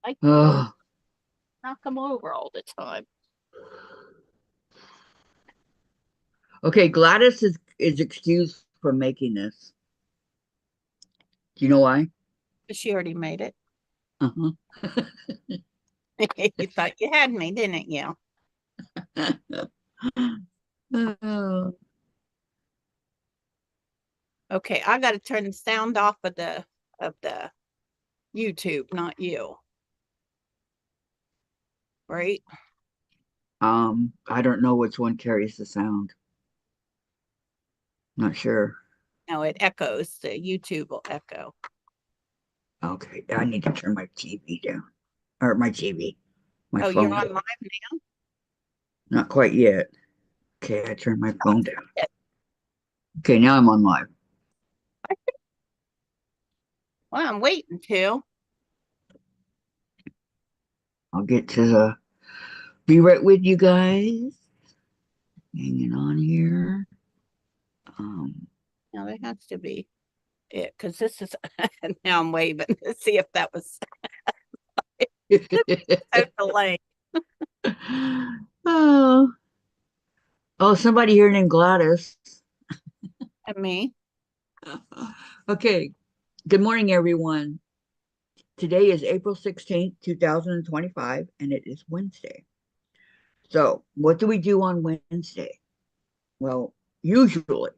I Oh, knock them over all the time. okay, Gladys is excused from making this. Do you know why? She already made it. Uh-huh. You thought you had me, didn't you? Oh, Okay, I got to turn the sound off of the YouTube, not you. Right? I don't know which one carries the sound. Not sure. No, it echoes. The YouTube will echo. Okay, I need to turn my TV down. Or my TV, my Oh, you're phone. on live now? Not quite yet. Okay, I turned my phone down. Okay, now I'm on live. Well, I'm waiting to. I'll get to the be right with you guys. Hanging on here. Um, Now there has to be it because this is now I'm waving to see if that was so delayed. oh, oh, somebody here named Gladys. And me. Okay, good morning, everyone. Today is April 16th, 2025, and it is Wednesday. So, what do we do on Wednesday? Well, usually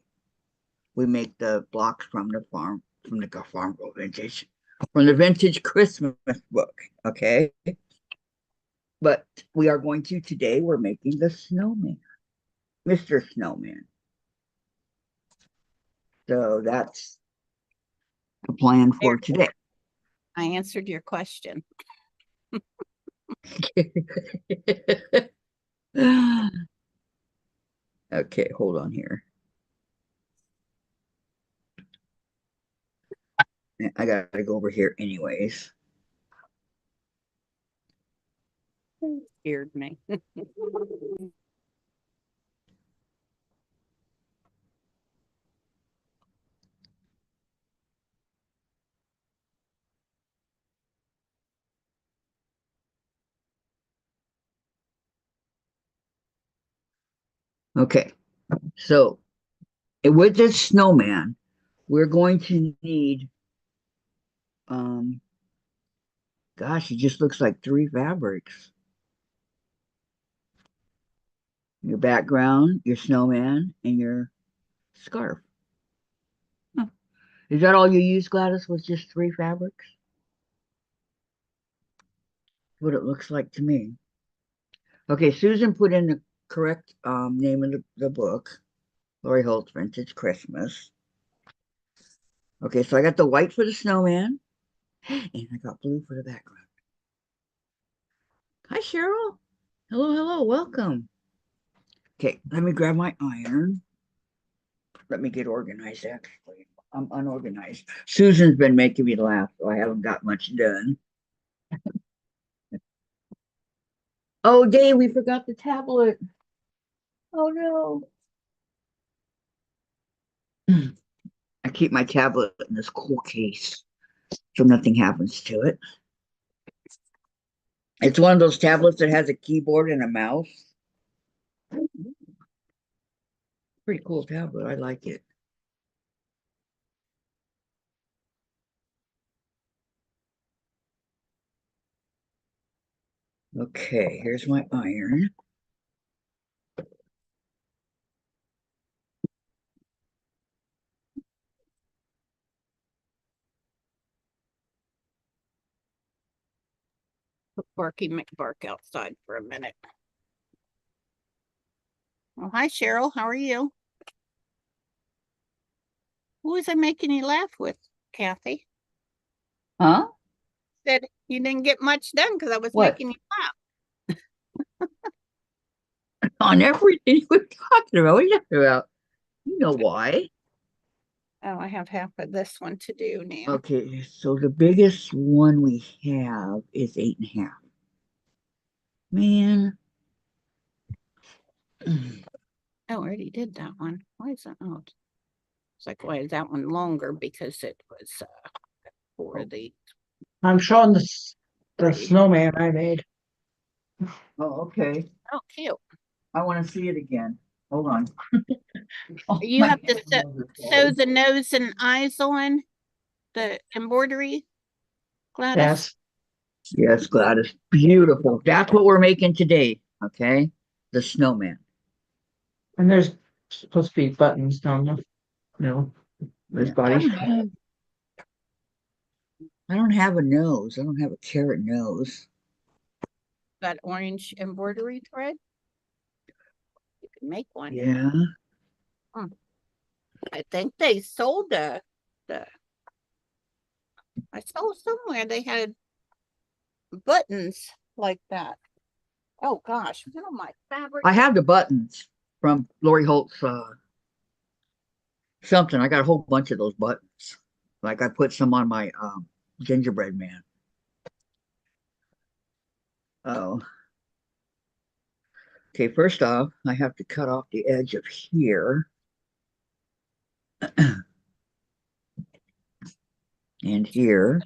we make the blocks from the farm girl vintage, from the vintage Christmas book. Okay. But we are going to today, we're making the snowman, Mr. Snowman. So that's the plan There, for today. I answered your question. Okay, hold on here. I gotta go over here anyways. Scared me. Okay, so with this snowman, we're going to need, um, gosh, it just looks like three fabrics. Your background, your snowman, and your scarf. Huh. Is that all you use, Gladys, was just three fabrics? What it looks like to me. Okay, Susan put in the correct name of the book, Lori Holt's Vintage Christmas. Okay, so I got the white for the snowman, and I got blue for the background. Hi, Cheryl. Hello, hello, welcome. Okay, let me grab my iron. Let me get organized, actually. I'm unorganized. Susan's been making me laugh, so I haven't got much done. Oh, Dave, we forgot the tablet. Oh, no. I keep my tablet in this cool case so nothing happens to it. It's one of those tablets that has a keyboard and a mouse. Pretty cool tablet. I like it. Okay, here's my iron. Put Barky McBark outside for a minute. Well, hi, Cheryl. How are you? Who was I making you laugh with, Kathy? Huh? Said you didn't get much done because I was What? making you laugh. On everything we're talking about. What are you talking about? You know why. Oh, I have half of this one to do now. Okay, so the biggest one we have is 8.5. Man. Oh, I already did that one. Why is that out? It's like, why is that one longer? Because it was for the. I'm showing the pretty. snowman I made. Oh, okay. Oh, cute. I want to see it again. Hold on. Oh, You my have to hands are sew cold. the nose and eyes on the embroidery, Gladys. Yes. Yes, Gladys. Beautiful. That's what we're making today. Okay. The snowman. And there's supposed to be buttons down the, his Yeah. body. I don't have a nose. I don't have a carrot nose. Got orange embroidery thread. You can make one. Yeah. I think they sold the I saw somewhere they had buttons like that. Oh gosh, my fabric. I have the buttons from Lori Holt's something. I got a whole bunch of those buttons. Like I put some on my gingerbread man. Oh. Okay, first off, I have to cut off the edge of here. And here.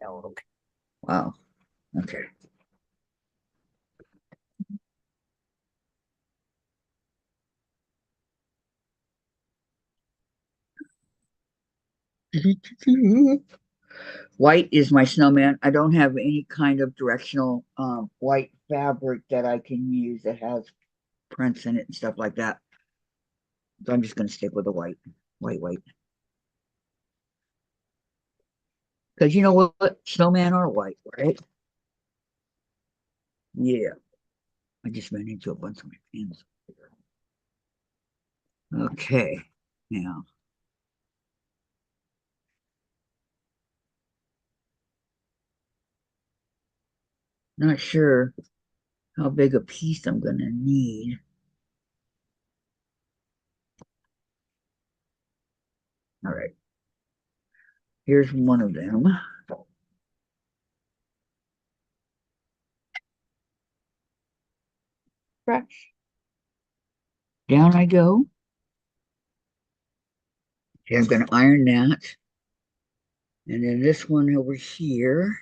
Oh, Wow. Okay. White is my snowman. I don't have any kind of directional white fabric that I can use that has prints in it and stuff like that. So I'm just going to stick with the white. White. Because you know what? Snowman are white, right? Yeah. I just ran into a bunch of my pins. Okay. Now. Not sure how big a piece I'm going to need. All right. Here's one of them. Fresh. Down I go. Okay, I'm going to iron that. And then this one over here.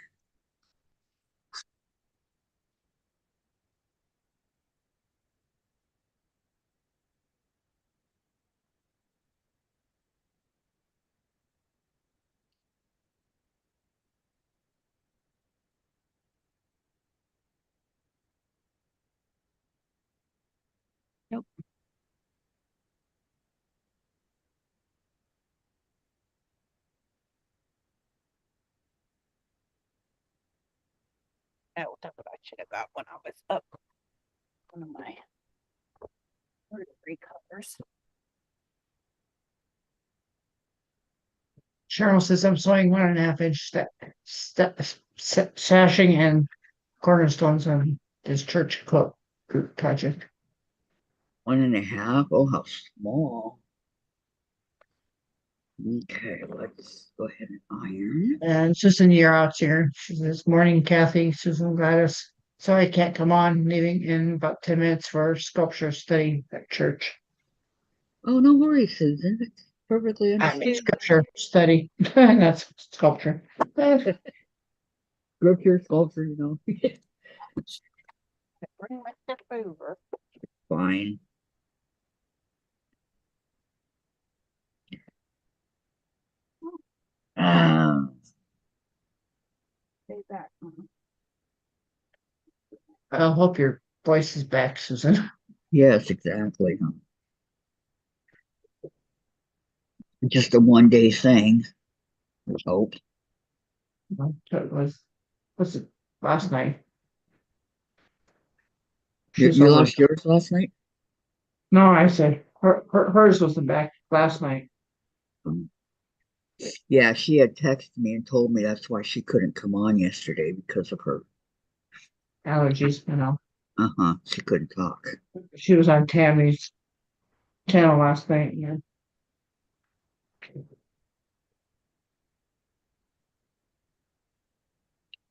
nope. Oh, that's what I should have got when I was up. One of my embroidery covers. Cheryl says I'm sewing 1.5 inch sashing and cornerstones on this church group project. 1.5. Oh, how small. Okay, let's go ahead and iron. And Susan Yerout's here. She says, "Morning, Kathy, Susan, Gladys. Sorry I can't come on. Leaving in about 10 minutes for sculpture study at church." Oh, no worries, Susan. That's perfectly I mean, understood. scripture study. And that's sculpture. Scripture, sculpture, you know. Bring my stuff over. Fine. Ah, Stay back. I hope your voice is back, Susan. yes, exactly. Just a 1 day thing. Let's hope. It was it last night? You, She's you over. lost yours last night? No, I said hers was back last night. Yeah, she had texted me and told me that's why she couldn't come on yesterday because of her. Allergies, Uh-huh. She couldn't talk. She was on Tammy's channel last night. Yeah.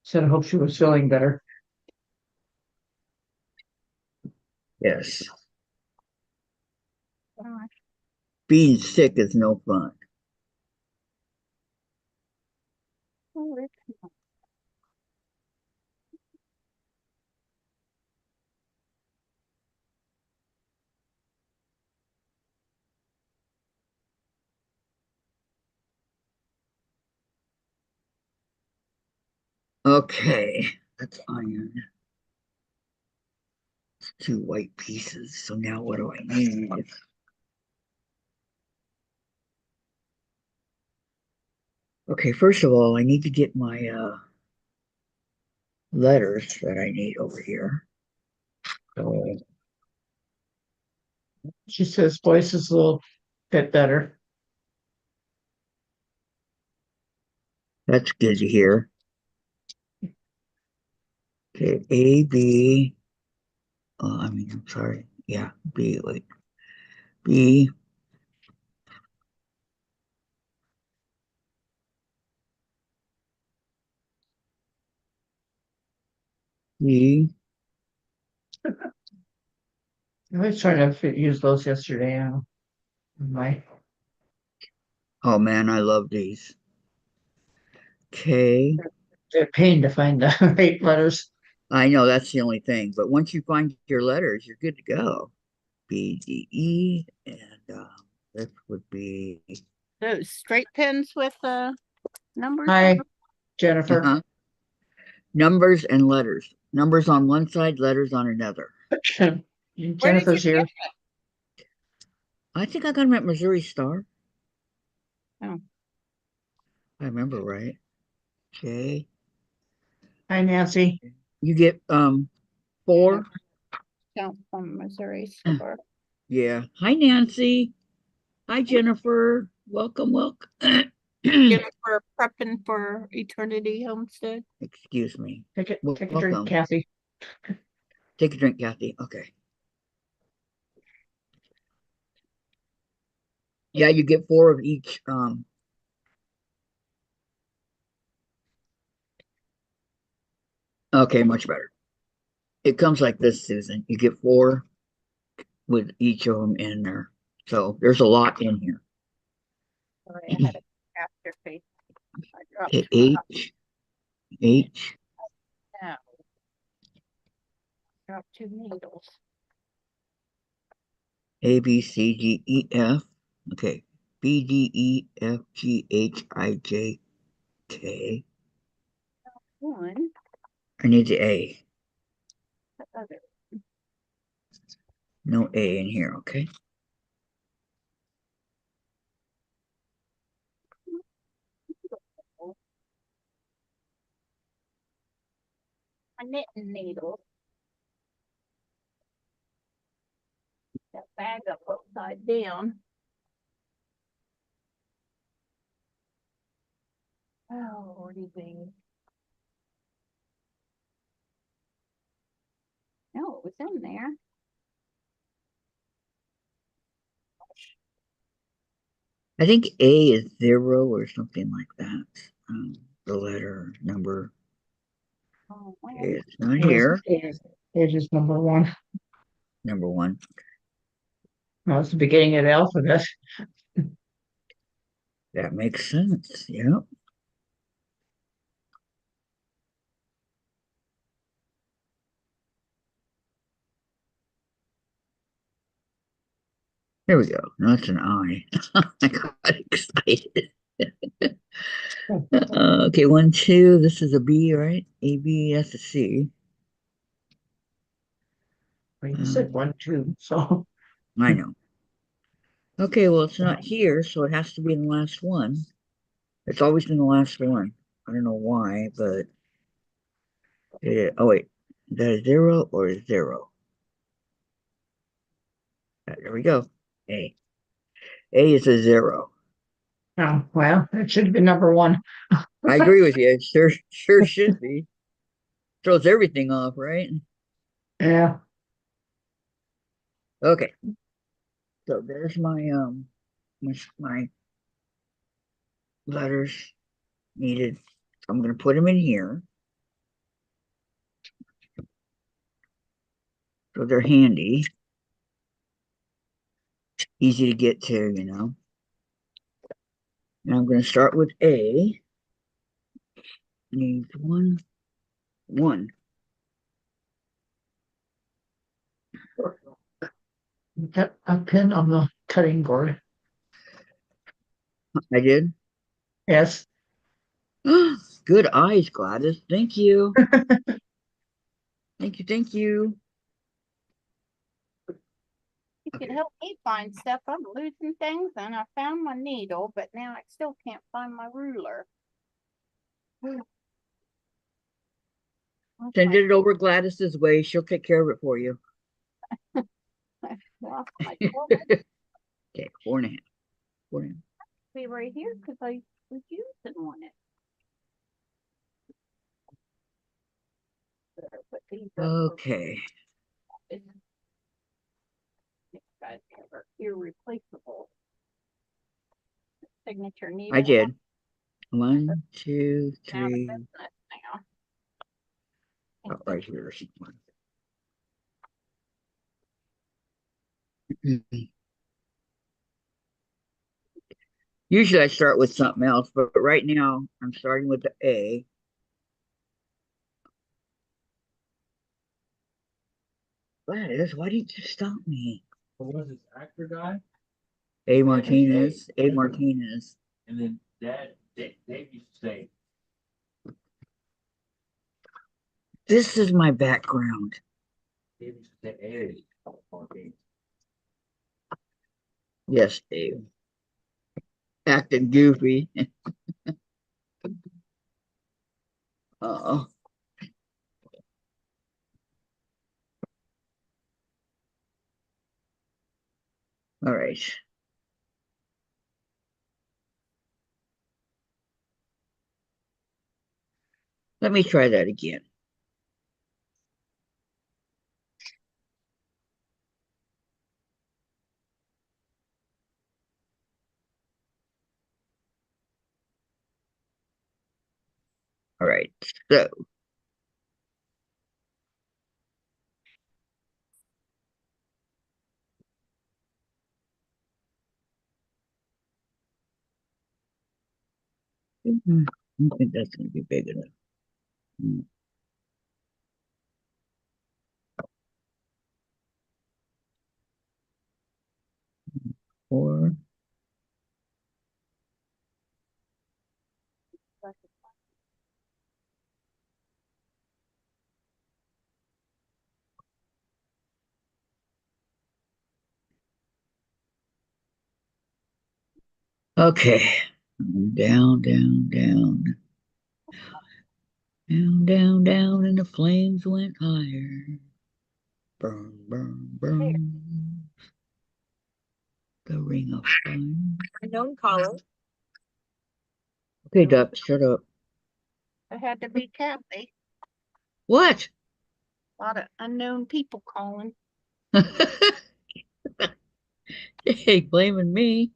Said I hope she was feeling better. Yes. Gosh. Being sick is no fun. Oh, Okay, that's iron. It's two white pieces. So now what do I need? Okay, first of all, I need to get my letters that I need over here. So She says voice is a little bit better. that's good to hear. Okay, A, B. I'm sorry. Yeah, B, wait. B, E. I was trying to use those yesterday on my Oh man, I love these. K. they're a pain to find the right letters. I know that's the only thing, but once you find your letters, you're good to go. B, D, E, and this would be Those straight pins with numbers on Hi, them. Jennifer. uh-huh, numbers and letters. Numbers on one side, letters on another. Where did you Jennifer's here. get I think I got them at Missouri Star. Oh. I remember right. Okay. Hi, Nancy. You get four. Count from Missouri store? Yeah. Hi Nancy. Hi Jennifer. Welcome, welcome. Jennifer prepping for Eternity Homestead. Excuse me. Take a drink, Welcome. Kathy. Take a drink, Kathy. Okay. Yeah, you get four of each. Okay, much better. It comes like this, Susan. You get four with each of them in there. So there's a lot in here. Sorry, I had a after face. I dropped Okay, my H, now. Dropped two needles. A, B, C, D, E, F. Okay. B, D, E, F, G, H, I, J, K. One, I need the A. the other. No A in here, okay? My knitting needle. That bag up upside down. Oh, Lordy bean. No, it was in there. I think A is 0 or something like that. The letter number. Oh, well, Okay, it's not Here's, here. here's number one. Number one. Well, it's the beginning of the alphabet. That makes sense. Yep. There we go. No, that's an I. I got excited. Okay, 1, 2. This is a B, right? A, B, that's a C. You said 1, 2, so I know. Okay, well, it's not here, so it has to be in the last one. It's always in the last one. I don't know why, but oh wait, is that a 0 or a 0? There we go. A. A is a 0. oh, well, it should have been number one. I agree with you. It sure should be. Throws everything off, right? Yeah. Okay. So there's my letters needed. I'm gonna put them in here. So they're handy. Easy to get to. And I'm gonna start with A. Needs one. Got a pin on the cutting board. I did. Yes. Good eyes, Gladys. Thank you. Thank you. Thank you. You could Okay. help me find stuff. I'm losing things, and I found my needle, but now I still can't find my ruler. Send it over Gladys's way. She'll take care of it for you. Lost my Okay, 4.5. 4.5. be right here because I was using on it. Better put these up for Okay. this. These guys are irreplaceable. Signature needle. I did. 1, 2, Out of 3. business now. Oh, right here somewhere. Usually I start with something else, but right now I'm starting with the A. Gladys, why didn't you stop me? What was this actor guy? A. Martinez. A. Martinez. And then Dave used to say, This is my background. Dave used to say, hey, okay. Yes, Dave. Acting goofy. Uh-oh. All right. Let me try that again. All right. So I don't think that's going to be big enough. Mm, 4. Okay. Down, down, down. Down, down, down, and the flames went higher. Burn, burn, burn. The ring of fire. Unknown caller. Okay, Duck, shut up. It had to be Kathy. What? A lot of unknown people calling. Hey, blaming me.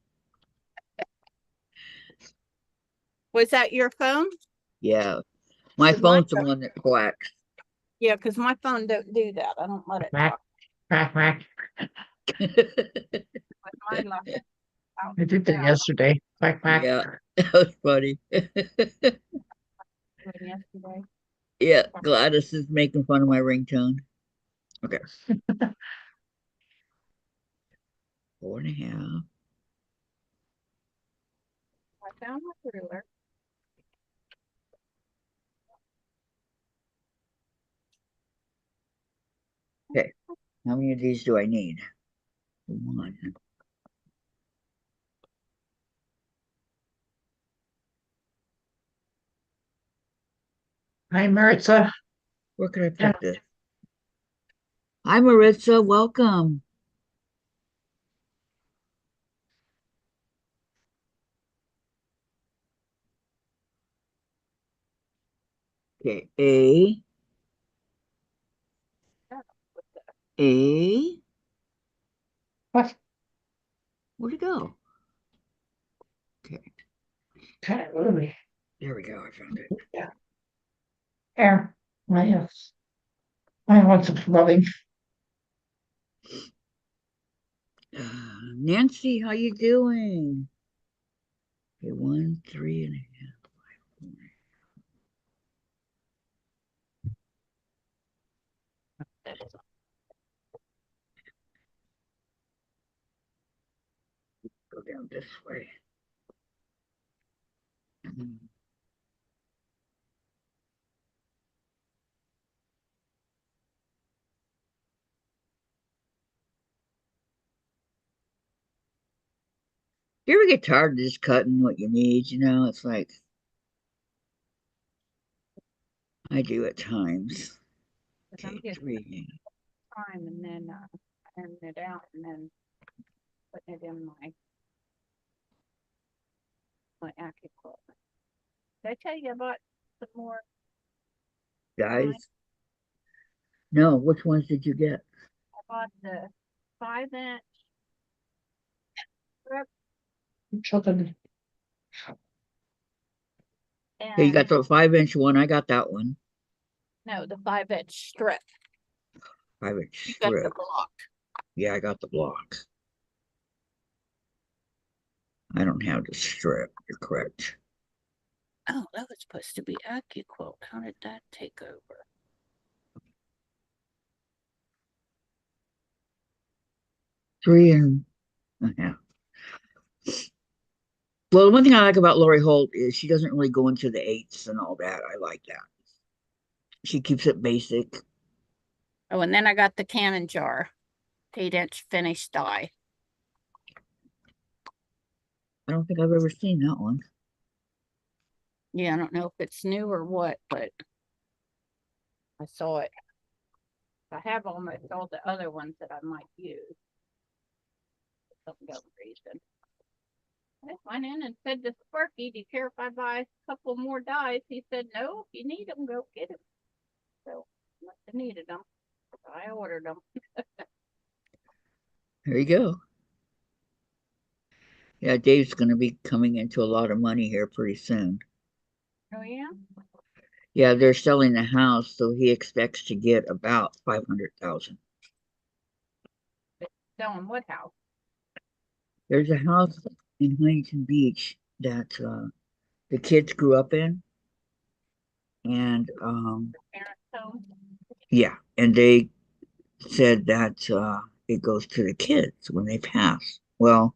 Was that your phone? Yeah, my 'Cause my phone's the phone- one that quacks. Yeah, because my phone don't do that. I don't let it Quack, talk quack, quack. with mine like out I did that loud yesterday. Quack, quack. Yeah, that was funny. yesterday. Yeah, Gladys is making fun of my ringtone. Okay. 4.5. I found my ruler. Okay. How many of these do I need? 1. Hi, Maritza. Where could I Yeah. put this? Hi, Maritza. Welcome. Okay. A. What? Where'd it go? Okay. Kind of movie. There we go. I found it. Yeah. Air. My yes. I want some rubbing. Nancy, how you doing? Okay, 1, 3.5. Go down this way. You ever get tired of just cutting what you need? It's like I do at times. 'Cause I'm Okay, getting 3. time and then ironing it out and then putting it in my AccuQuilt. Did I tell you about some more line? Guys, no, which ones did you get? I bought the 5-inch strip Something. Yeah, you and got the 5-inch one. I got that one. no, the 5-inch strip. 5-inch You got the strip. block. Yeah, I got the block. I don't have the strip. You're correct. Oh, that was supposed to be AccuQuilt. How did that take over? Three and a half. Well, the one thing I like about Lori Holt is she doesn't really go into the eighths and all that. I like that. She keeps it basic. Oh, and then I got the Cannon jar, 8-inch finished die. I don't think I've ever seen that one. Yeah, I don't know if it's new or what, but I saw it. I have almost all the other ones that I might use for some dumb reason. I went in and said to Sparky, do you care if I buy a couple more dies? He said, no, if you need them, go get them. So I must have needed them. So I ordered them. There you go. Yeah, Dave's going to be coming into a lot of money here pretty soon. Oh, yeah? Yeah, they're selling the house, so he expects to get about 500,000. Selling what house? There's a house in Huntington Beach that the kids grew up in, and Parents' home? yeah, and they said that it goes to the kids when they pass. Well,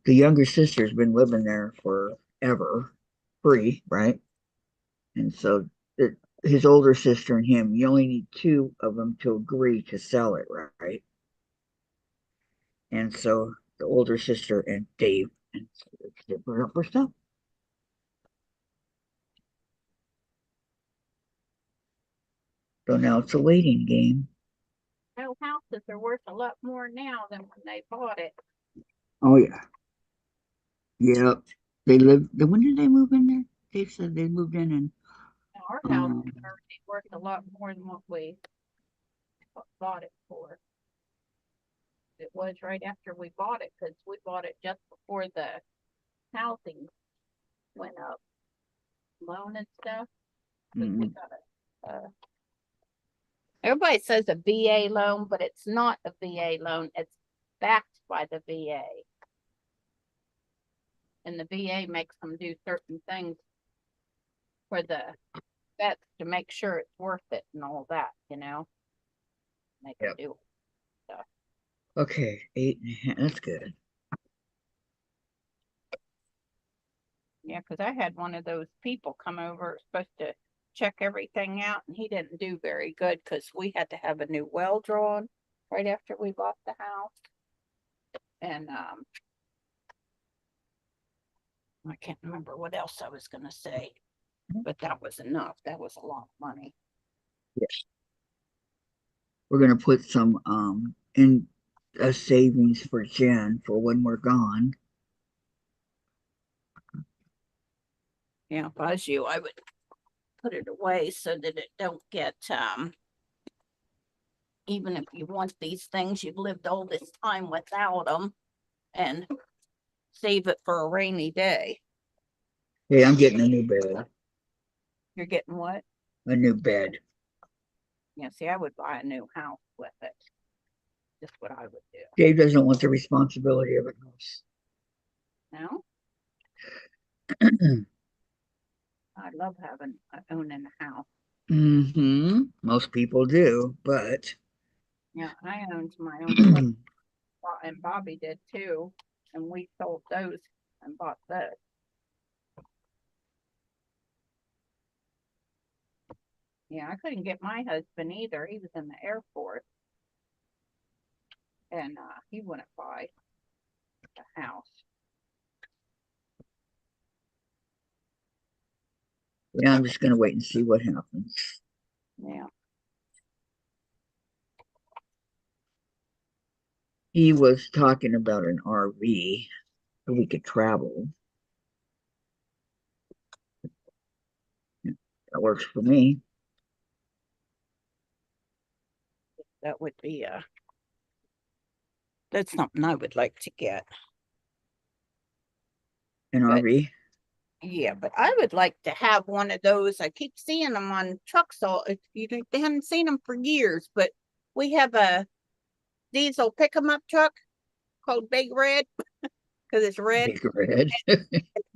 the younger sister's been living there forever, free, right? And so his older sister and him, you only need two of them to agree to sell it, right? And so the older sister and Dave, and so they put it up for stuff. So now it's a waiting game. No, houses are worth a lot more now than when they bought it. Oh yeah, yeah. They lived. When did they move in there? Dave said they moved in, and Now, our house um, is already worth a lot more than what we bought it for. It was right after we bought it because we bought it just before the housing went up, loan and stuff. 'Cause we mm, got everybody says a VA loan, but it's not a VA loan. It's backed by the VA. And the VA makes them do certain things for the vets to make sure it's worth it and all that, They can yep. do stuff. Okay, 8.5. That's good. Yeah, because I had one of those people come over, supposed to check everything out, and he didn't do very good because we had to have a new well drawn right after we bought the house. And I can't remember what else I was gonna say, but that was enough. That was a lot of money. Yes. We're gonna put some in a savings for Jen for when we're gone. Yeah, if I was you, I would put it away so that it don't get even if you want these things, you've lived all this time without them, and save it for a rainy day. Hey, I'm getting a new bed. You're getting what? A new bed. Yeah, see, I would buy a new house with it. Just what I would do. Dave doesn't want the responsibility of a house. No, I love owning a house. Most people do, but Yeah, I owned my own place, and Bobby did too, and we sold those and bought this. Yeah, I couldn't get my husband either. He was in the Air Force, and he wouldn't buy a house. Yeah, I'm just gonna wait and see what happens. Yeah. He was talking about an RV so we could travel. That works for me. That would be that's something I would like to get. An But- RV. Yeah, but I would like to have one of those. I keep seeing them on trucks. They haven't seen them for years, but we have a diesel pick 'em up truck called Big Red because it's red. Big red.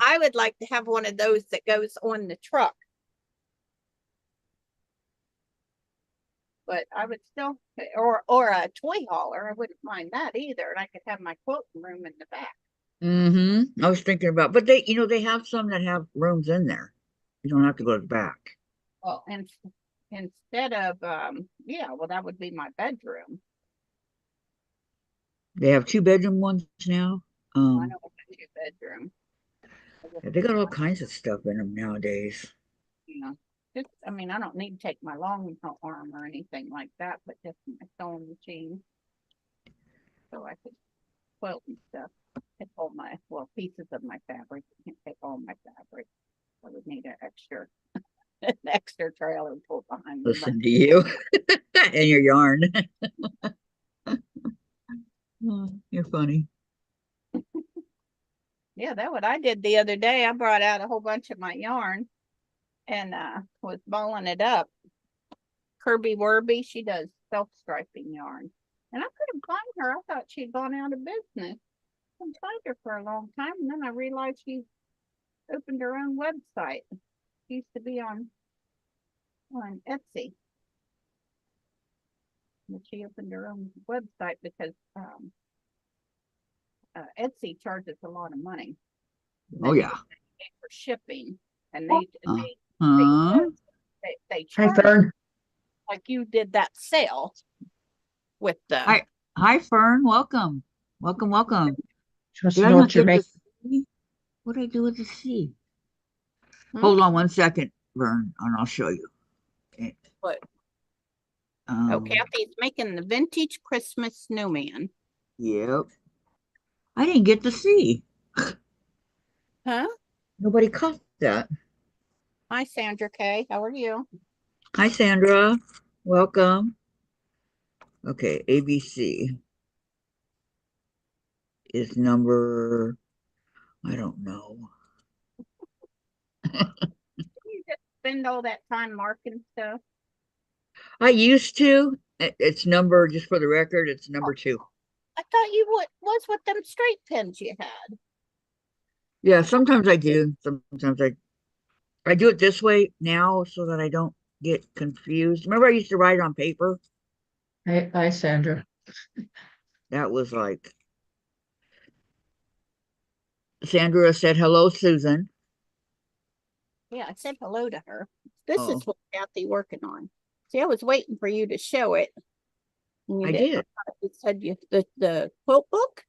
I would like to have one of those that goes on the truck. But I would still, or a toy hauler. I wouldn't mind that either. And I could have my quilting room in the back. I was thinking about, but they have some that have rooms in there. You don't have to go to the back. Well, and instead of, yeah, well, that would be my bedroom. They have 2-bedroom ones now. I don't want a new bedroom. Yeah, they got all kinds of stuff in them nowadays. You know, just, I mean, I don't need to take my long arm or anything like that, but just my sewing machine. So I could quilt and stuff. Take all my, well, pieces of my fabric. I can't take all my fabric. I would need an extra trailer pulled behind me. Listen to you and your yarn. Oh, you're funny. Yeah, that's what I did the other day. I brought out a whole bunch of my yarn and was balling it up. Kirby Werby, she does self-striping yarn. And I couldn't find her. I thought she'd gone out of business. Couldn't find her for a long time. And then I realized she opened her own website. She used to be on Etsy. But she opened her own website because Etsy charges a lot of money. Oh yeah. For shipping, and Huh? they Hi, charge Fern. like you did that sale with the Hi, Fern. Welcome. Welcome. She wants Did to I know not what you're get making. the C? What did I do with the C? Hmm? Hold on 1 second, Vern, and I'll show you. Okay. What? Um, Kathy's making the vintage Christmas snowman. Yep. I didn't get the C. Huh? Nobody caught that. Hi, Sandra K. How are you? Hi, Sandra. Welcome. Okay, ABC is number, I don't know. You just spend all that time marking stuff. I used to. It's number, just for the record, it's number 2. I thought you was with them straight pins you had. Yeah, sometimes I do. Sometimes I do it this way now so that I don't get confused. Remember I used to write on paper? Hi, Sandra. That was like Sandra said, hello, Susan. Yeah, I said hello to her. This Oh. is what Kathy working on. See, I was waiting for you to show it. And you I didn't. did. You said the quilt book.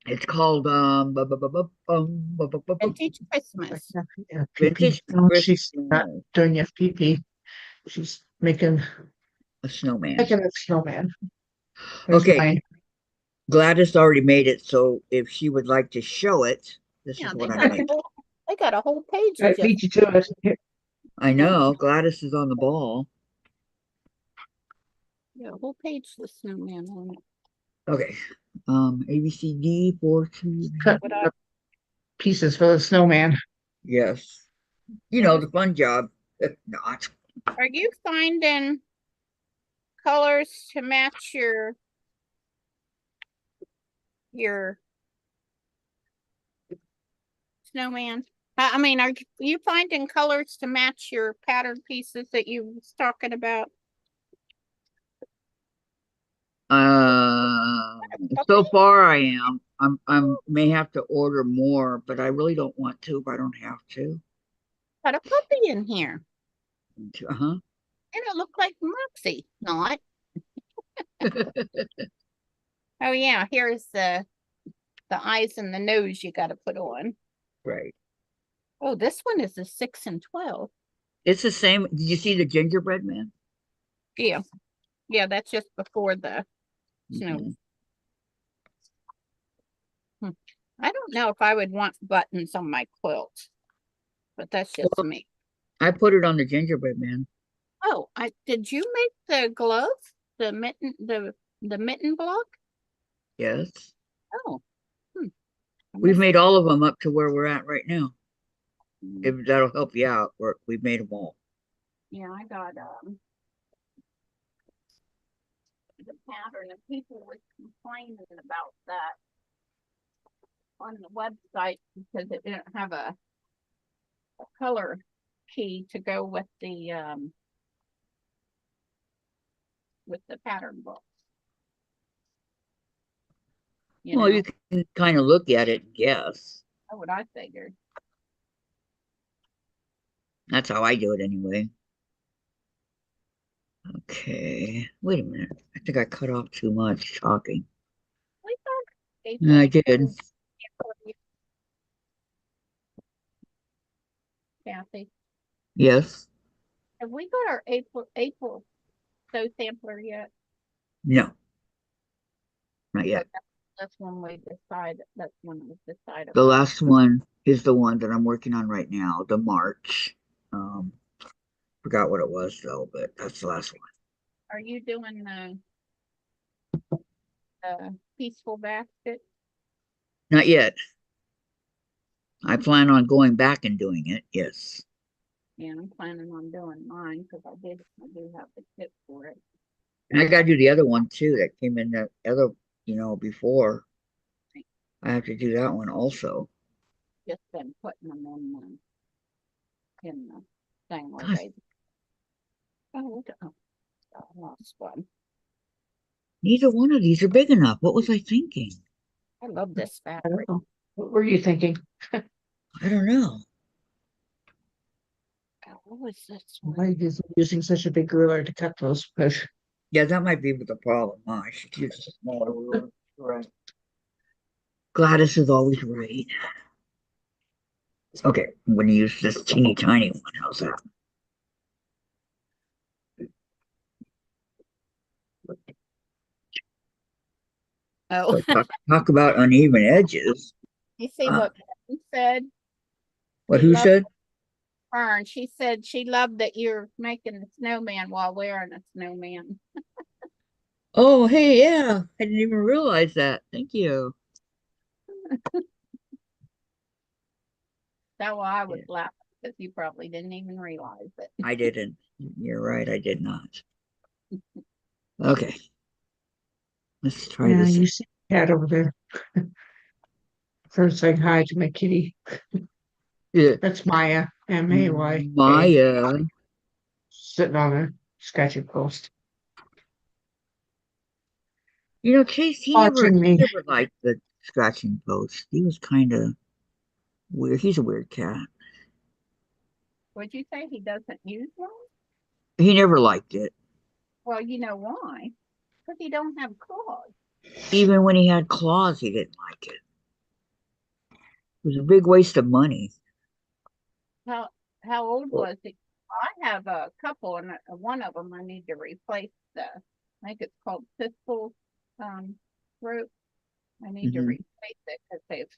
It's called Vintage Christmas. Yeah, Vintage PP. No, she's not Christmas. doing FPP. She's making A snowman. a snowman. There's Okay, mine. Gladys already made it, so if she would like to show it, this Yeah, is they what I got, made. they got a whole page. I Of just, beat you to it. Here. I know Gladys is on the ball. yeah, a whole page the snowman on it. Okay, ABCD 4 2. Cut What I- up pieces for the snowman. Yes, you know the fun job. If not, Are you finding colors to match your snowman? I mean, are you finding colors to match your pattern pieces that you was talking about? so far I am. I'm may have to order more, but I really don't want to if I don't have to. Got a puppy in here. Uh-huh. And it looked like Moxie. Not. Oh yeah, here's the eyes and the nose you got to put on. Right. Oh, this one is a 6 and 12. It's the same. Did you see the gingerbread man? Yeah. Yeah, that's just before the snow. Mhm. I don't know if I would want buttons on my quilt, but that's just Well, me. I put it on the gingerbread man. Oh, did you make the glove? The mitten block? Yes. Oh. Hmm. I We've must- made all of them up to where we're at right now. Mm, If that'll help you out, we've made them all. yeah, I got the pattern and people were complaining about that on the website because it didn't have a color key to go with the pattern book. You Well, know, you can kind of look at it and guess. that's what I figured. That's how I do it anyway. Okay. Wait a minute. I think I cut off too much talking. We got Yeah, I April did. for you, Kathy. Yes. Have we got our April so sampler yet? No, not yet. That's when we decided. That's when it was decided. The last one is the one that I'm working on right now, the March. Um, Forgot what it was though, but that's the last one. Are you doing the peaceful basket? Not yet. I plan on going back and doing it. Yes. Yeah, I'm planning on doing mine because I do have the kit for it. And I gotta do the other one too that came in the other, before. I have to do that one also. Just been putting them in the thing where Gosh, they. Oh, I lost one. neither one of these are big enough. What was I thinking? I love this I fabric. don't know. What were you thinking? I don't know. Oh, what was this Why one? is using such a big ruler to cut those? But Yeah, that might be the problem. Huh? I should use a smaller ruler. Right. Gladys is always right. Okay, I'm gonna use this teeny tiny one. How's that? Oh, Talk about uneven edges. you see Uh, what Becky said? what She who loved said? Fern. She said she loved that you're making the snowman while wearing a snowman. Oh, hey, yeah. I didn't even realize that. Thank you. That's why I was Yeah, laughing because you probably didn't even realize it. I didn't. You're right. I did not. Okay, let's try yeah, this. you see the cat over there. First saying hi to my kitty. Yeah. That's Maya, Maya, Maya. sitting on a scratching post, Chase, watching he me. never liked the scratching post. He was kind of weird. He's a weird cat. Would you say he doesn't use one? He never liked it. Well, you know why? Because he don't have claws. Even when he had claws, he didn't like it. It was a big waste of money. How how old was he? I have a couple, and one of them I need to replace I think it's called pistol rope. I need to Mhm. replace it because they've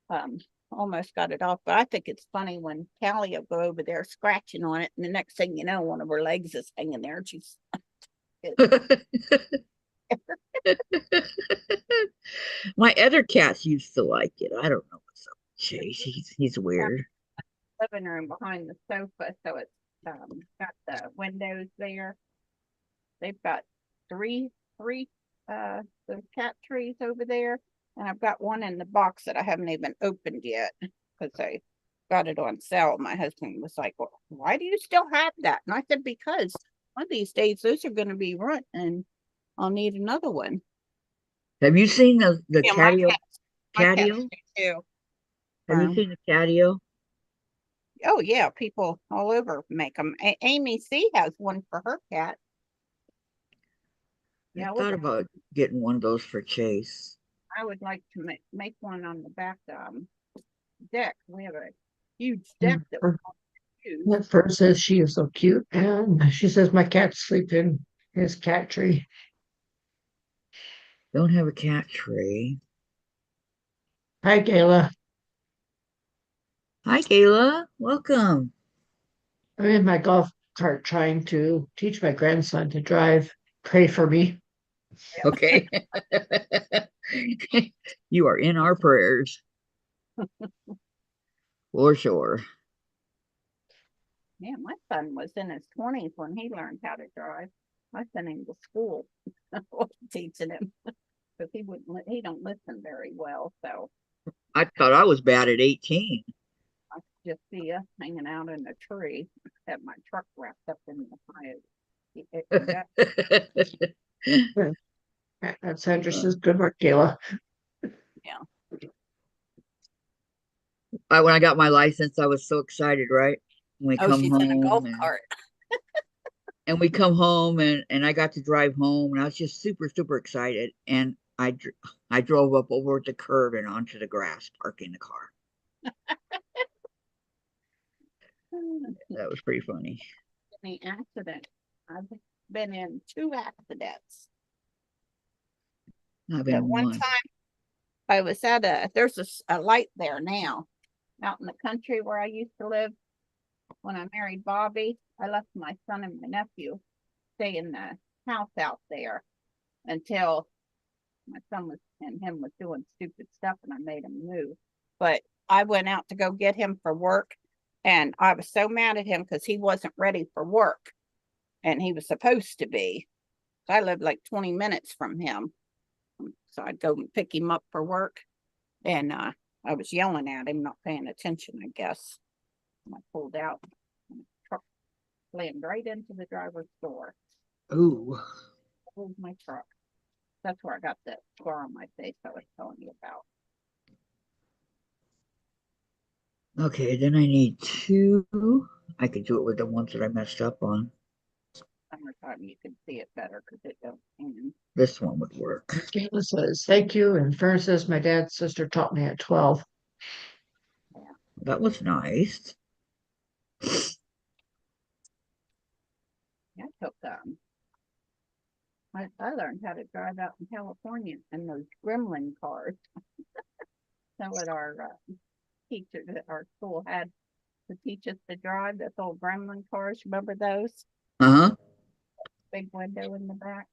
um almost got it off. But I think it's funny when Callie will go over there scratching on it, and the next thing you know, one of her legs is hanging there. And she's My other cats used to like it. I don't know what's up with Chase. He's weird. living room behind the sofa, so it's got the windows there. They've got three the cat trees over there, and I've got one in the box that I haven't even opened yet because I got it on sale. My husband was like, well, why do you still have that? And I said, because one of these days those are going to be run and I'll need another one. Have you seen the Yeah, my cats catio? do too. Have you seen the catio? Oh yeah, people all over make them. Amy C has one for her cat. I Yeah, thought about getting one of those for Chase. I would like to make one on the back deck. We have a huge deck that we use. At first says she is so cute, and she says my cats sleep in his cat tree. Don't have a cat tree. Hi, Gayla. Hi, Kayla. Welcome. I'm in my golf cart trying to teach my grandson to drive. Pray for me. Okay. You are in our prayers. For sure. Yeah, my son was in his 20s when he learned how to drive. I sent him to school teaching him because he don't listen very well. So I thought I was bad at 18. I could just see us hanging out in a tree, had my truck wrapped up in the fire. And Sandra says, good work, Gayla. When I got my license, I was so excited, right? When we Oh, come she's in a golf home cart. and we come home and I got to drive home and I was just super, super excited. And I drove up over the curb and onto the grass, parking the car. That was pretty funny. Any accident. I've been in 2 accidents. I've At been one one. time, I was at there's a light there now, out in the country where I used to live. When I married Bobby, I left my son and my nephew stay in the house out there until my son and him was doing stupid stuff and I made him move. But I went out to go get him for work and I was so mad at him because he wasn't ready for work and he was supposed to be. I lived like 20 minutes from him. So I'd go and pick him up for work and I was yelling at him, not paying attention, I guess. And I pulled out and the truck slammed right into the driver's door. Ooh. Pulled my truck. That's where I got that scar on my face I was telling you about. Okay, then I need 2. I could do it with the ones that I messed up on. Summertime, you can see it better because it don't tan. This one would work. Gayla says, thank you. And Fern says, my dad's sister taught me at 12. That was nice. I took I learned how to drive out in California in those gremlin cars. So what our teacher at our school had to teach us to drive, those old gremlin cars. Remember those? Uh-huh. Big window in the back.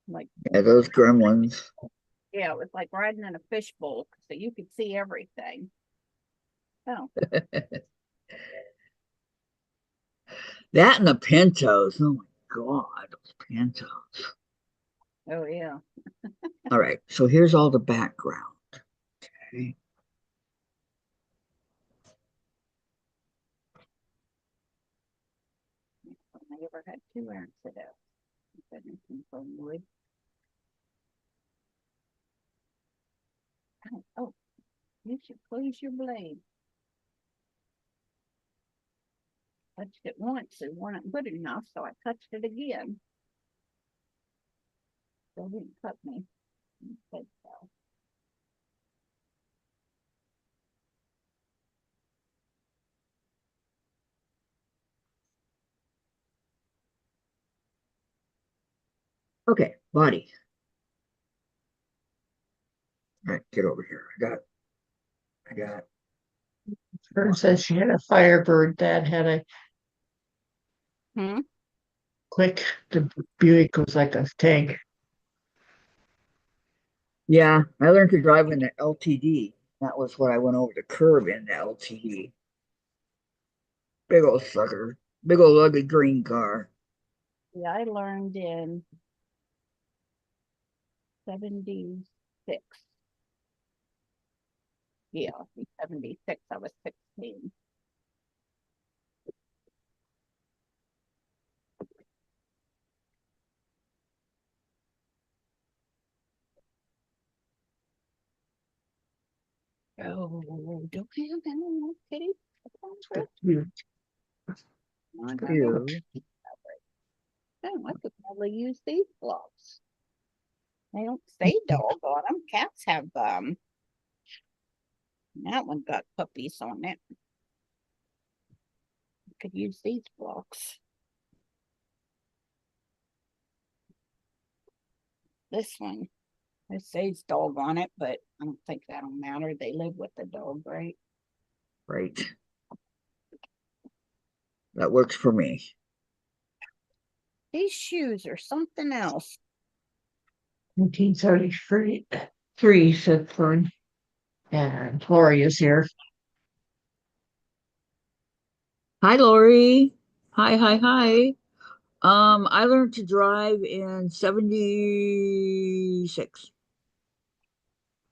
Like, Yeah, those gremlins. yeah, it was like riding in a fishbowl, so you could see everything. Oh, That and the Pintos. Oh my God, those Pintos. oh yeah. All right, so here's all the background. Okay. I ever had 2 accidents. Anything from wood. Oh, you should close your blade. Touched it once and wasn't good enough, so I touched it again. Still didn't cut me. Instead, so. Okay, body. All right, get over here. I got. Fern says she had a Firebird. Dad had a Hmm? Quick. The Buick was like a tank. Yeah, I learned to drive in the LTD. That was what I went over the curb in the LTD. Big old sucker. Big old ugly green car. Yeah, I learned in 76. Yeah, in 76, I was 16. Oh, don't have any more kitty. You- Ew. Oh, I could probably use these gloves. They don't say dog on them. Cats have That one got puppies on it. Could use these blocks. This one, it says dog on it, but I don't think that'll matter. They live with the dog, right? Right. That works for me. These shoes are something else. 1973, said Fern. And Lori is here. Hi, Lori. Hi, hi, hi. I learned to drive in 76.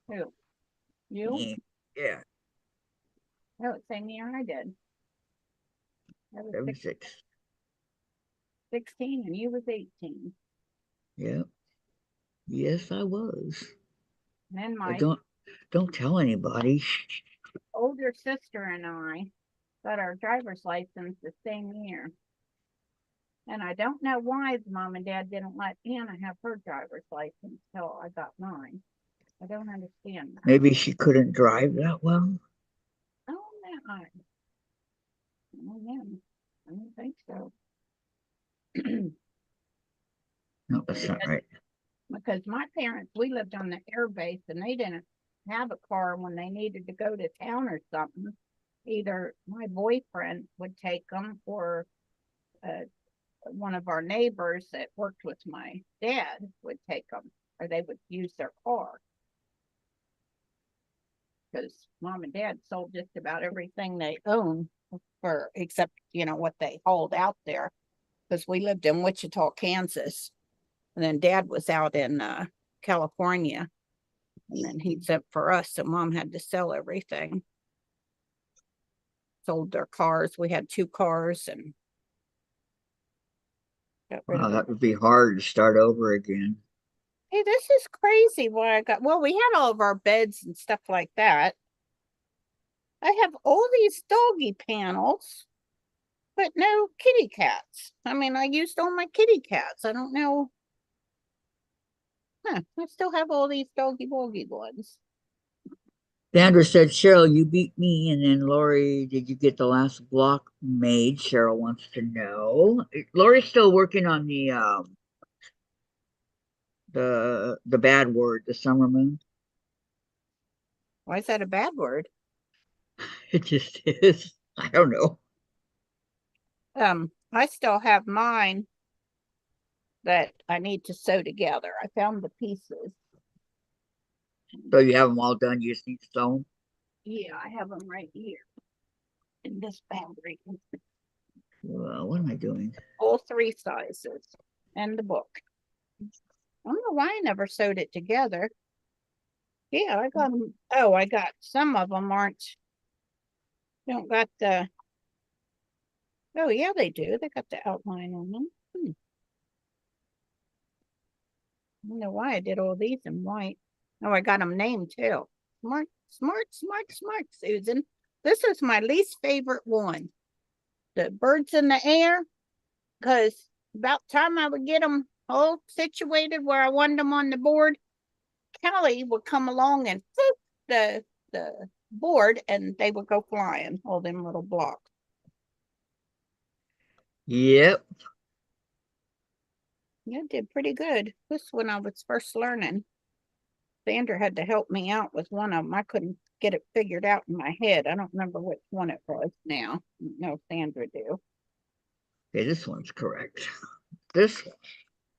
Who? You? Yeah, Oh, same year I did. I was 76. 16 and you was 18. Yeah. Yes, I was. And then But my don't tell anybody. older sister and I got our driver's license the same year. And I don't know why Mom and Dad didn't let Anna have her driver's license till I got mine. I don't understand that. Maybe she couldn't drive that well. Oh, no. I don't think so. No, that's not right. Because my parents, we lived on the air base and they didn't have a car when they needed to go to town or something. Either my boyfriend would take them or one of our neighbors that worked with my dad would take them, or they would use their car. Because Mom and Dad sold just about everything they own for except, what they hauled out there. Because we lived in Wichita, Kansas. And then Dad was out in California. And then he sent for us. So Mom had to sell everything. Sold their cars. We had 2 cars and got rid Wow, of that would be hard to start over again. Hey, this is crazy what I got. Well, we had all of our beds and stuff like that. I have all these doggy panels, but no kitty cats. I mean, I used all my kitty cats. I don't know. I still have all these doggy boggy ones. Sandra said, Cheryl, you beat me. And then Lori, did you get the last block made? Cheryl wants to know. Lori's still working on the bad word, the summer moon. Why is that a bad word? It just is. I don't know. I still have mine that I need to sew together. I found the pieces. So you have them all done. You just need to sew them. Yeah, I have them right here in this fabric. Well, what am I doing? All 3 sizes and the book. I don't know why I never sewed it together. Yeah, I got them. Oh, I got some of them don't got the. Oh, yeah, they do. They got the outline on them. I don't know why I did all these in white. Oh, I got them named too. Smart, smart, smart, smart, Susan. This is my least favorite one. The birds in the air. Because about time I would get them all situated where I wanted them on the board, Kelly would come along and flip the board and they would go flying, all them little blocks. Yep. Yeah, did pretty good. This when I was first learning. Sandra had to help me out with one of them. I couldn't get it figured out in my head. I don't remember which one it was now. No, Sandra do. Okay, this one's correct. This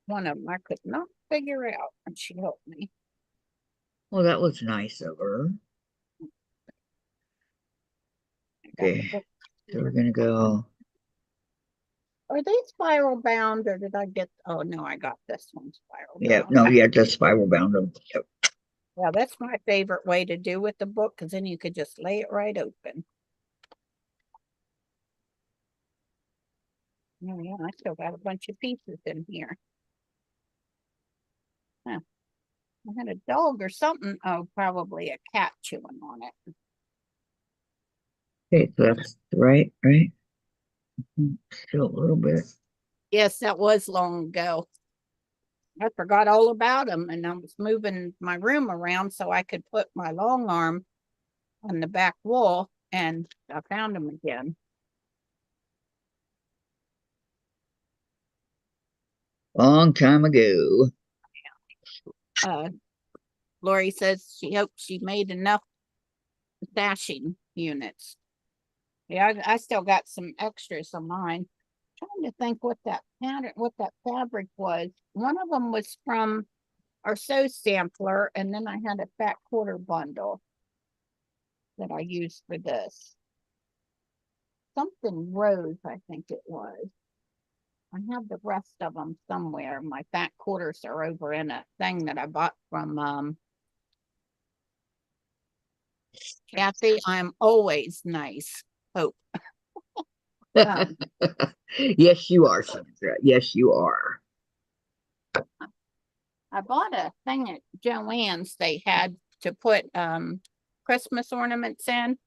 One of them I could not figure out, and she helped me. well, that was nice of her. Okay, so we're gonna go. Are they spiral bound or did I get? Oh no, I got this one spiral Yeah, bound. no, yeah, just spiral bound them. Yep. Yeah, that's my favorite way to do with the book because then you could just lay it right open. Oh yeah, I still got a bunch of pieces in here. Huh. I had a dog or something. Oh, probably a cat chewing on it. Okay, so that's right. Still a little bit. Yes, that was long ago. I forgot all about them and I was moving my room around so I could put my long arm on the back wall, and I found them again. Long time ago. Lori says she hopes she made enough stashing units. Yeah, I still got some extras on mine. Trying to think what that pattern, what that fabric was. One of them was from our sew sampler, and then I had a fat quarter bundle that I used for this. Something rose, I think it was. I have the rest of them somewhere. My fat quarters are over in a thing that I bought from Kathy. I'm always nice. Hope. Yes, you are, Sandra. Yes, you are. I bought a thing at Joann's. They had to put Christmas ornaments in,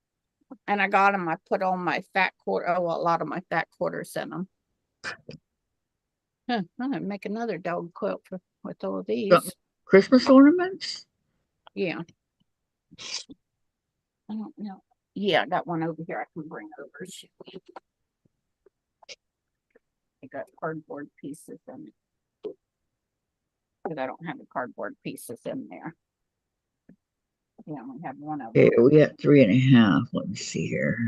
and I got them. I put all my fat quarter, a lot of my fat quarters in them. Huh, I'm gonna make another dog quilt with all of these. Christmas ornaments? Yeah. I don't know. Yeah, I got one over here I can bring over. Shoot. I got cardboard pieces in it. But I don't have the cardboard pieces in there. Yeah, I only have one of them. Okay, we got 3.5. Let me see here.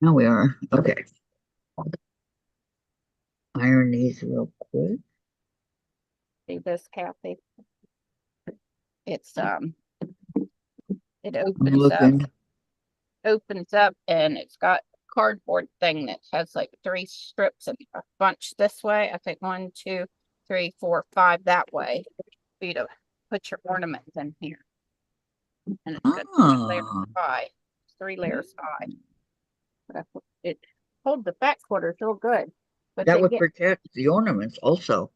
Now we are. Okay. Iron these real quick. See this, Kathy? It's it I'm opens looking. up and it's got cardboard thing that has like 3 strips and a bunch this way. I think 1, 2, 3, 4, 5 that way for you to put your ornaments in here. And it's got 3 layers Ah, high. 3 layers high. But it holds the fat quarters real good. But that they would get protect the ornaments also.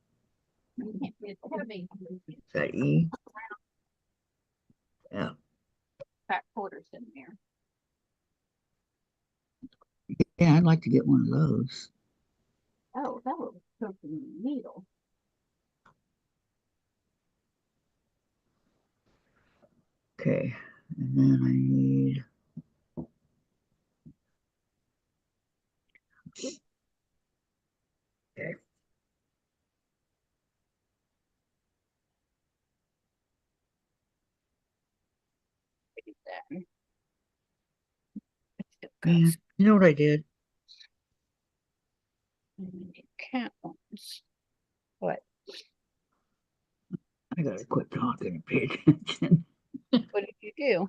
it's heavy. Is that E? Yeah. Fat quarters in there. Yeah, I'd like to get one of those. Oh, that was something needle. Okay. And then I need. Okay. Then. Man, you know what I did? Cat ones. What? I gotta quit talking and pay attention. What did you do?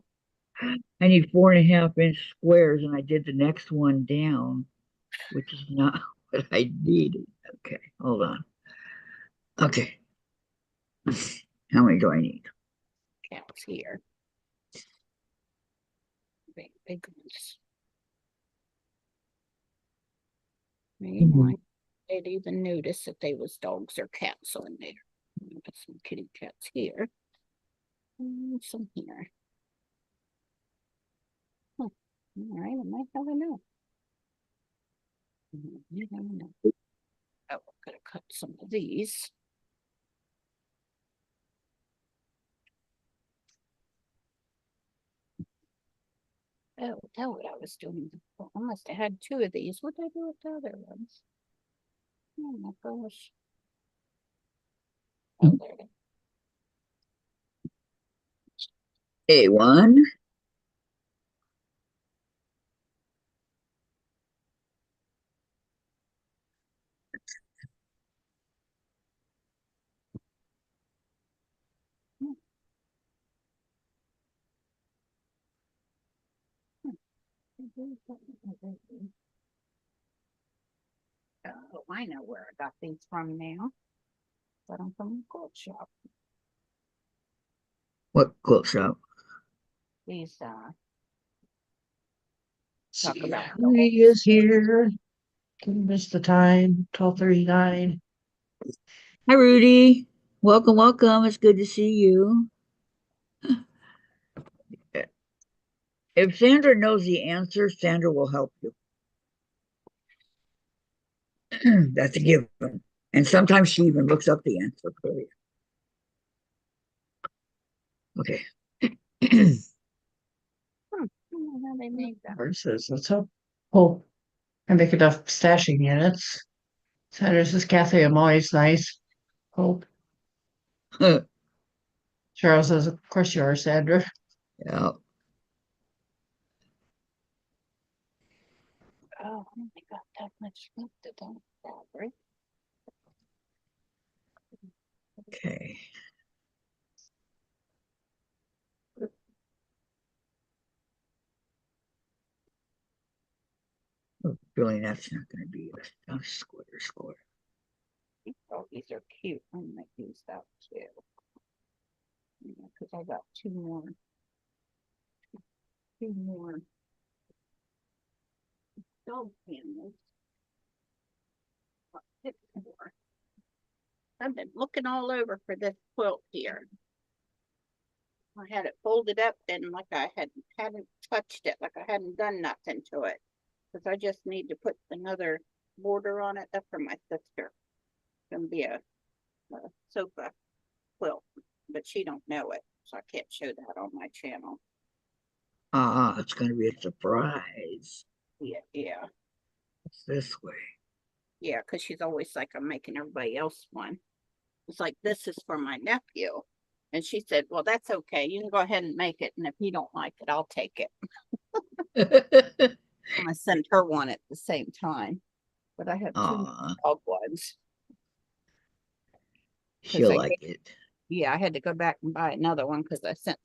I need 4.5-inch squares, and I did the next one down, which is not what I needed. Okay, hold on. Okay. How many do I need? Counts here. Big ones. Maybe Mhm. I'd even notice that they was dogs or cats on there. Got some kitty cats here. And some here. All right, I might never know. You never know. Oh, I'm gonna cut some of these. Oh, that's what I was doing before. I must have had 2 of these. What did I do with the other ones? Oh my gosh. Oh, there it is. A1. Oh, I know where I got these from now. Got them from the gold shop. What close up? These See, talk about he is here. Missed the time, 12:39. Hi, Rudy. Welcome, welcome. It's good to see you. If Sandra knows the answer, Sandra will help you. That's a given. And sometimes she even looks up the answer for you. Okay. I don't know how they made that. Versus, let's hope and make enough stashing units. Sanders is Kathy, I'm always nice. Hope. Cheryl says, of course you are, Sandra. Yeah. Oh, I only got that much left on fabric. Okay. Oh, really, that's not going to be a square. Oh, these are cute. I might use that too. Yeah, because I got two more. Dog panels. Pick more. I've been looking all over for this quilt here. I had it folded up and like I hadn't touched it, like I hadn't done nothing to it. Because I just need to put another border on it. That's for my sister. It's gonna be a sofa quilt, but she don't know it, so I can't show that on my channel. It's going to be a surprise. Yeah, It's this way. yeah, because she's always like, I'm making everybody else one. It's like, this is for my nephew. And she said, well, that's okay. You can go ahead and make it. And if you don't like it, I'll take it. I'm gonna send her one at the same time. But I have two dog ones. She'll like it. Yeah, I had to go back and buy another one because I sent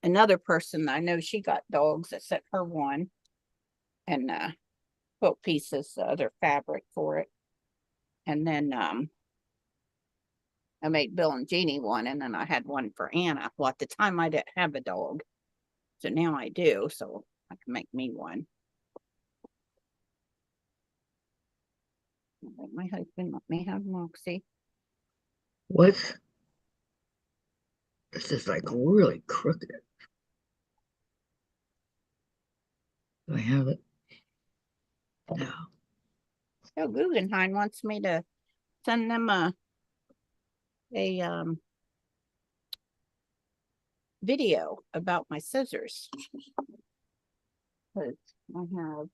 another person I know she got dogs. I sent her one and quilt pieces, the other fabric for it. And then I made Bill and Jeannie one, and then I had one for Anna. Well, at the time I didn't have a dog, so now I do, so I can make me one. My husband let me have Moxie. What? This is like really crooked. Do I have it? No. So Guggenheim wants me to send them a video about my scissors. Because I have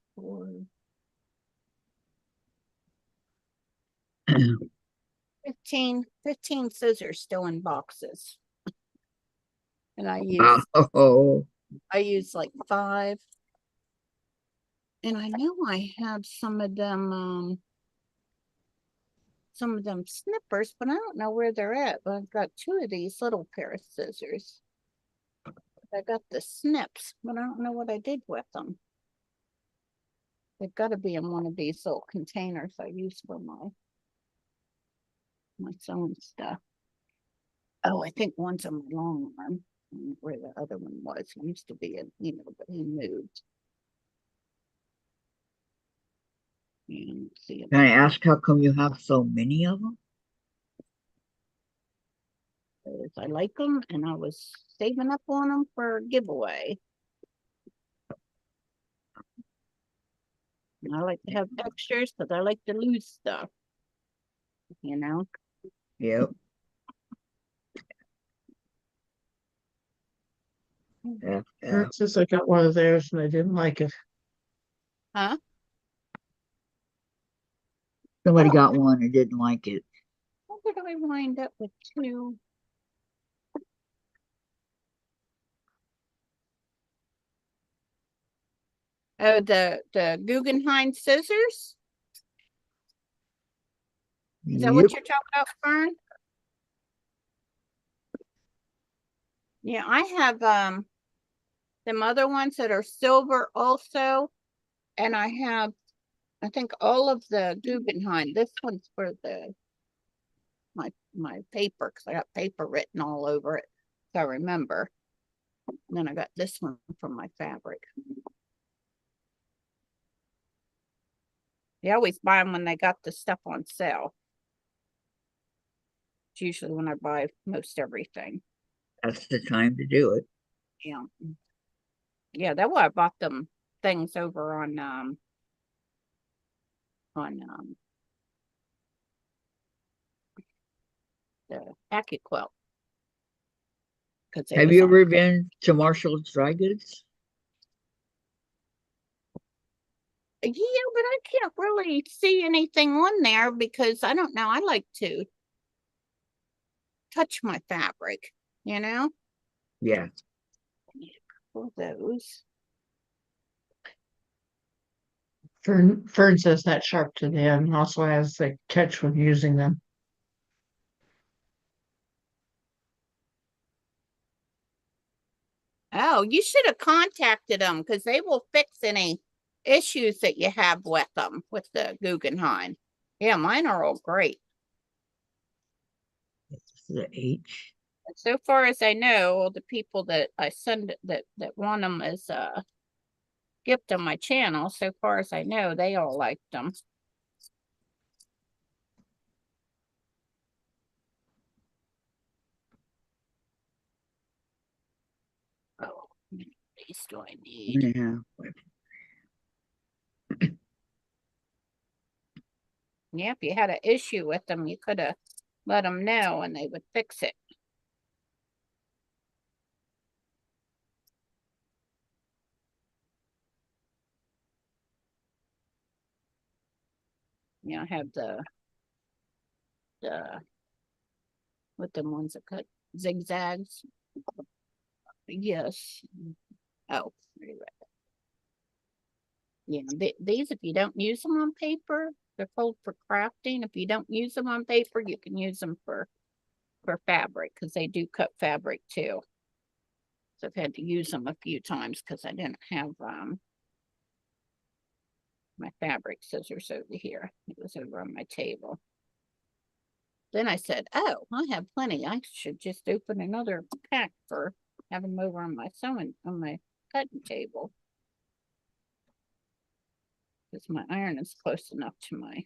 15 scissors still in boxes. And I use like 5. And I know I have some of them snippers, but I don't know where they're at. But I've got 2 of these little pair of scissors. I got the snips, but I don't know what I did with them. They've got to be in one of these little containers I use for my sewing stuff. Oh, I think one's on my long arm. I don't know where the other one was. He used to be but he moved. And see, Can I ask how come you have so many of them? I like them, and I was saving up on them for a giveaway. And I like to have extras because I like to lose stuff. You know? Yep. Yeah. Kurt says I got one of theirs and I didn't like it. Huh? Somebody got one and didn't like it. How did I wind up with 2? Oh, the Guggenheim scissors? Is that what you're talking about, Fern? Yeah, I have them other ones that are silver also. And I have, I think, all of the Guggenheim. This one's for my paper, because I got paper written all over it, so I remember. And then I got this one from my fabric. They always buy them when they got the stuff on sale. It's usually when I buy most everything. That's the time to do it. Yeah. Yeah, that's why I bought them things over on the AccuQuilt. Have you ever been to Marshall's Dry Goods? Yeah, but I can't really see anything on there because I don't know. I like to touch my fabric, you know? Yeah. For those. Fern says that sharp to the end also has the catch when using them. Oh, you should have contacted them because they will fix any issues that you have with them, with the Guggenheim. Yeah, mine are all great. The H. And so far as I know, all the people that I send that want them as gift on my channel, so far as I know, they all liked them. Oh, how many of these do I need? Yeah. Yeah, if you had an issue with them, you could have let them know and they would fix it. You know, I have the with them ones that cut zigzags. Yes. Oh, right. Yeah, these, if you don't use them on paper, they're called for crafting. If you don't use them on paper, you can use them for fabric because they do cut fabric too. So I've had to use them a few times because I didn't have my fabric scissors over here. It was over on my table. Then I said, oh, I have plenty. I should just open another pack for having them over on my sewing, on my cutting table. Because my iron is close enough to my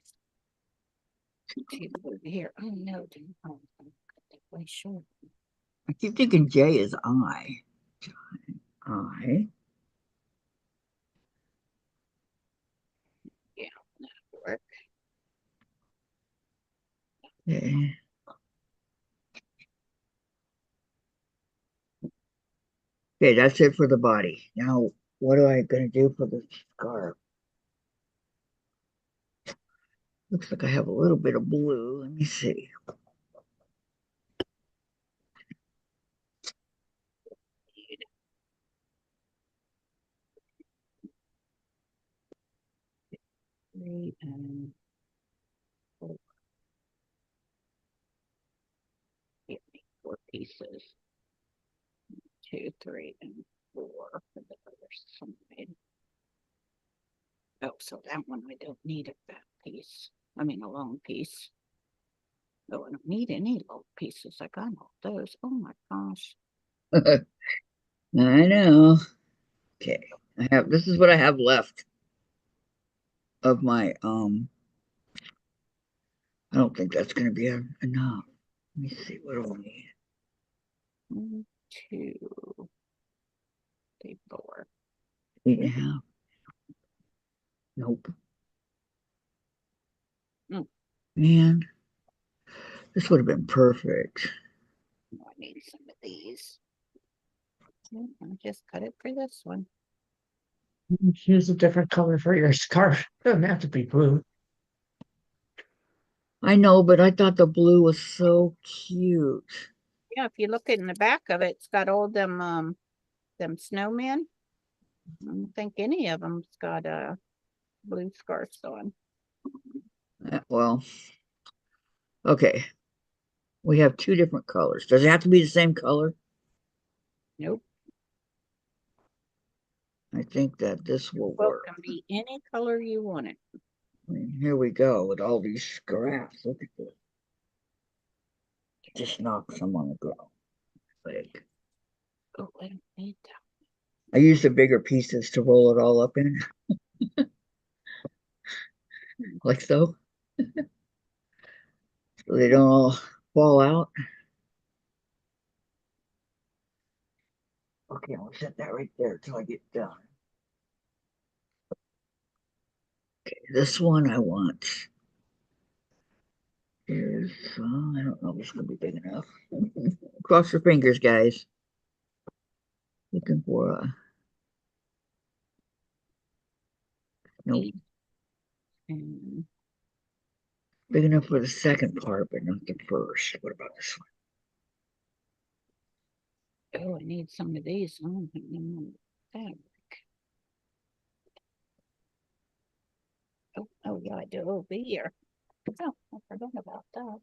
table over here. Oh no, didn't cut that way short. I keep thinking J is I. I. Yeah, that'll work. Okay. Okay, that's it for the body. Now, what am I going to do for the scarf? Looks like I have a little bit of blue. Let me see. Three and four. Yeah, 4 pieces. 2, 3, and 4 for the other side. Oh, so that one I don't need a fat piece. I mean a long piece. Oh, I don't need any long pieces. I got all those. Oh my gosh. I know. Okay. This is what I have left of my I don't think that's going to be enough. Let me see, what do I need? 1, 2, 3, 4. 8.5. Nope. Mm. Man, this would have been perfect. Oh, I need some of these. I'll just cut it for this one. Use a different color for your scarf. Doesn't have to be blue. I know, but I thought the blue was so cute. Yeah, if you look in the back of it, it's got all them snowmen. I don't think any of them's got blue scarves on. Well, okay. We have 2 different colors. Does it have to be the same color? Nope. I think that this will Well, work. it can be any color you want it. I mean, here we go with all these scraps. Look at this. Just knock some on the ground. Like, Oh, I don't need that. I used the bigger pieces to roll it all up in, like so. So they don't all fall out. Okay, I'll set that right there till I get done. Okay, this one I want is, I don't know if it's gonna be big enough. Cross your fingers, guys. Looking for a, nope, And, big enough for the second part, but not the first. What about this one? oh, I need some of these. Oh, fabric. Oh, yeah, I do over here. Oh, I forgot about that.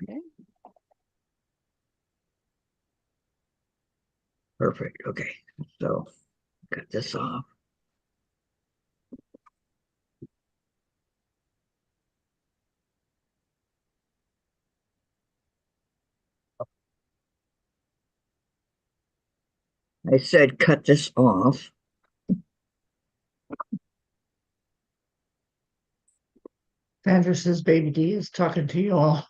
Okay. Perfect. Okay, so cut this off. I said cut this off. Sandra says baby D is talking to you all.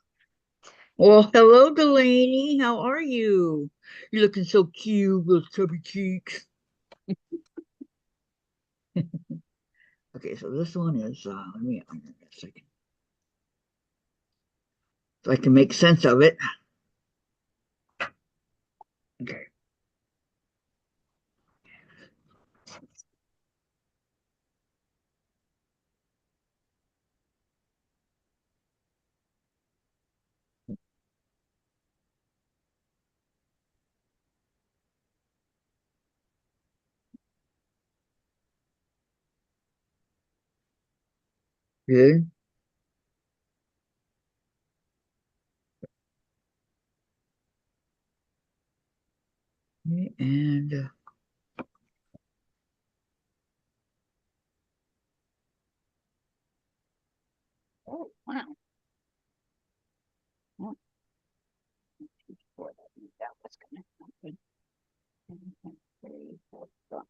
Well, hello, Delaney. How are you? You're looking so cute with chubby cheeks. Okay, so this one is, let me, a second. So I can make sense of it. Okay. Good. Okay, and Oh, wow. Oh, before that was gonna happen. 3, 4, 5.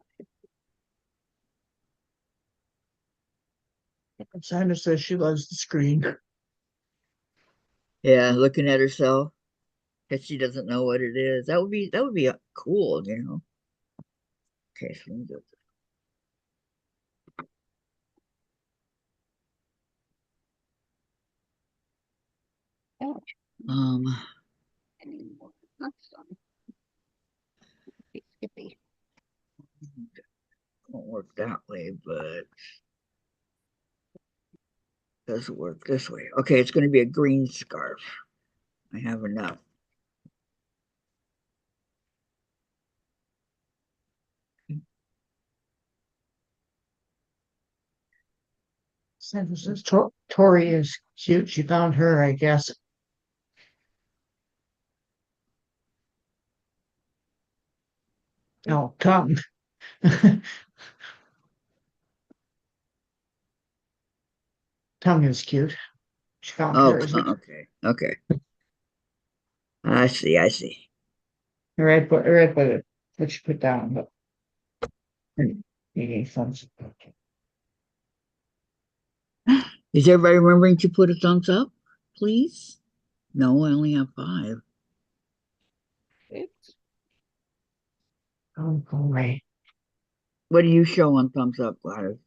Sandra says she loves the screen. yeah, looking at herself because she doesn't know what it is. That would be cool, you know. Okay, so let me go. Oh, Um, anymore. That's fun. Skippy. won't work that way, but does work this way. Okay, it's going to be a green scarf. I have enough. Sandra says Tori is cute. She found her, I guess. Oh, tongue. Tongue is cute. She found Oh, hers. okay, okay. I see, I see. Red, what she put down, but any thumbs. Is everybody remembering to put a thumbs up, please? No, I only have 5. Oops. Oh, great. What do you show on thumbs up, Gladys?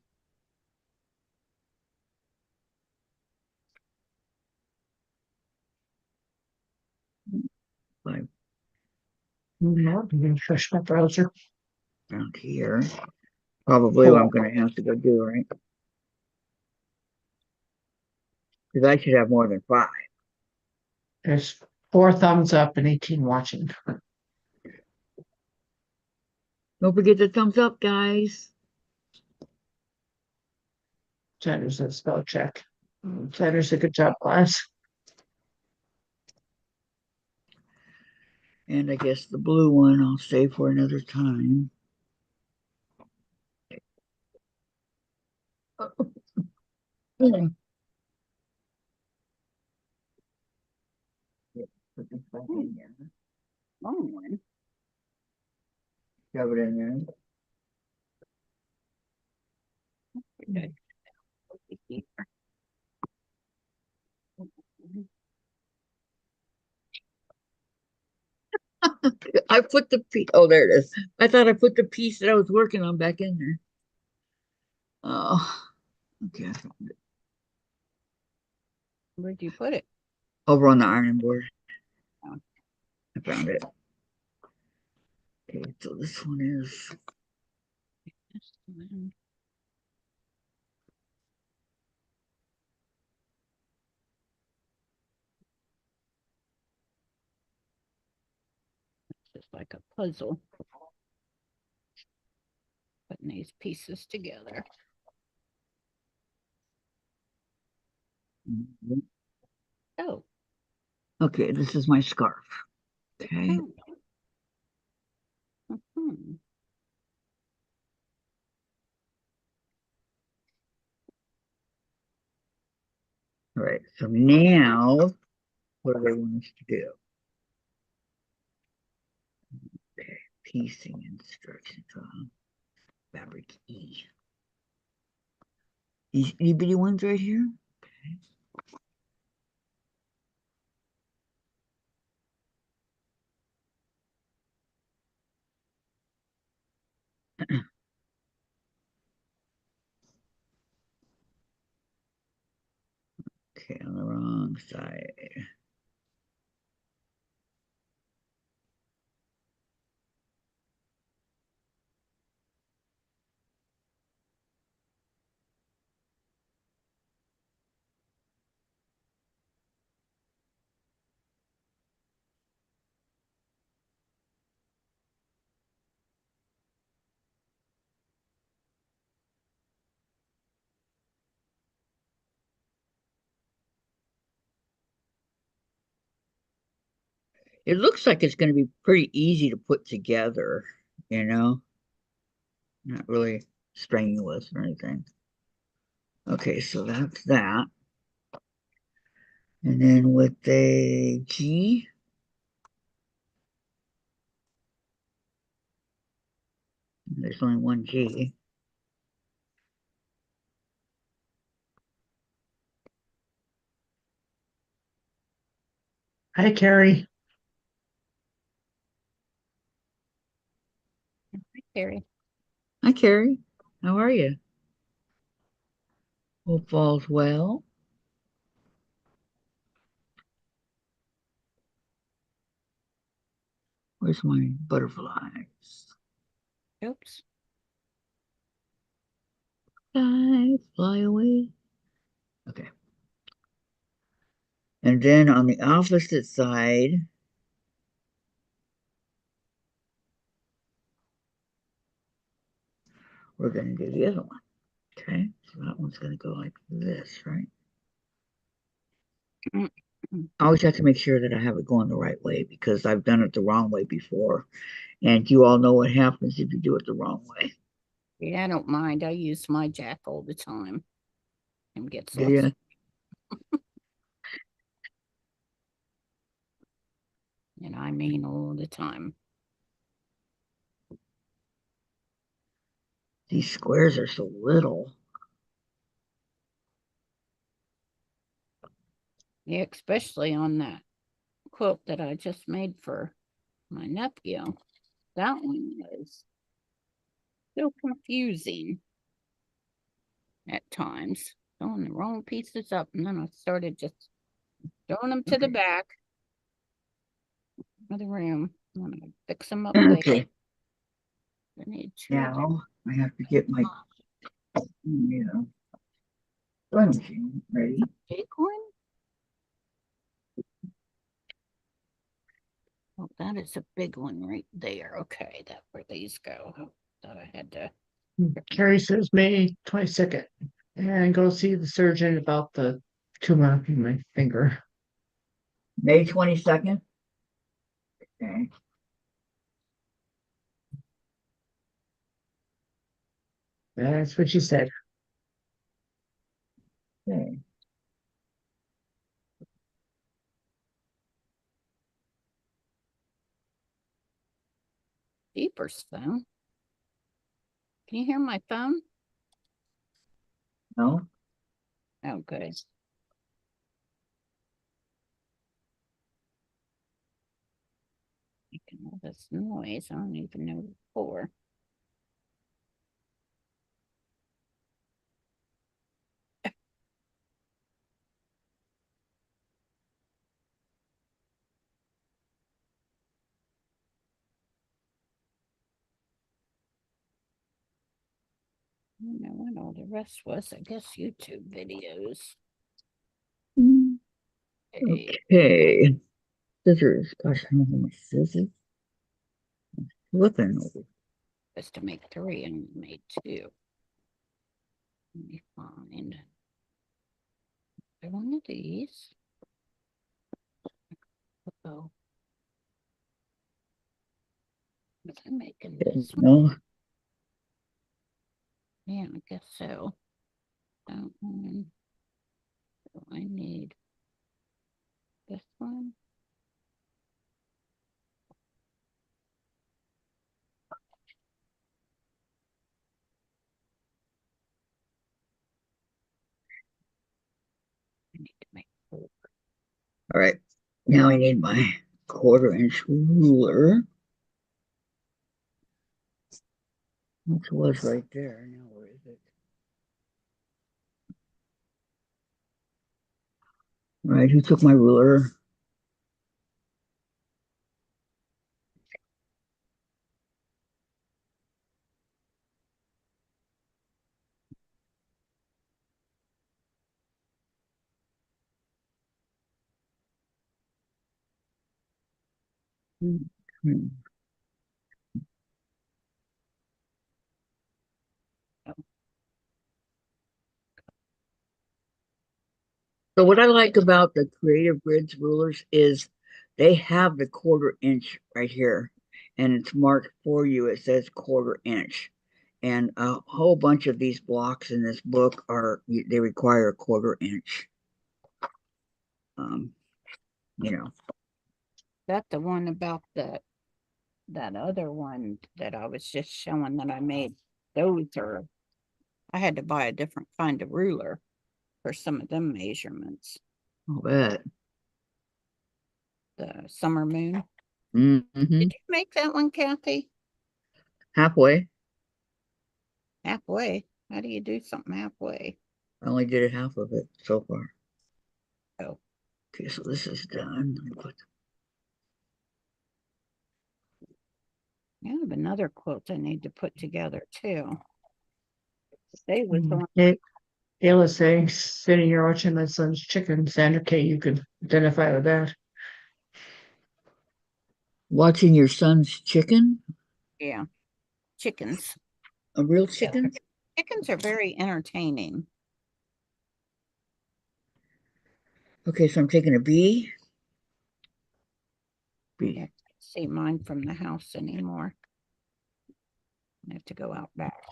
5 No, I'm gonna refresh my browser. around here. Probably what I'm going to have to go do, right? Because I should have more than 5. There's 4 thumbs up and 18 watching. Don't forget the thumbs up, guys. Sandra says spell check. Sandra said good job, class. And I guess the blue one I'll save for another time. Hmm. Put this back in there. Long one. Shove it in there. Okay. Over here. I put the piece. Oh, there it is. I thought I put the piece that I was working on back in there. Oh, okay. I found it. Where'd you put it? Over on the ironing board. Oh. I found it. Okay, so this one is This one. It's just like a puzzle. Putting these pieces together. Oh. okay. This is my scarf. Okay. Mhm. All right. So now, what do they want us to do? Okay. Piecing instructions. Fabric E. These itty bitty ones right here. Okay. Okay, on the wrong side. It looks like it's going to be pretty easy to put together, you know, not really strenuous or anything. Okay, so that's that. And then with the G, there's only one G. Hi, Carrie. Carrie. Hi, Carrie. How are you? Hope all's well. Where's my butterflies? Oops. Fly away. Okay. And then on the opposite side, we're going to do the other one. Okay, so that one's going to go like this, right? I always have to make sure that I have it going the right way because I've done it the wrong way before. And you all know what happens if you do it the wrong way. Yeah, I don't mind. I use my jack all the time and gets Do lost. you? And I mean all the time. These squares are so little. Yeah, especially on that quilt that I just made for my nephew. That one was so confusing at times. Throwing the wrong pieces up, and then I started just throwing them to the Okay. back of the room. I'm gonna fix them up later. Okay, I need two now I have to get my sewing machine ready. big one. Oh, that is a big one right there. Okay, that's where these go. Thought I had to. Carrie says May 22nd. And go see the surgeon about the tumor in my finger. May 22nd. Okay. That's what she said. Okay. Jeepers phone. Can you hear my phone? No? Oh, good. I can this noise. I don't even know before. I don't know what all the rest was. I guess YouTube videos. Okay. Okay. Scissors. Gosh, I don't have my scissors. Flipping over. Was to make 3 and made 2. Let me find one of these. Oh, was I making this one? No. Yeah, I guess so. That one. So I need this one. I need to make 4. All right. Now I need my 1/4-inch ruler. Which was right there. Now where is it? All right, who took my ruler? Hmm. So what I like about the Creative Grids rulers is they have the 1/4 inch right here, and it's marked for you. It says 1/4 inch, and a whole bunch of these blocks in this book they require a 1/4 inch. Um, you know. That the one about that other one that I was just showing that I made. Those are, I had to buy a different kind of ruler for some of them measurements. I'll bet. The summer moon. Mm-hmm. Did you make that one, Kathy? Halfway. Halfway? How do you do something halfway? I only did it half of it so far. Oh, Okay, so this is done. I have another quilt I need to put together too. They was Mm, on. Kayla's saying, sitting here watching my son's chicken. Sandra K, you could identify with that. Watching your son's chicken? Yeah, chickens. A real chicken? Chickens are very entertaining. Okay, so I'm taking a B. B. I can't see mine from the house anymore. I have to go out back.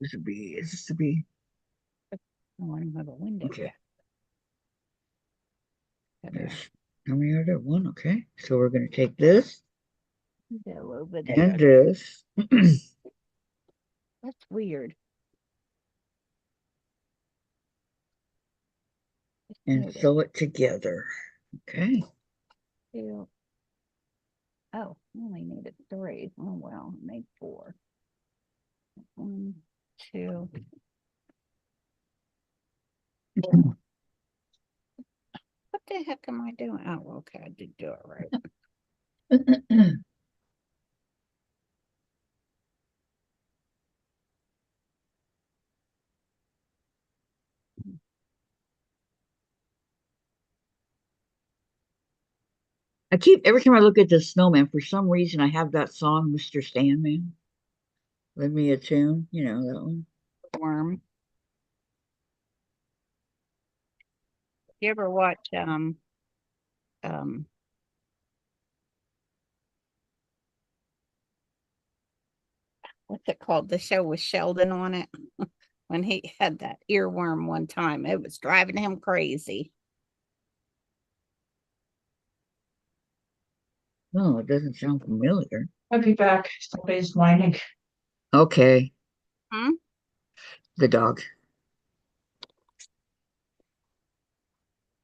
This is a B. Is this a B? Oh, I don't have a window Okay. yet. Got a There's how many are there? One. Okay. So we're going to take this window over there. and this. That's weird. And sew it together. Okay. Two. Oh, I only needed 3. Oh well, I made 4. 1, 2. What the heck am I doing? Oh, okay, I did do it right. I keep every time I look at the snowman, for some reason I have that song, Mr. Sandman. Lend me a tune, you know that one. Worm. You ever watch um what's it called? The show with Sheldon on it. When he had that earworm one time, it was driving him crazy. No, it doesn't sound familiar. I'll be back. Somebody's whining. Okay, Hmm? the dog.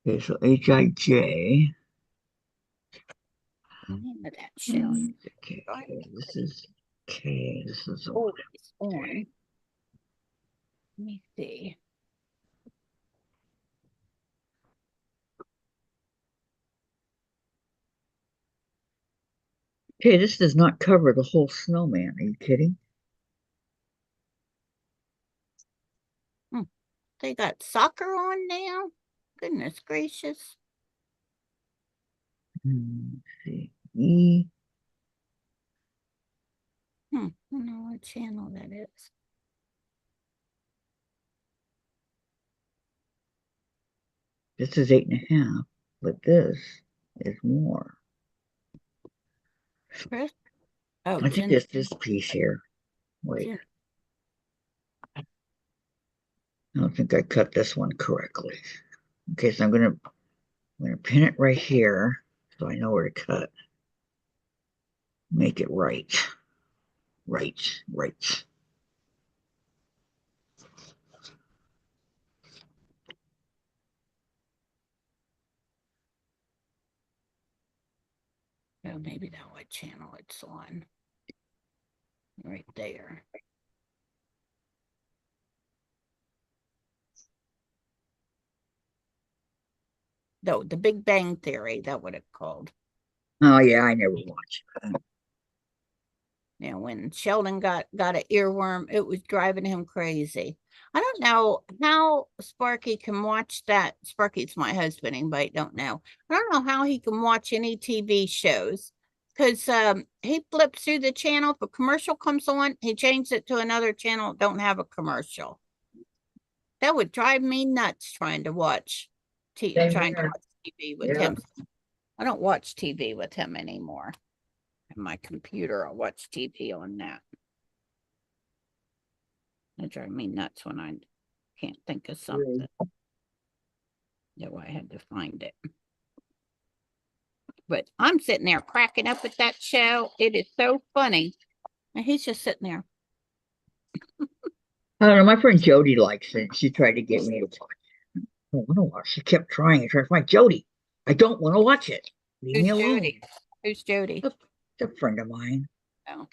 Okay, so H-I-J. name of that show? Okay, this is K. This is Oh, it's on. Let me see. okay. This does not cover the whole snowman. Are you kidding? They got soccer on now. Goodness gracious. Let's see. E. I don't know what channel that is. This is 8.5, but this is more. Chris? Oh, I think it's this piece here. Wait, Jen- I don't think I cut this one correctly. Okay, so I'm gonna pin it right here so I know where to cut. Make it right. Right. Oh, maybe that what channel it's on. Right there. No, The Big Bang Theory, that what it called. Oh yeah, I never watched that. Now, when Sheldon got an earworm, it was driving him crazy. I don't know how Sparky can watch that. Sparky's my husband, anybody don't know. I don't know how he can watch any TV shows because he flips through the channel. If a commercial comes on, he changes it to another channel, don't have a commercial. That would drive me nuts trying to watch Same trying to here. watch TV with Yeah. him. I don't watch TV with him anymore. On my computer, I watch TV on that. It drives me nuts when I can't think of something. No, I had to find it. But I'm sitting there cracking up at that show. It is so funny. And he's just sitting there. I don't know. My friend Jody likes it. She tried to get me to watch. I don't want to watch. She kept trying and trying to find Jody. I don't want to watch it. Leave me Who's alone. Jody? Who's Jody? It's a friend of mine. Oh.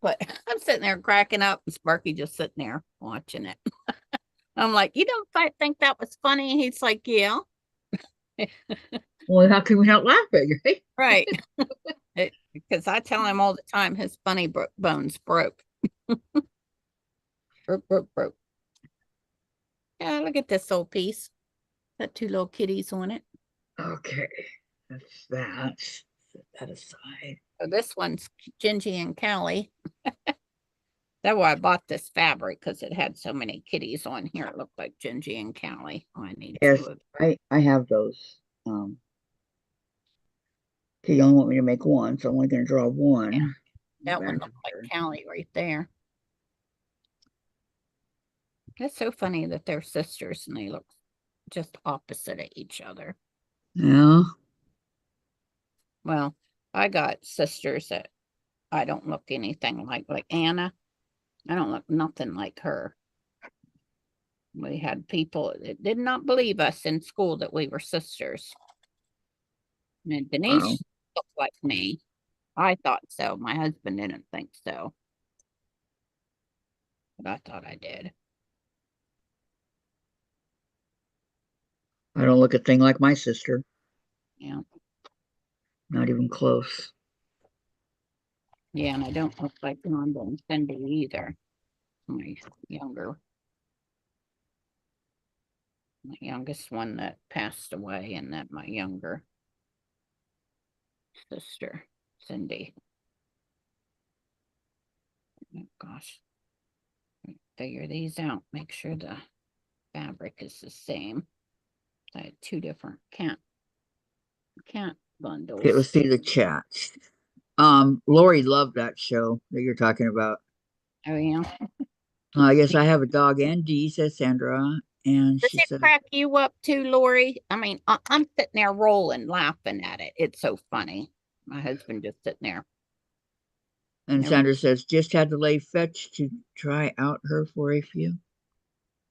But I'm sitting there cracking up and Sparky just sitting there watching it. I'm like, you don't think that was funny? And he's like, yeah. Well, how can we not laugh at you? Right. Because I tell him all the time his funny bones broke. broke. Yeah, look at this old piece. Got two little kitties on it. Okay, that's that. Set that aside. So this one's Gingy and Callie. That's why I bought this fabric because it had so many kitties on here. It looked like Gingy and Callie. Oh, I need Yes, two of I have those. Okay, you only want me to make one, so I'm only going to draw one. Yeah. That Back one looks here. like Callie right there. It's so funny that they're sisters and they look just opposite of each other. Yeah. Well, I got sisters that I don't look anything like Anna. I don't look nothing like her. We had people that did not believe us in school that we were sisters. And Denise Wow. looked like me. I thought so. My husband didn't think so. But I thought I did. I don't look a thing like my sister. Yeah. Not even close. Yeah, and I don't look like Rhonda and Cindy either. My younger, my youngest one that passed away, and then my younger sister, Cindy. Oh gosh. Figure these out. Make sure the fabric is the same. I had two different cat bundles. Okay, let's see the chat. Lori loved that show that you're talking about. Oh yeah. Yes, I have a dog and D, says Sandra. And Does she it said, crack you up too, Lori? I mean, I'm sitting there rolling, laughing at it. It's so funny. My husband just sitting there. and Never, Sandra says, just had to lay fetch to try out her for a few.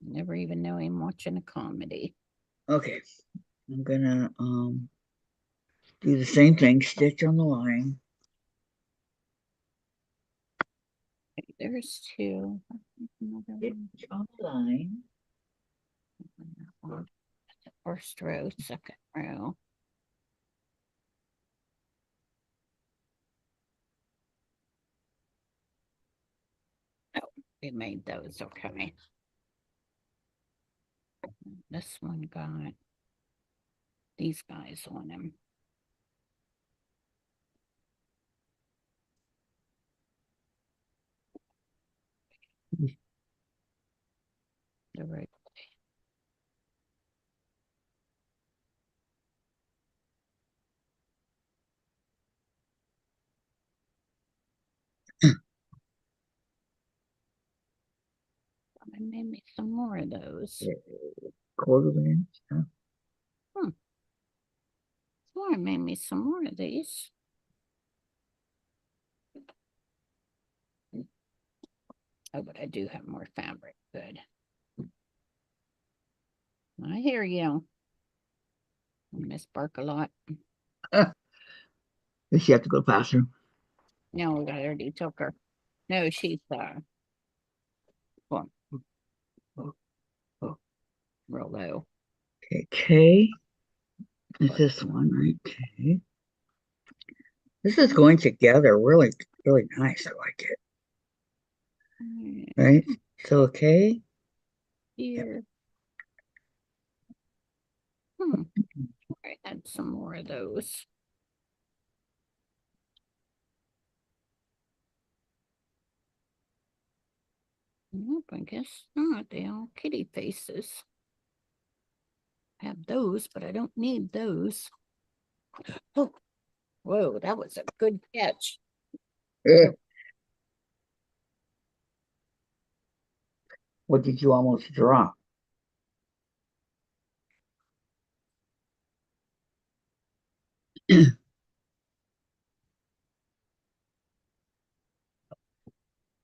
never even know him watching a comedy. Okay, I'm gonna Do the same thing, stitch on the line. Okay, there's two. Another one. Stitch on the line. Open that one. First row, second row. Oh, we made those, okay. This one got these guys on him. The right. I made me some more of those. Quarter of an inch. Huh? Oh, I made me some more of these. Oh, but I do have more fabric. Good. I hear you. Miss Bark a lot. Does she have to go faster? No, I already took her. No, she's well, real low. Okay, K is this one, right? Okay. This is going together really, really nice. I like it. Right? So, okay. Here. I had some more of those. Nope, I guess not. They all kitty faces. I have those, but I don't need those. Oh, whoa, that was a good catch. What did you almost drop?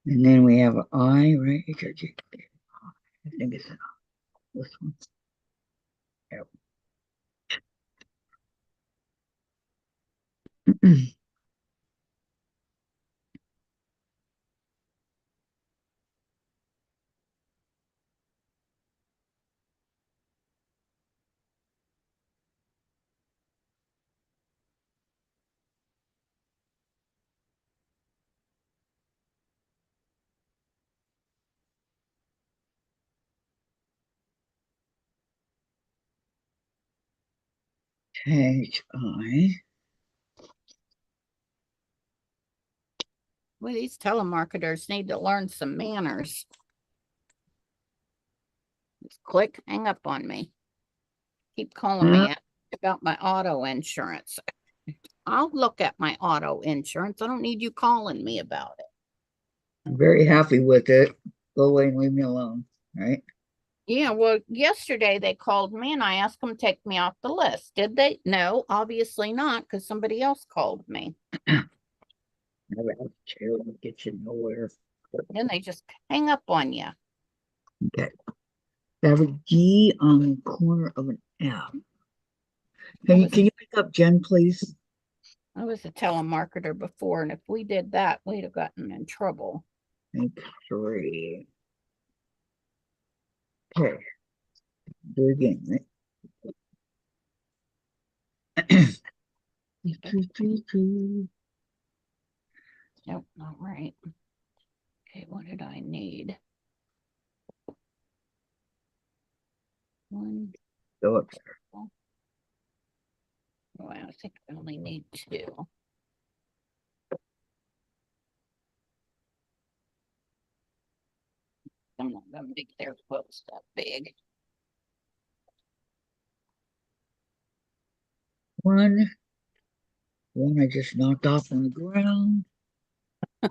And then we have an I, right? HRG. I think it's this one. Yep. HI. Well, these telemarketers need to learn some manners. Just click, hang up on me. Keep calling me about my auto insurance. I'll look at my auto insurance. I don't need you calling me about it. I'm very happy with it. Go away and leave me alone, right? Yeah, well, yesterday they called me and I asked them to take me off the list. Did they? No, obviously not, because somebody else called me. Never have a chair will get you nowhere. Then they just hang up on you. Okay. Fabric G on the corner of an F. Can you pick up Jen, please? I was a telemarketer before, and if we did that, we'd have gotten in trouble. Make 3. Okay. Do it again, right? Nope, not right. Okay, what did I need? One. Go up there. Oh, I think I only need 2. I'm not gonna make their quilts that big. One I just knocked off on the ground. God.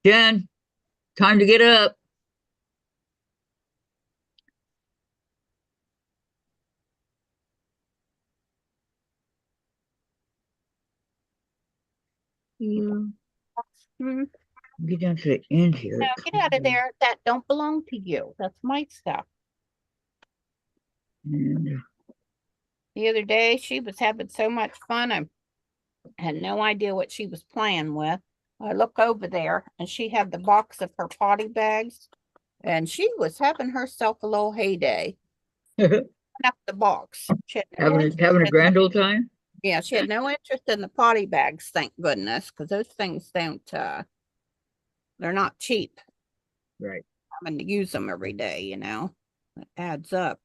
Jen, time to get up. Yeah. Get down to the end here. Now get out of there. That don't belong to you. That's my stuff. And The other day, she was having so much fun. I had no idea what she was playing with. I look over there and she had the box of her potty bags and she was having herself a little heyday. Up the box. She had no interest having a in grand old time. yeah, she had no interest in the potty bags, thank goodness, because those things don't they're not cheap. Right. Having to use them every day, you know. It adds up.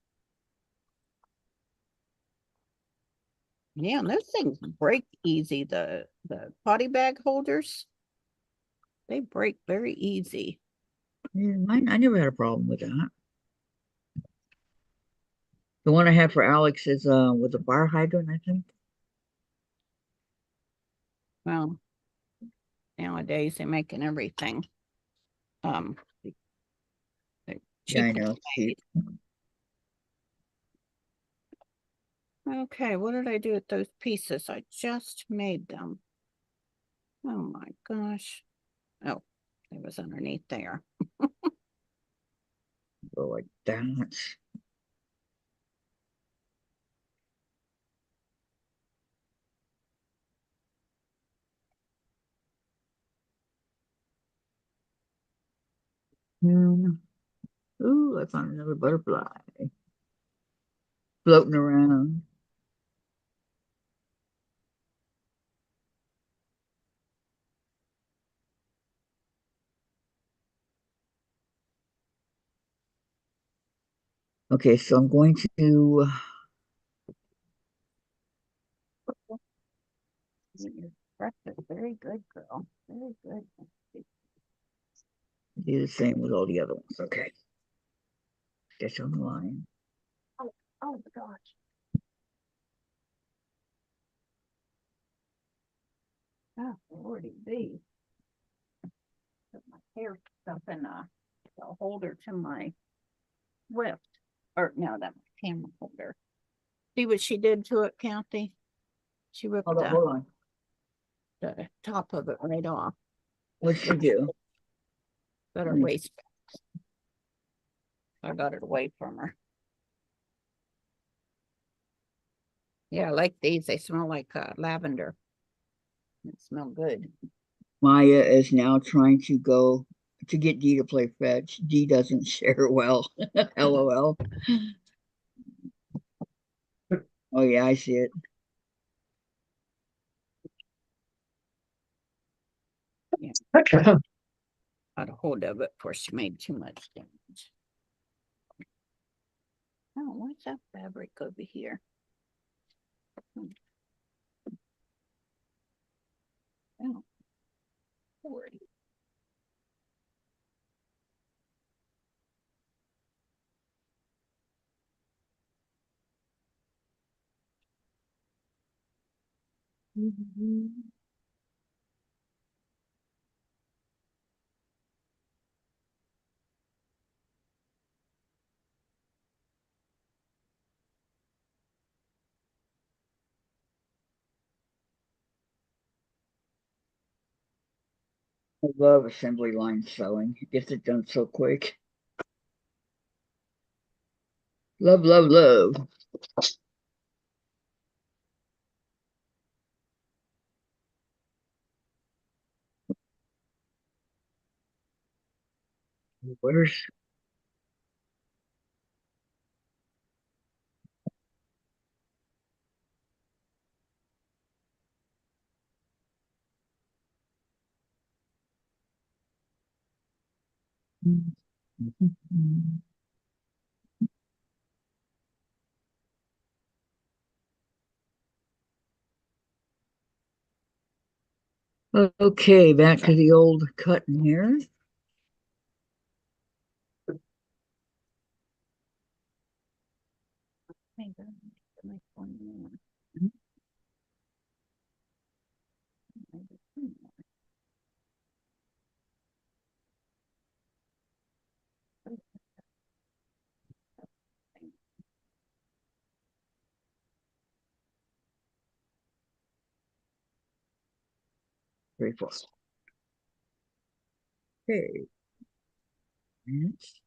Yeah, and those things break easy. The potty bag holders, they break very easy. Yeah, mine, I never had a problem with that. The one I had for Alex is with a fire hydrant, I think. Well, nowadays they're making everything um Yeah, I cheaper. know. Cheap. Okay, what did I do with those pieces? I just made them. Oh my gosh. Oh, it was underneath there. Go like that. Hmm. Ooh, I found another butterfly floating around. Okay, so I'm going to Your breakfast, very good, girl. Very good. do the same with all the other ones. Okay. Stitch on the line. Oh, oh gosh. Oh, Lordy B. Put my hair stuff in the holder to my whip. Or no, that's my camera holder. See what she did to it, Kathy? She ripped Hold on. the top of it right off. What'd she do? Got her Mm. waist. I got it away from her. Yeah, I like these. They smell like lavender. They smell good. Maya is now trying to go to get Dee to play fetch. Dee doesn't share well. LOL. Oh yeah, I see it. Got a hold of it before she made too much damage. Oh, what's that fabric over here? Oh, 40. I love assembly line sewing. It gets it done so quick. Love, love, love. Where's okay, back to the old cutting here. Three, four. Okay. Minutes.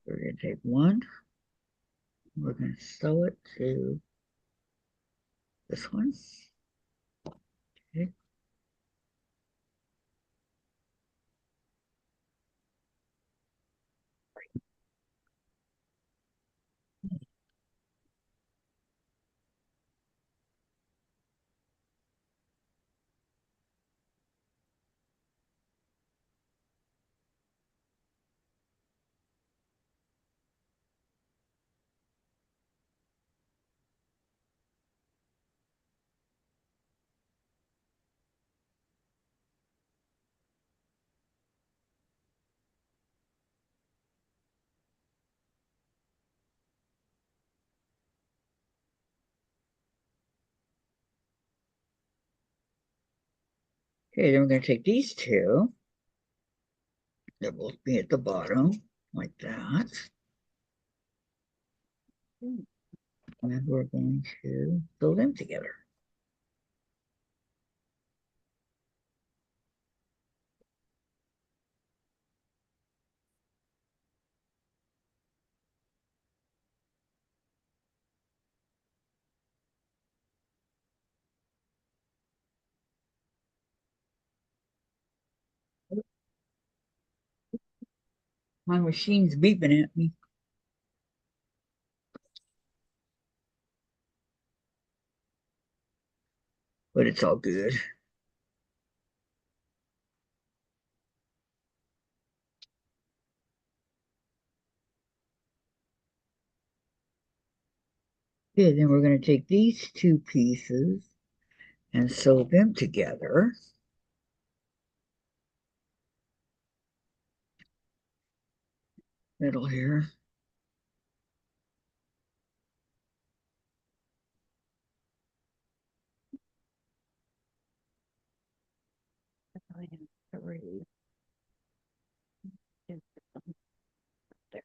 We're going to take one. We're going to sew it to this one. Okay. Okay, then we're going to take these two. They'll both be at the bottom, like that. And we're going to sew them together. My machine's beeping at me. But it's all good. Okay, then we're going to take these two pieces and sew them together. Middle here. Three. There.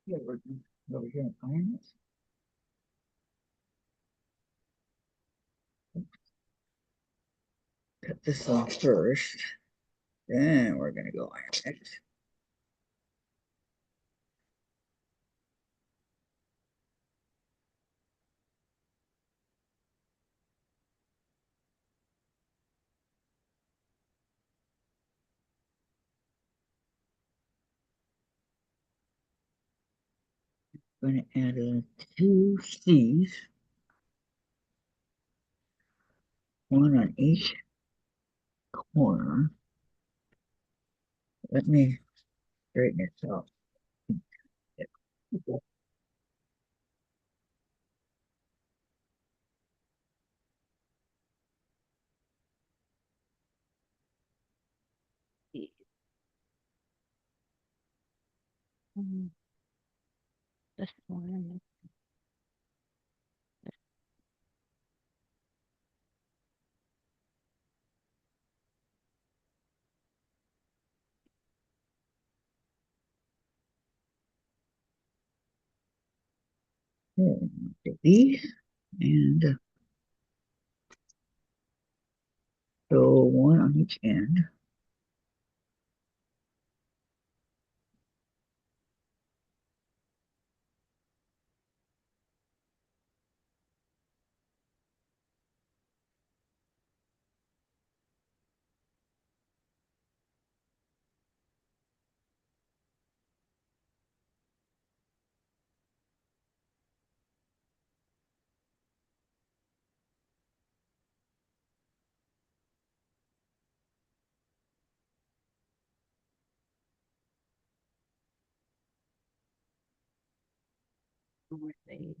Yeah, we're going to over here and iron it. Cut this off first. Then we're going to go iron it. Going to add two C's, one on each corner. Let me straighten this out. This one. Okay, take these and sew one on each end. More things.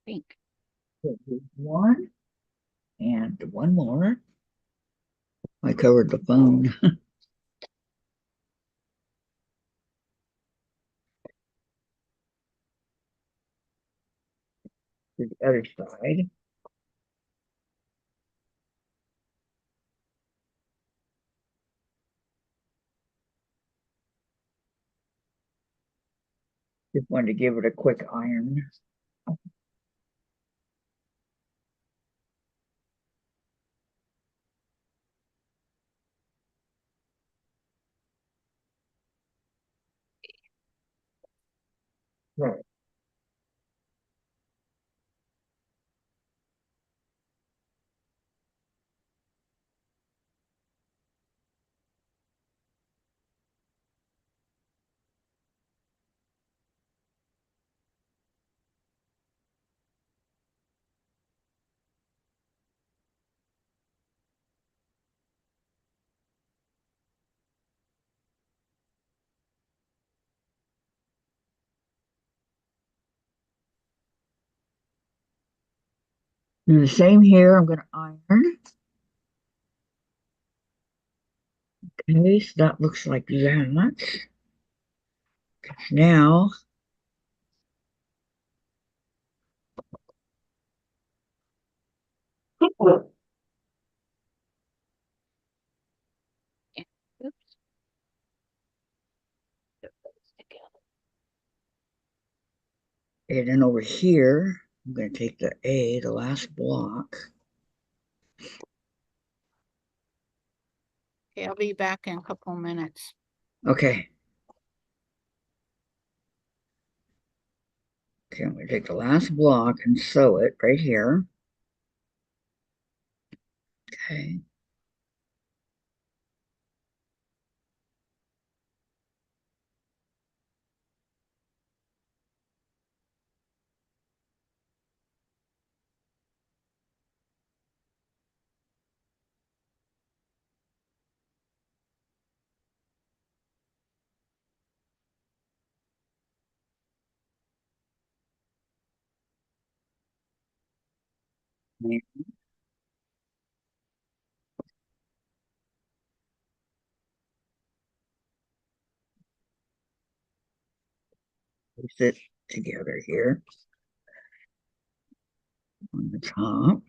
Pink. Here's one and one more. I covered the phone. To the other side. Just wanted to give it a quick iron. Right. Do the same here. I'm going to iron. Okay, so that looks like that. Now, Yeah. Oops. Put those together. and then over here, I'm going to take the A, the last block. Okay, I'll be back in a couple minutes. Okay. Okay, I'm going to take the last block and sew it right here. Okay. Place it together here on the top.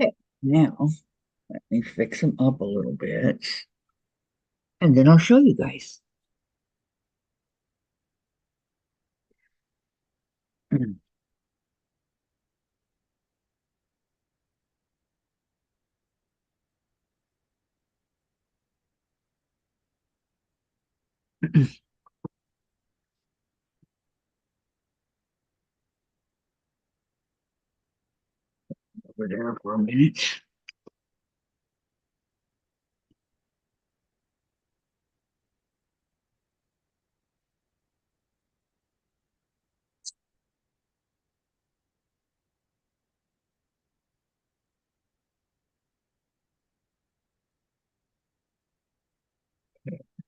Okay, now let me fix them up a little bit, and then I'll show you guys. Over there for a minute.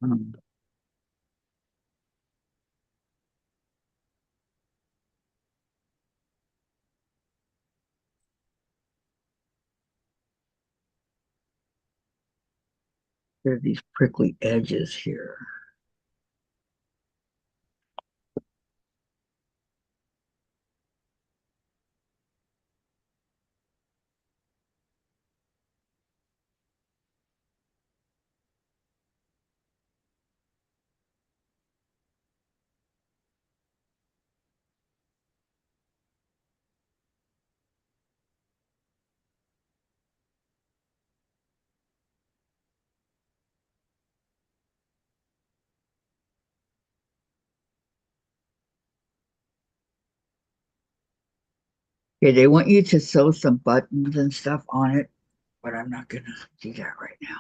Um, there are these prickly edges here. Okay, they want you to sew some buttons and stuff on it, but I'm not gonna do that right now.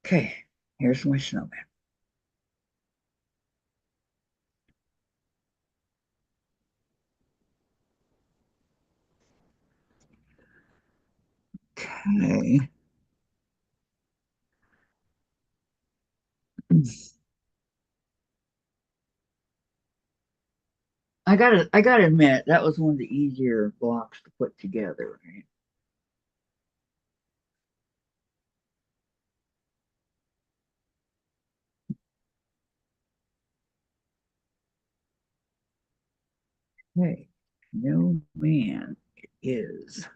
Okay, here's my snowman. Okay. I gotta admit, that was one of the easier blocks to put together, right? Okay, no man, it is.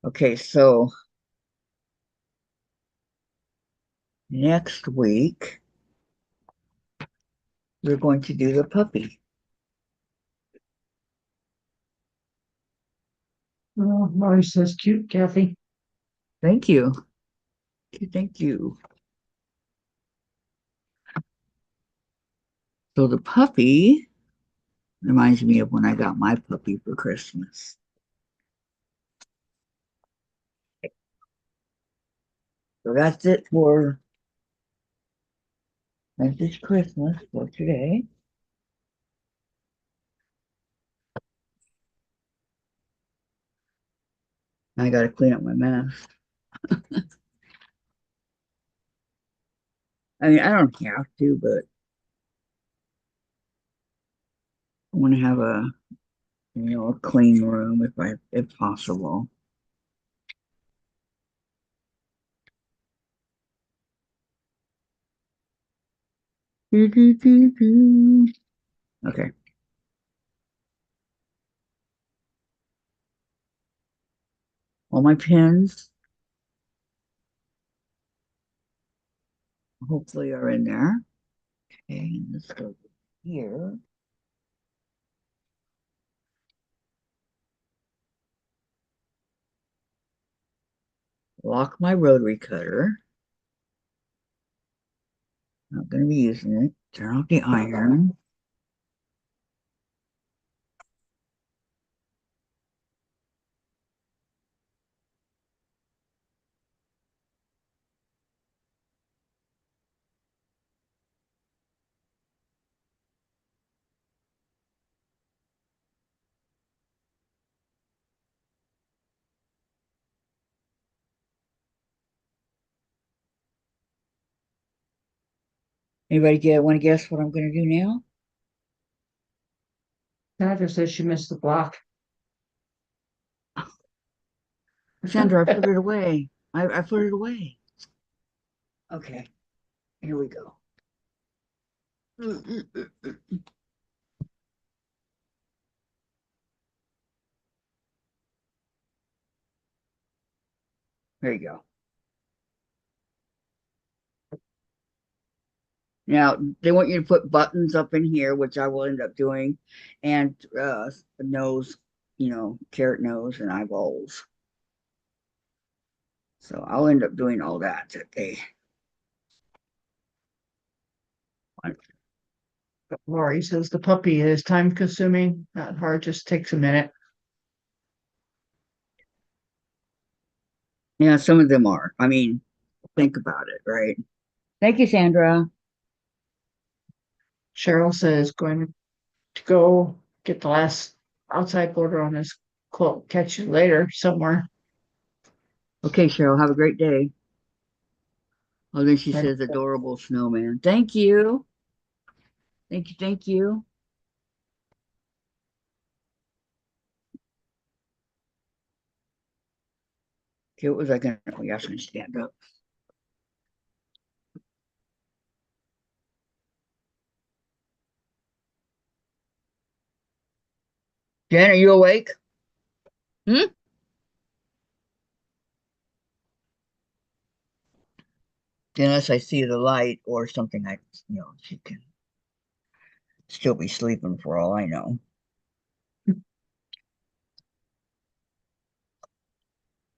Okay, so next week we're going to do the puppy. Oh, Maury says cute, Kathy. Thank you. Thank you. So the puppy reminds me of when I got my puppy for Christmas. So that's it Christmas for today. I gotta clean up my mess. I mean, I don't have to, but I want to have a clean room if possible. Do, do, do, do. Okay. All my pins hopefully are in there. Okay, let's go here. Lock my rotary cutter. Not going to be using it. Turn off the iron. Anybody want to guess what I'm going to do now? Sandra says she missed the block. Sandra, I put it away. I put it away. Okay, here we go. There you go. Now, they want you to put buttons up in here, which I will end up doing, and the nose, carrot nose and eyeballs. So I'll end up doing all that today. Lori says the puppy is time consuming, not hard, just takes a minute. Yeah, some of them are. I mean, think about it, right? Thank you, Sandra. Cheryl says going to go get the last outside border on this quilt. Catch you later somewhere. Okay, Cheryl, have a great day. Oh, then she Right. says adorable snowman. Thank you. Thank you. Thank you. Okay, what was I gonna? Oh, yeah, I was gonna stand up. Jen, are you awake? Hmm? Unless I see the light or something, she can. Still be sleeping for all I know.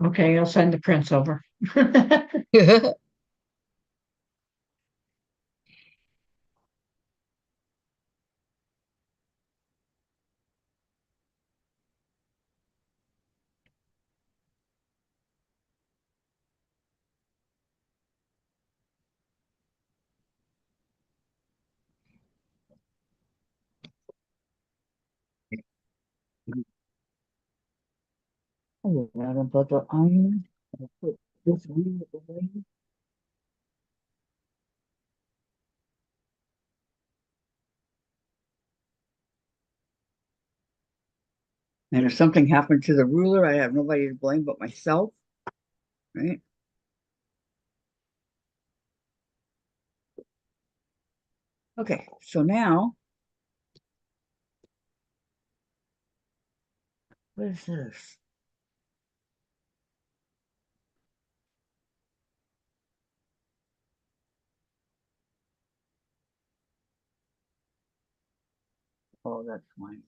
Okay, I'll send the prints over. Oh, I don't put the iron. I'll put this wheel away. And if something happened to the ruler, I have nobody to blame but myself, right? Okay, so now, what is this? Oh, that's fine.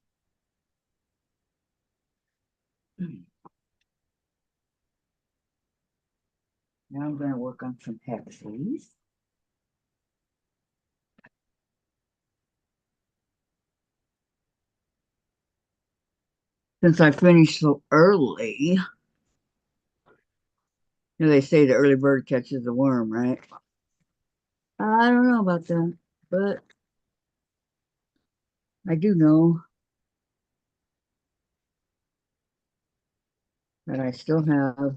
Now I'm going to work on some hexes. Since I finished so early, they say the early bird catches the worm, right? I don't know about that, but I do know that I still have a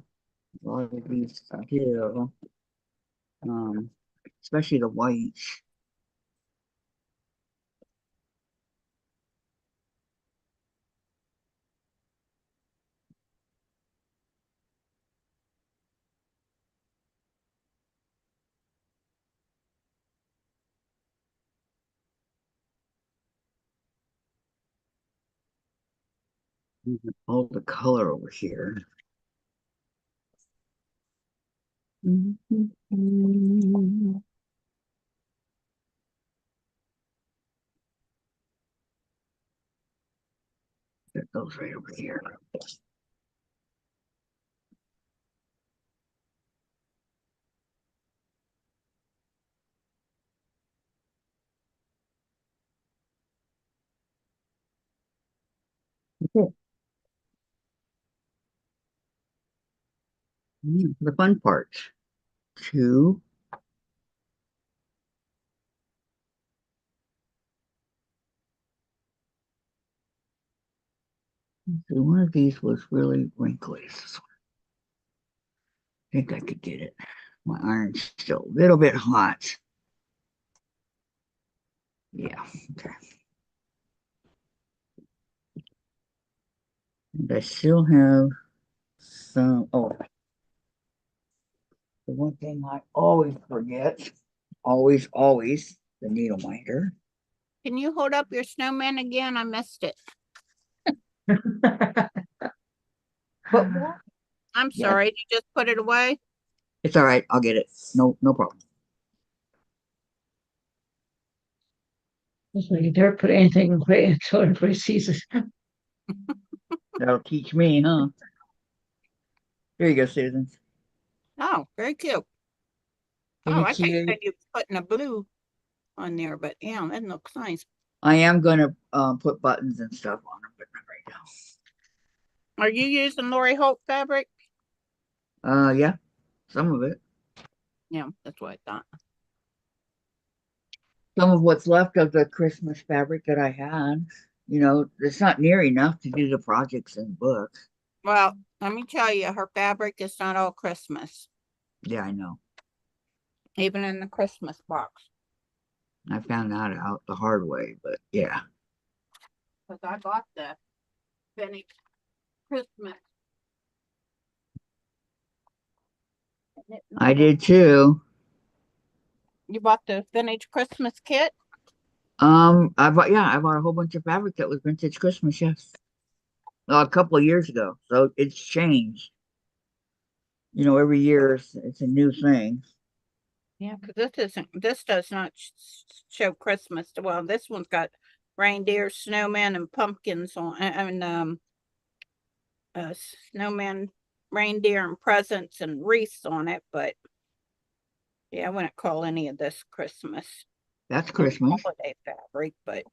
lot of these still, especially the whites. All the color over here. That goes right over here. Okay. The fun part. Two. So one of these was really wrinkly. I think I could get it. My iron's still a little bit hot. Yeah, okay. And I still have some. Oh, the one thing I always forget, always, the needle minder. Can you hold up your snowman again? I missed it. But what? I'm Yeah, sorry. You just put it away? it's all right. I'll get it. No problem. You dare put anything away until everybody sees it. That'll teach me, huh? Here you go, Susan. Oh, very cute. Isn't Oh, it I thought you cute? said you were putting a blue on there, but yeah, that looks nice. I am gonna put buttons and stuff on them, but not right Are you using Lori Holt fabric? now. Yeah, some of it. Yeah, that's what I thought. Some of what's left of the Christmas fabric that I had. It's not near enough to do the projects in the book. Well, let me tell you, her fabric is not all Christmas, Yeah, I know. even in the Christmas box. I found that out the hard way, but yeah. Because I bought the vintage Christmas. I did too. You bought the vintage Christmas kit? I bought a whole bunch of fabric that was vintage Christmas, yes. A couple of years ago. So it's changed. Every year it's a new thing. Yeah, because this does not show Christmas. Well, this one's got reindeer, snowmen, and pumpkins on, snowman, reindeer, and presents and wreaths on it. But yeah, I wouldn't call any of this Christmas. That's It's Christmas. holiday fabric, but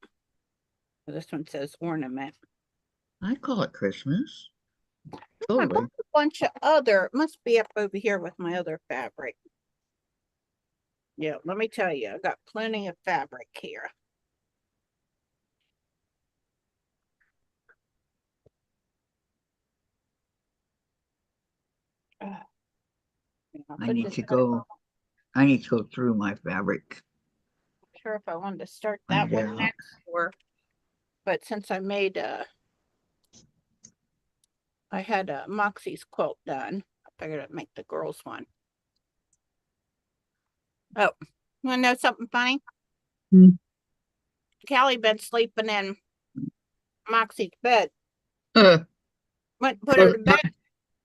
this one says ornament. I call it Christmas. I Totally. bought a bunch of other, it must be up over here with my other fabric. Yeah, let me tell you, I got plenty of fabric here. Yeah, I'll I put need this to up. go. I need to go through my fabric. Not sure if I wanted to start Find that one out. next, or, but since I made I had a Moxie's quilt done, I figured I'd make the girls one. Oh, wanna know something funny? Hmm. Callie been sleeping in Moxie's bed. Uh, Went and put her to bed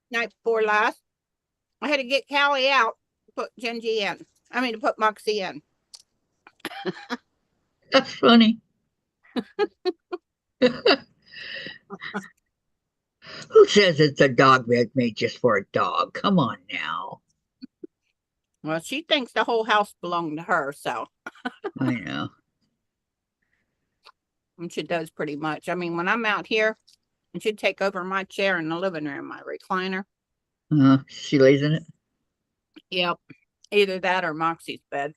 night before last. I had to get Callie out, put Gingy in. I mean, to put Moxie in. That's funny. Who says it's a dog bed made just for a dog? Come on now. Well, she thinks the whole house belonged to her, so, I know. and she does pretty much. I mean, when I'm out here, and she'd take over my chair in the living room, my recliner. She lays in it. Yep. Either that or Moxie's bed.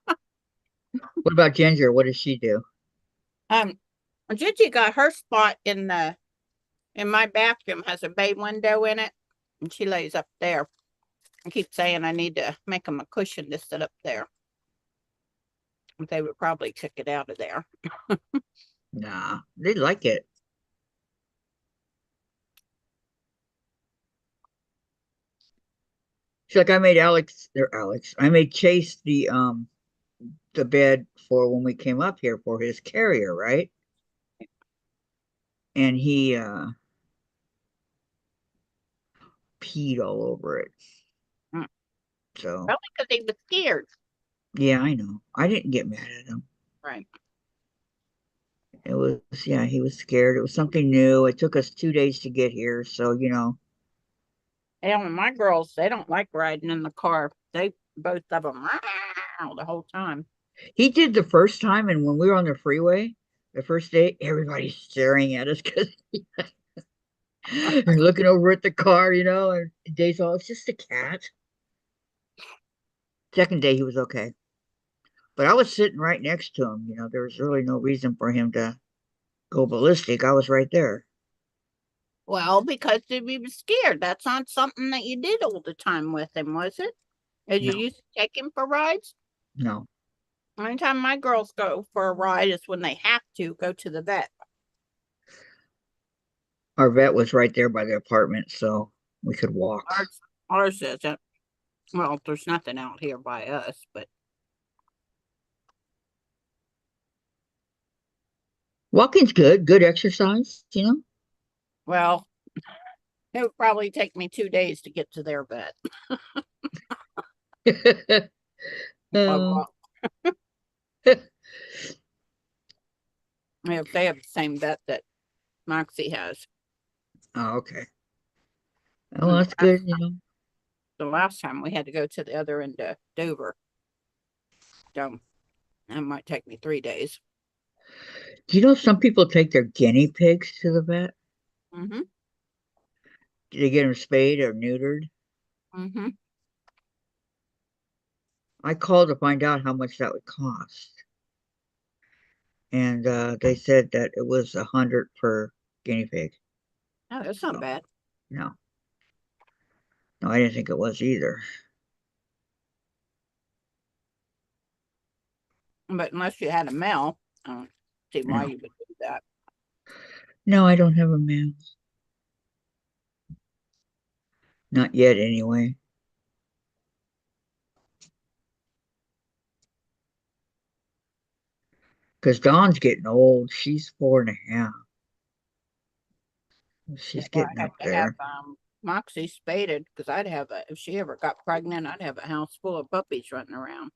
What about Ginger? What does she do? Gigi got her spot in my bathroom, has a bay window in it, and she lays up there. I keep saying I need to make them a cushion to sit up there. But they would probably kick it out of there. Nah, they like it. She's like, I made I made Chase the bed for when we came up here for his carrier, right? And he peed all over it. Mm. So Probably because he was scared. yeah, I know. I didn't get mad at him. Right. It was, yeah, he was scared. It was something new. It took us 2 days to get here, so you know. And my girls, they don't like riding in the car. They both of them the whole time. He did the first time, and when we were on the freeway, the first day, everybody's staring at us because they're looking over at the car, you know, and Dave's all, it's just a cat. Second day, he was okay. But I was sitting right next to him, you know, there was really no reason for him to go ballistic. I was right there. Well, because he was scared. That's not something that you did all the time with him, was it? Did you No. used to take him for rides? No. Only time my girls go for a ride is when they have to go to the vet. Our vet was right there by the apartment, so we could walk. Ours isn't. Well, there's nothing out here by us, but Walking's good, good exercise, you know. well, it would probably take me 2 days to get to their vet. If I walk. If they have the same vet that Moxie has. Oh, okay. Oh, that's good, you know. The last time we had to go to the other end of Dover. So that might take me 3 days. Do you know some people take their guinea pigs to the vet? Mm-hmm. They get them spayed or neutered. Mm-hmm. I called to find out how much that would cost. And they said that it was 100 per guinea pig. Oh, that's not So, bad. no. No, I didn't think it was either. But unless you had a male, I don't see why No. you would do that. No, I don't have a male. Not yet, anyway. Because Dawn's getting old. She's 4.5. She's Well, I getting have up to have there. Moxie spaded because I'd have if she ever got pregnant, I'd have a house full of puppies running around.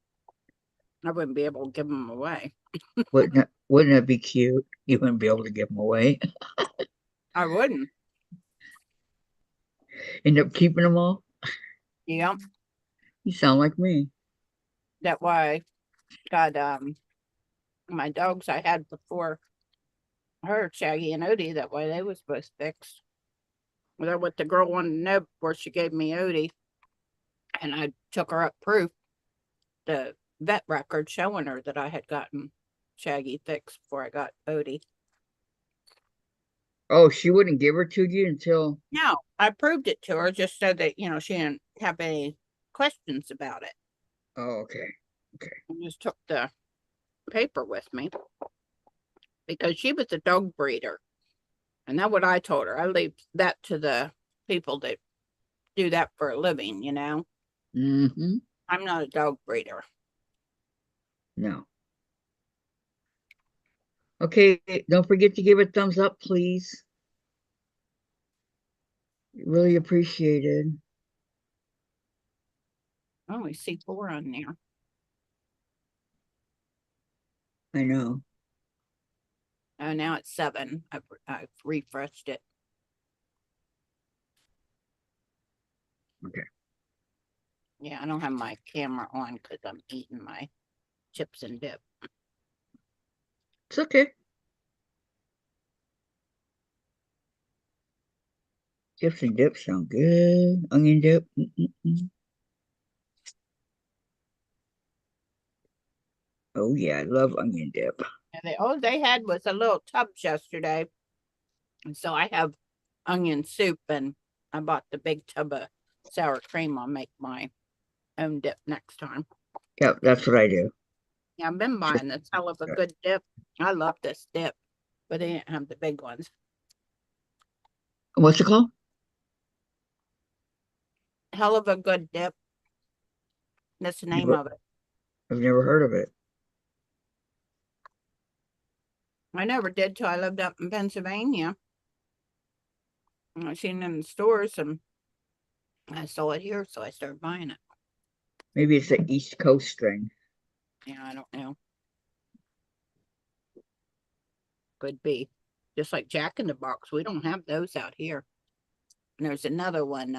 I wouldn't be able to give them away. Wouldn't Wouldn't it be cute? You wouldn't be able to give them away. I wouldn't. End up keeping them all. Yep. You sound like me. That why I got my dogs I had before her, Shaggy and Odie, that way they was both fixed. Well, that's what the girl wanted to know before she gave me Odie. And I took her up proof, the vet record showing her that I had gotten Shaggy fixed before I got Odie. Oh, she wouldn't give her to you until. No, I proved it to her just so that, she didn't have any questions about it. Oh, okay. I just took the paper with me because she was a dog breeder. And that's what I told her. I leave that to the people that do that for a living, Mm-hmm. I'm not a dog breeder. No. Okay, don't forget to give it a thumbs up, please. Really appreciated. I only see 4 on there. I know. Oh, now it's 7. I've refreshed it. Okay. Yeah, I don't have my camera on because I'm eating my chips and dip. It's okay. Chips and dip sound good. Onion dip. Mm-mm-mm. Oh yeah, I love onion dip. And all they had was a little tubs yesterday. And so I have onion soup and I bought the big tub of sour cream. I'll make my own dip next time. Yep, that's what I do. Yeah, I've been buying this hell of a good dip. I love this dip, but they didn't have the big ones. What's it called? Hell of a good dip. That's the name Never- of it. I've never heard of it. I never did till I lived up in Pennsylvania. And I seen it in the stores and I saw it here, so I started buying it. Maybe it's the East Coast strain. Yeah, I don't know. Could be. Just like Jack in the Box. We don't have those out here. And there's another one,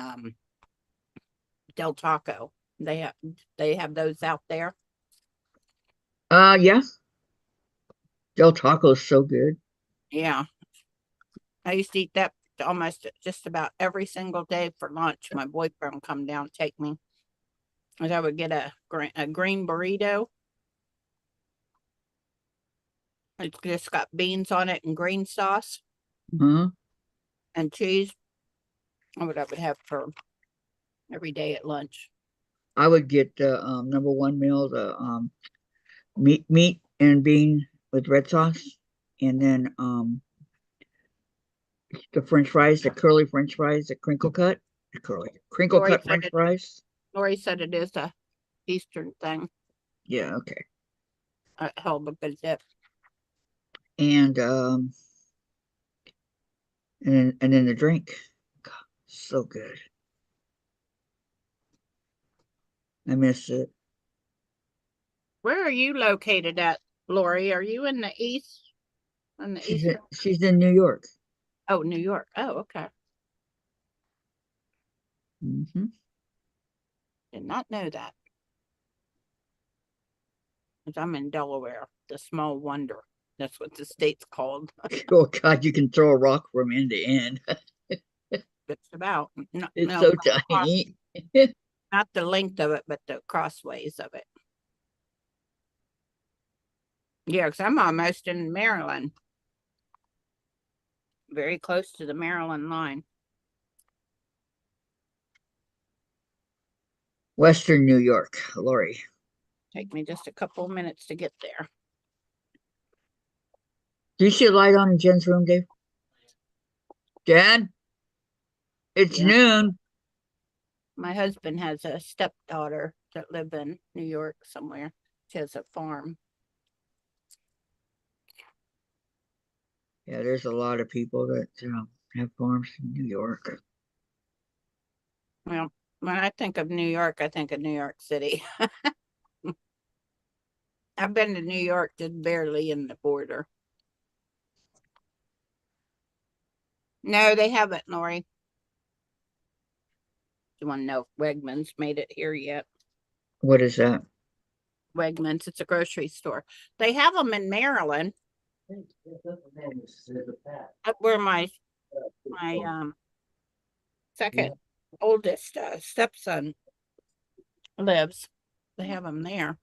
Del Taco. They have those out there. Yeah. Del Taco is so good. Yeah. I used to eat that almost just about every single day for lunch. My boyfriend would come down, take me. And I would get a green burrito. It's just got beans on it and green sauce Huh? and cheese. What I would have for every day at lunch. I would get the number one meal, the meat and bean with red sauce, and then the French fries, the curly French fries, the crinkle cut, the crinkle Lori cut said French it. fries. Lori said it is a Eastern thing. Yeah, okay. A hell of a good dip. And then the drink. God, so good. I miss it. Where are you located at, Lori? Are you in the east? On the eastern? She's in New York. Oh, New York. Oh, okay. Mm-hmm. Did not know that. 'Cause I'm in Delaware, the small wonder. That's what the state's called. Oh God, you can throw a rock from end to end. It's about It's so tiny. not the length of it, but the crossways of it. Yeah, because I'm almost in Maryland. Very close to the Maryland line. Western New York, Lori. Take me just a couple of minutes to get there. Do you see a light on in Jen's room, Dave? Jen? It's Yeah. noon. My husband has a stepdaughter that live in New York somewhere. She has a farm. Yeah, there's a lot of people that have farms in New York. Well, when I think of New York, I think of New York City. I've been to New York, just barely in the border. No, they haven't, Lori. You want to know if Wegmans made it here yet? What is that? Wegmans, it's a grocery store. They have them in Maryland, up where my second oldest stepson lives. They have them there,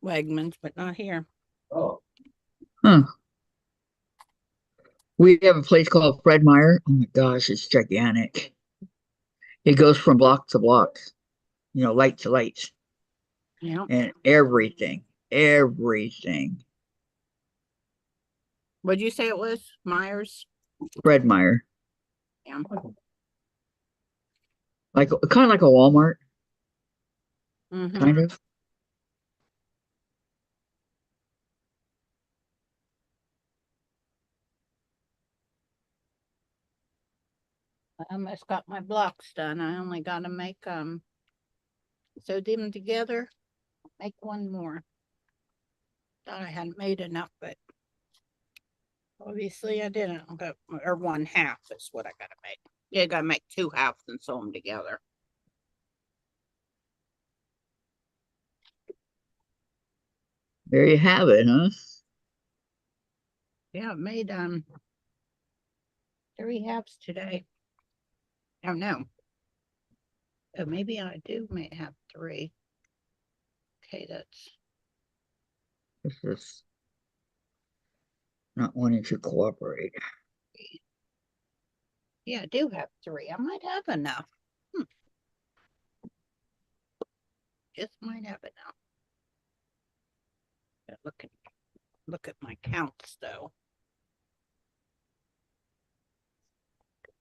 Wegmans, but not here. Oh, Huh. We have a place called Fred Meyer. Oh my gosh, it's gigantic. It goes from block to block, light to light, Yeah. and everything, everything. What'd you say it was? Myers? Fred Meyer, Yeah. like kind of like a Walmart, Mhm. kind of. I almost got my blocks done. I only got to make sew them together, make one more. Thought I hadn't made enough, but obviously I didn't. Or one half is what I gotta make. Yeah, I gotta make two halves and sew them together. There you have it, huh? Yeah, I made 3 halves today. Oh no. Oh, maybe I may have 3. Okay, that's This is not wanting to cooperate. yeah, I do have 3. I might have enough. Just might have enough. But look at my counts though.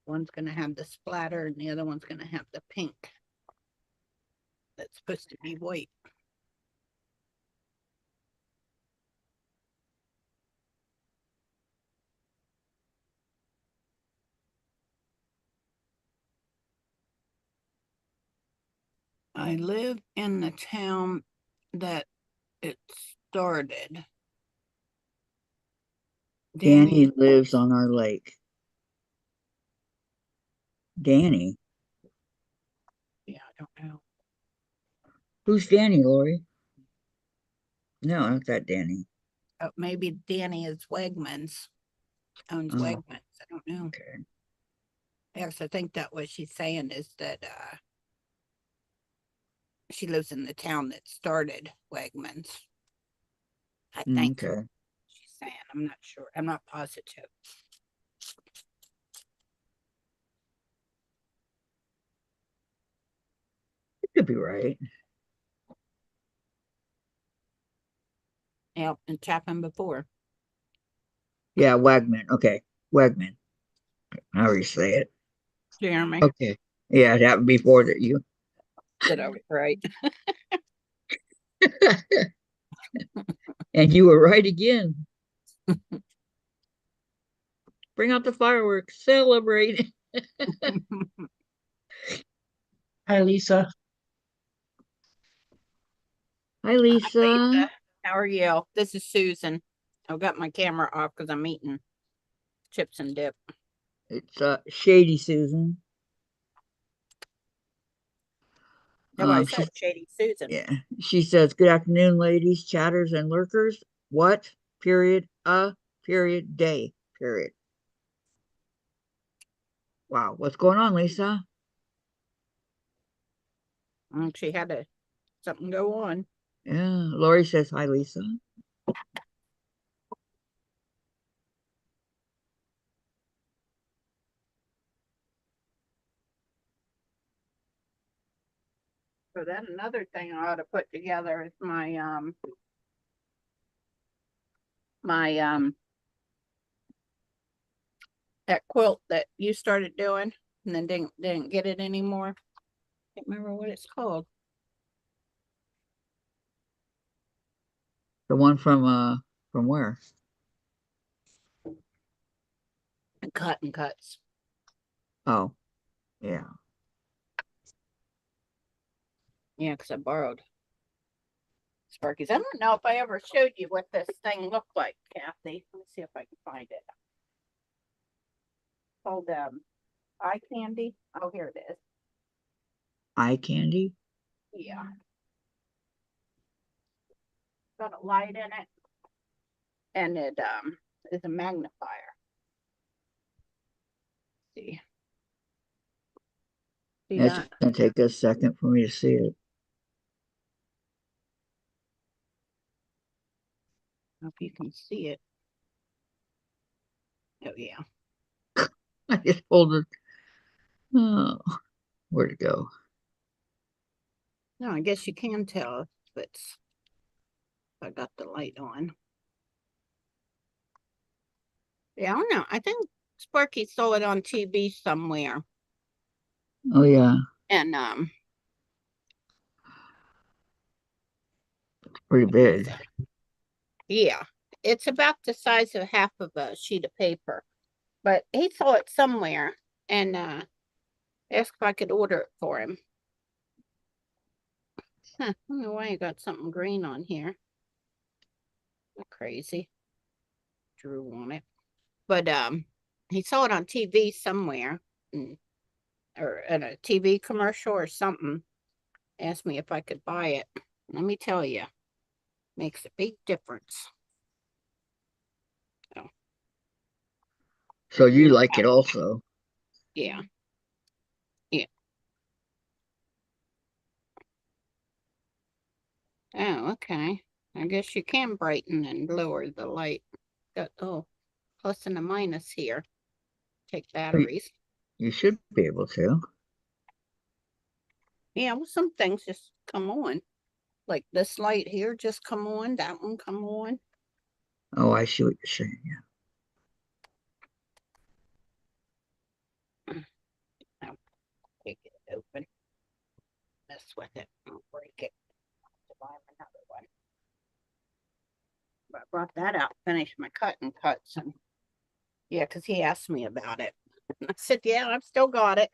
One's gonna have the splatter and the other one's gonna have the pink. That's supposed to be white. I live in the town that it started. Danny lives on our lake. Danny? Yeah, I don't know. Who's Danny, Lori? No, not that Danny. Oh, maybe Danny is Wegmans. Owns Oh, Wegmans. I don't know. okay. Yes, I think that what she's saying is that she lives in the town that started Wegmans. I think Okay. she's saying. I'm not sure. I'm not positive. It could be right. Yeah, and Chapman before. Yeah, Wagman. Okay. Wegman. However you say it. Jeremy. Okay. Yeah, that would be before that you. Did I was right? And you were right again. Bring out the fireworks. Celebrate. Hi, Lisa. Hi, Lisa. Lisa. How are you? This is Susan. I've got my camera off because I'm eating chips and dip. It's Shady Susan. Nobody She said Shady Susan. Yeah. She says, "Good afternoon, ladies, chatters, and lurkers. What? Period. Period. Day. Period." Wow. What's going on, Lisa? She had something go on. Yeah. Lori says, "Hi, Lisa." So then another thing I ought to put together is my that quilt that you started doing and then didn't get it anymore. Can't remember what it's called. The one from where? Cotton Cuts. Oh, yeah. Yeah, because I borrowed Sparkies. I don't know if I ever showed you what this thing looked like, Kathy. Let me see if I can find it. Called eye candy. Oh, here it is. Eye candy? Yeah. Got a light in it. And it is a magnifier. See. See It's that? gonna take a second for me to see it. Hope you can see it. Oh yeah. I just pulled it. Oh, where'd it go? No, I guess you can tell if it's if I got the light on. Yeah, I don't know. I think Sparky saw it on TV somewhere. Oh yeah, And pretty big. yeah, it's about the size of half of a sheet of paper. But he saw it somewhere and asked if I could order it for him. Huh, I don't know why you got something green on here. Crazy. Drew on it. But he saw it on TV somewhere. Or in a TV commercial or something. Asked me if I could buy it. Let me tell you, makes a big difference. Oh, So you like it also? yeah. Yeah. Oh, okay. I guess you can brighten and lower the light. Got plus and a minus here. Take batteries. You should be able to. Yeah, well, some things just come on. Like this light here just come on, that one come on. Oh, I see what you're saying. Yeah. I'll take it open. Mess with it. I'll break it. To buy him another one. But I brought that out, finished my cutting cuts, and yeah, because he asked me about it. I said, yeah, I've still got it.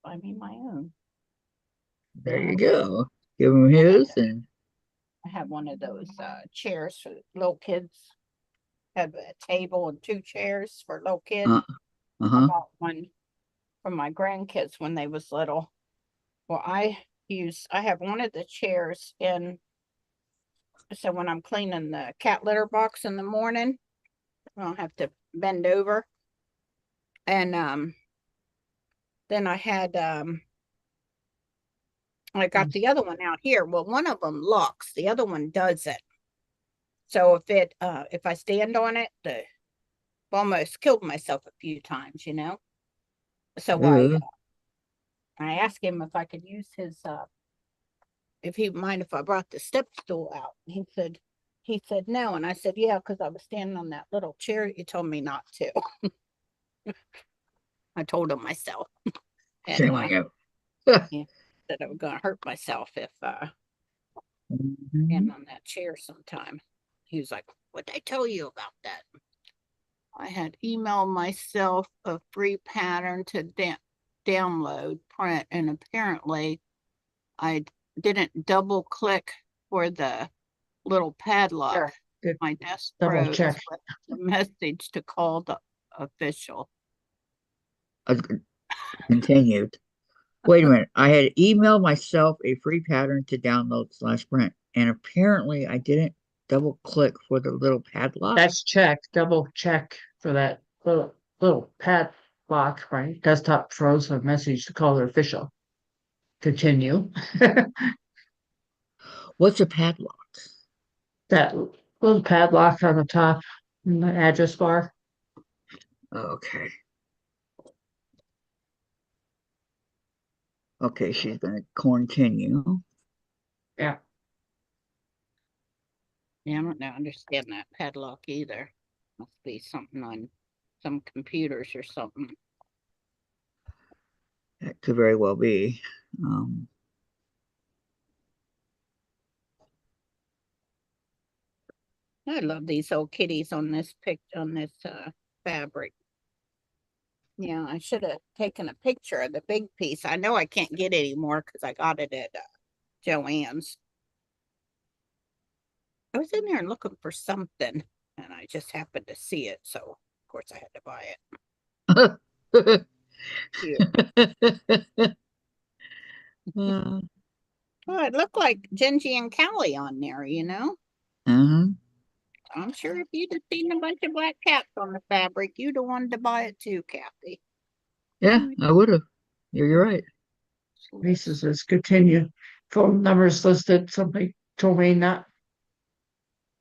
Buy me my own. There you go. Give him his and I have one of those chairs for little kids. Have a table and 2 chairs for little kids. I uh-huh. bought one for my grandkids when they was little. Well, I have one of the chairs in, so when I'm cleaning the cat litter box in the morning, I don't have to bend over. And then I had I got the other one out here. Well, one of them locks, the other one doesn't. So if I stand on it, I've almost killed myself a few times, you know. So I asked him if I could use his if he'd mind if I brought the step stool out. He said no, and I said yeah, because I was standing on that little chair. You told me not to. I told him myself, and Shame on you. yeah, that I was gonna hurt myself if Mhm. standing on that chair sometime. He was like, "What'd I tell you about that?" I had emailed myself a free pattern to download, print, and apparently I didn't double click for the little padlock. Sure. Good. My desk Double froze check. with the message to call the official. Continued. Wait a minute. I had emailed myself a free pattern to download / print, and apparently I didn't double click for the little padlock. That's check. Double check for that little padlock, right? Desktop throws a message to call the official. Continue. What's a padlock? That little padlock on the top in the address bar. Okay. Okay, she's gonna continue. Yeah. Yeah, I don't know, understand that padlock either. Must be something on some computers or something. That could very well be. I love these old kitties on this fabric. Yeah, I should have taken a picture of the big piece. I know I can't get it anymore because I got it at Joann's. I was in there looking for something and I just happened to see it. So, of course, I had to buy it. Cute. Uh, Well, it looked like Gingy and Callie on there, you know? uh-huh. I'm sure if you'd have seen a bunch of black cats on the fabric, you'd have wanted to buy it too, Kathy. Yeah, I would have. You're right. Lisa says continue. Phone numbers listed. Somebody told me not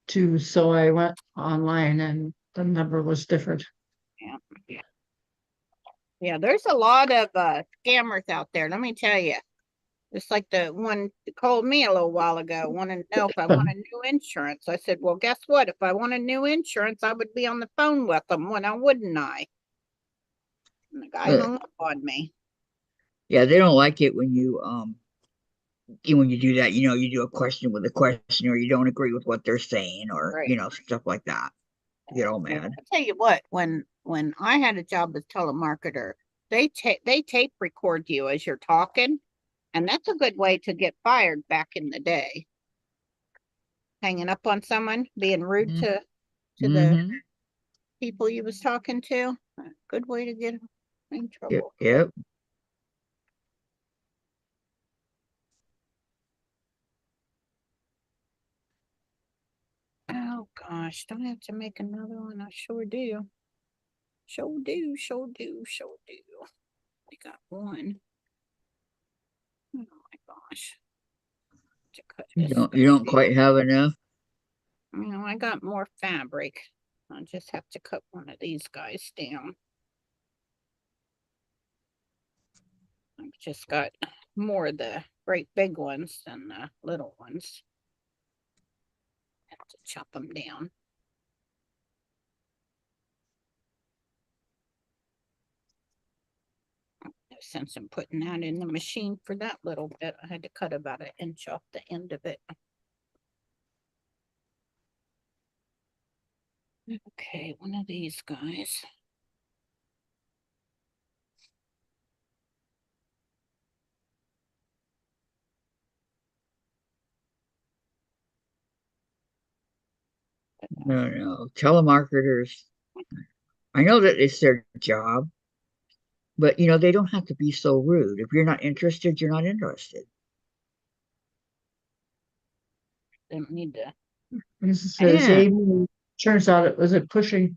to, so I went online and the number was different. Yeah, there's a lot of scammers out there, let me tell you. It's like the one that called me a little while ago, wanting to know if I want a new insurance. I said, well, guess what? If I want a new insurance, I would be on the phone with them. When I wouldn't I? And the guy hung up on me. Yeah, they don't like it when when you do that, you do a question with a question, or you don't agree with what they're saying, or Right. stuff like that. You get all Well, mad. I tell you what, when I had a job as telemarketer, they tape record you as you're talking, and that's a good way to get fired back in the day. Hanging up on someone, being rude to the Mm-hmm. people you was talking to. A good way to get in Yep. trouble. Yep. Oh gosh, don't I have to make another one? I sure do. Sure do, sure do, sure do. I got one. Oh my gosh. To cut You this don't guy you don't down. quite have enough. I got more fabric. I just have to cut one of these guys down. I've just got more of the great big ones than the little ones. Have to chop them down. No sense in putting that in the machine for that little bit. I had to cut about an inch off the end of it. Okay, one of these guys. No. Telemarketers, I know that it's their job, but they don't have to be so rude. If you're not interested, you're not interested. Lisa says, Yeah. Amy, turns out it was a pushing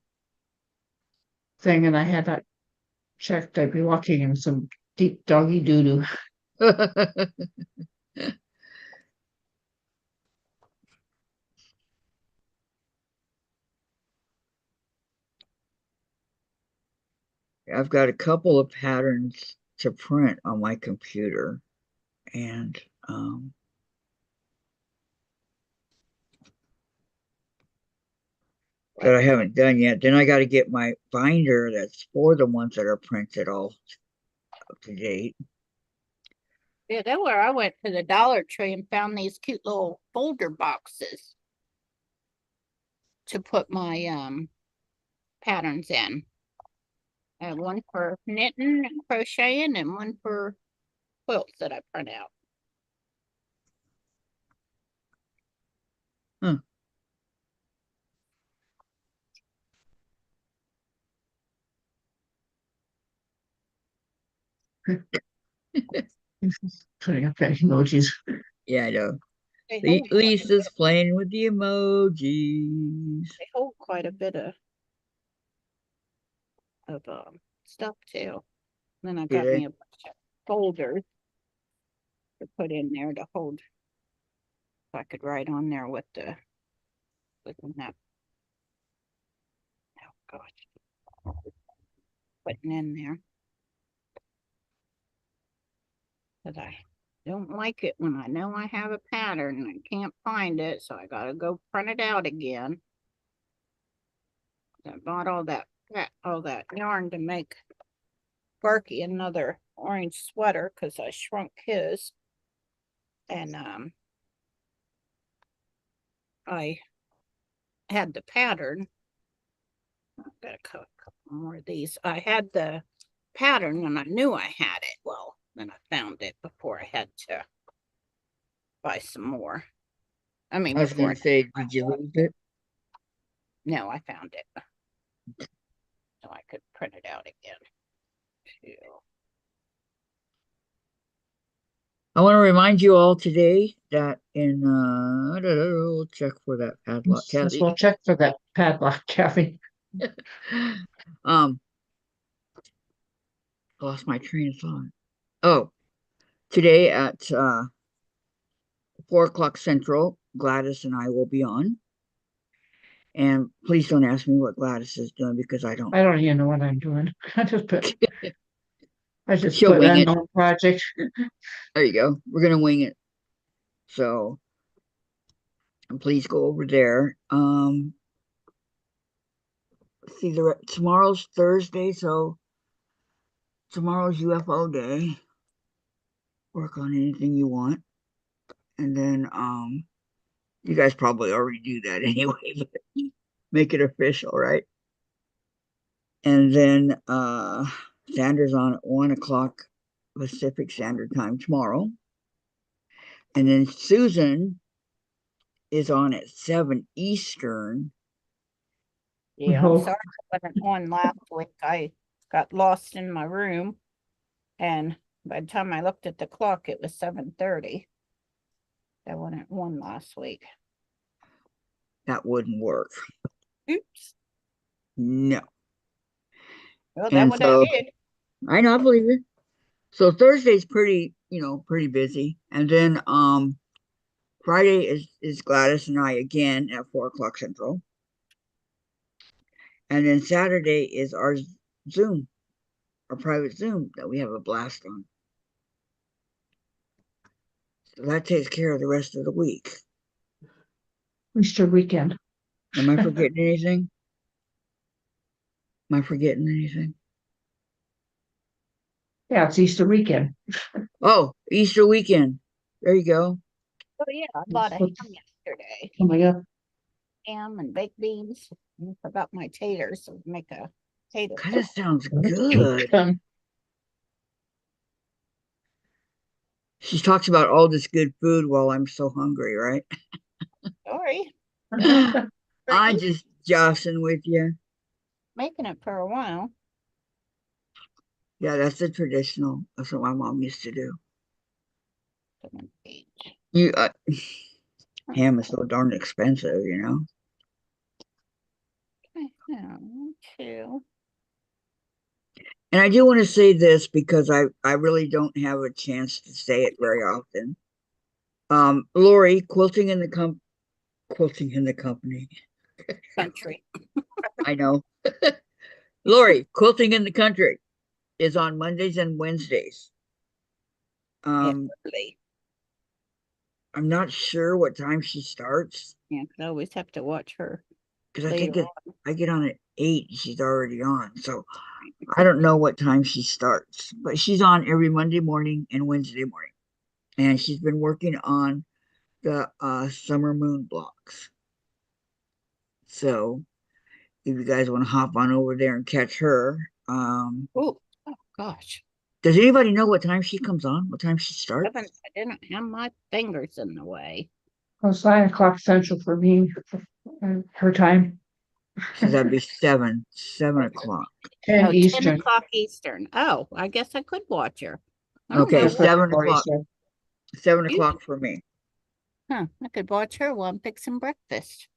thing and I had that checked. I'd be walking in some deep doggy doo-doo. I've got a couple of patterns to print on my computer, and that I haven't done yet. Then I got to get my binder that's for the ones that are printed all up to date. Yeah, that's where I went to the Dollar Tree and found these cute little folder boxes to put my patterns in. One for knitting and crocheting and one for quilts that I print out. Huh. Putting up emojis. Yeah, I know. They hold, Lisa's playing with the emojis. they hold quite a bit of stuff too. Then I Do got they? me a bunch of folders to put in there to hold. If I could write on there with that. Oh gosh, putting in there. Because I don't like it when I know I have a pattern and I can't find it, so I gotta go print it out again. I bought all that yarn to make Barky another orange sweater because I shrunk his, and I had the pattern. I've got a couple more of these. I had the pattern and I knew I had it. Well, then I found it before I had to buy some more. I mean, I was before gonna say, did you lose it? no, I found it. So I could print it out again. Too. I want to remind you all today that in I don't know, we'll check for that padlock, Let's Kathy. we'll check for that padlock, Kathy. Um, lost my train of thought. Oh, today at 4 o'clock Central, Gladys and I will be on. And please don't ask me what Gladys is doing because I don't. I don't even know what I'm doing. I just She'll put wing it. unknown project. There you go. We're gonna wing it. So please go over there. See tomorrow's Thursday, so tomorrow's UFO day. Work on anything you want. And then you guys probably already do that anyway, but make it official, right? And then Sanders on at 1 o'clock Pacific Standard Time tomorrow. And then Susan is on at 7 Eastern. Yeah, Oh. I'm sorry I wasn't on last week. I got lost in my room, and by the time I looked at the clock, it was 7:30. I wasn't on last week. That wouldn't work. Oops. No. Well, And that what so- I did. I know, I believe it. So Thursday's pretty busy. And then Friday is Gladys and I again at 4 o'clock Central. And then Saturday is our Zoom, our private Zoom that we have a blast on. So that takes care of the rest of the week. Easter weekend. Am I forgetting anything? Am I forgetting anything? Yeah, it's Easter weekend. Oh, Easter weekend. There you go. Oh yeah, I bought a ham yesterday. Oh my God. Ham and baked beans. I forgot my taters, so make a tater. God, that sounds good. She talks about all this good food while I'm so hungry, right? Sorry, I'm just joshing with you. making it for a while. Yeah, that's the traditional. That's what my mom used to do. Cinnamon beans. You ham is so darn expensive, you know. I have two. And I do want to say this because I really don't have a chance to say it very often. Lori, quilting in the company. Country. I know. Lori, quilting in the country is on Mondays and Wednesdays. Really. I'm not sure what time she starts Yeah, 'cause I always have to watch her. because I think Later I get on at 8. She's already on, so I don't know what time she starts. But she's on every Monday morning and Wednesday morning, and she's been working on the summer moon blocks. So if you guys want to hop on over there and catch her, Oh gosh. does anybody know what time she comes on? What time she starts? I didn't have my fingers in the way. Well, it's 9 o'clock Central for me, her time. So that'd be 7 o'clock. 10 Oh, 10 Eastern. o'clock Eastern. Oh, I guess I could watch her. I don't Okay, know That's what- what 7 Lori o'clock. said. 7 o'clock for me. Huh, I could watch her while I'm fixing breakfast.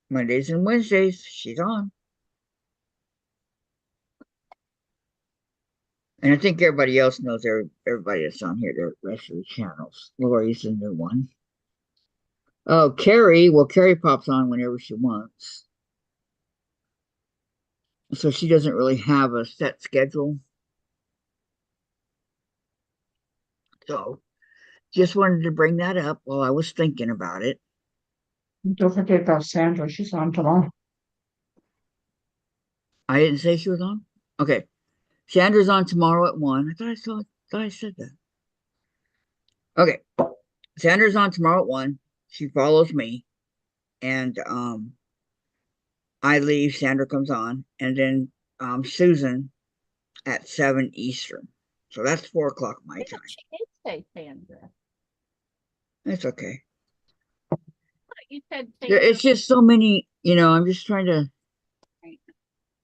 Mondays and Wednesdays, she's on. And I think everybody else knows everybody that's on here, the rest of the channels. Lori's the new one. Oh, Carrie pops on whenever she wants. So she doesn't really have a set schedule. So just wanted to bring that up while I was thinking about it. Don't forget about Sandra. She's on tomorrow. I didn't say she was on. Okay. Sandra's on tomorrow at 1. I thought I said that. Okay. Sandra's on tomorrow at 1. She follows me. And I leave, Sandra comes on, and then Susan at 7 Eastern. So that's 4 o'clock my Yeah, time. she did say Sandra. It's okay. You said It's Sandra. just so many, I'm just trying to Right.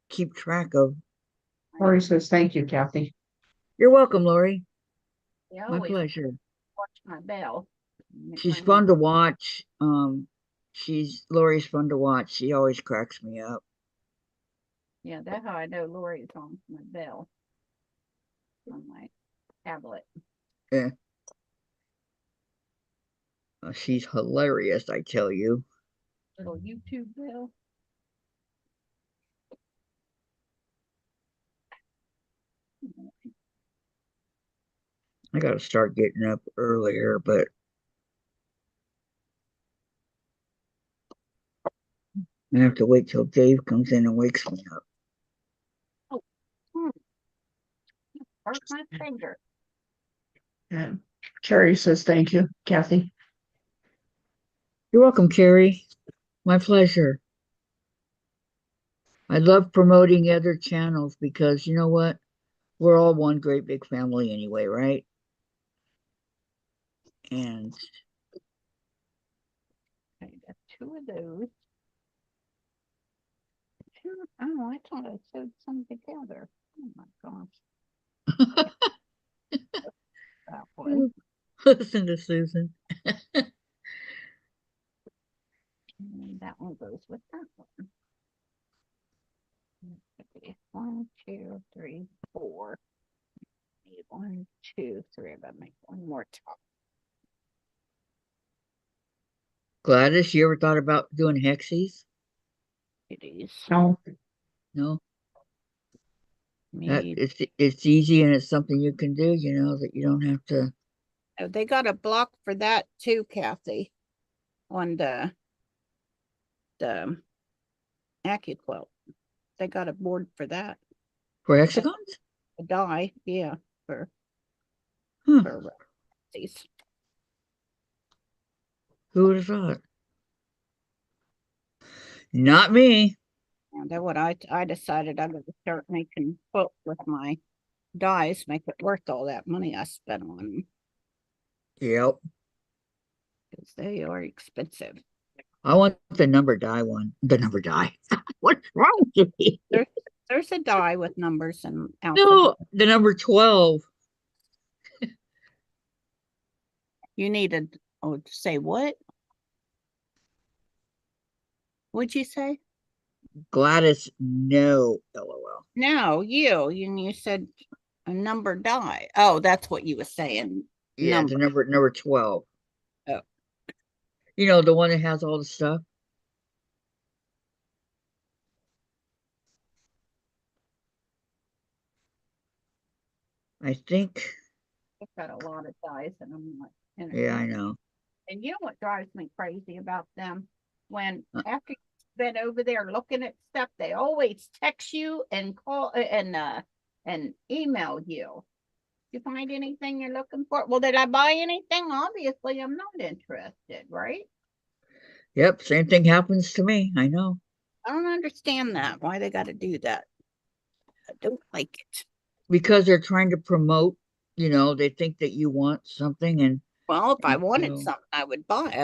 keep track of. Lori says, thank you, Kathy. You're welcome, Lori. They My always pleasure. watch my bell. Make She's my- fun to watch. Lori's fun to watch. She always cracks me up. Yeah, that's how I know Lori's on my bell. On my tablet. Yeah. She's hilarious, I tell you. Little YouTube bell. I gotta start getting up earlier, but I have to wait till Dave comes in and wakes me up. Hurt my finger. And Carrie says, thank you, Kathy. You're welcome, Carrie. My pleasure. I love promoting other channels because you know what? We're all one great big family anyway, right? And Okay, got 2 of those. Oh, I thought I sewed some together. Oh my gosh. That one. listen to Susan. And that one goes with that one. Okay, 1, 2, 3, 4. Need 1, 2, 3. I gotta make one more top. Gladys, you ever thought about doing hexies? It is. No, No? Need. It's easy and it's something you can do, that you don't have to. Oh, they got a block for that too, Kathy. On the AccuQuilt. They got a board for that. For hexagons? A die, yeah, for Huh. these. Who would have thought? Not me. And then what I decided I'm gonna start making quilt with my dies, make it worth all that money I spent on them Yep. because they are expensive. I want the number die one. The number die. What's wrong with me? There's a die with numbers and alphabet. No, the number 12. You needed, say what? What'd you say? Gladys, no. LOL. No, you said a number die. Oh, that's what you were saying. Yeah, Number. the number 12. Oh. The one that has all the stuff. I think. I've got a lot of dies and I'm like, Yeah, I know. and you know what drives me crazy about them? When Uh. after you've been over there looking at stuff, they always text you and call and email you. You find anything you're looking for? Well, did I buy anything? Obviously, I'm not interested, right? Yep, same thing happens to me. I know. I don't understand that. Why they got to do that? I don't like it. Because they're trying to promote, they think that you want something and Well, if I wanted so- something, I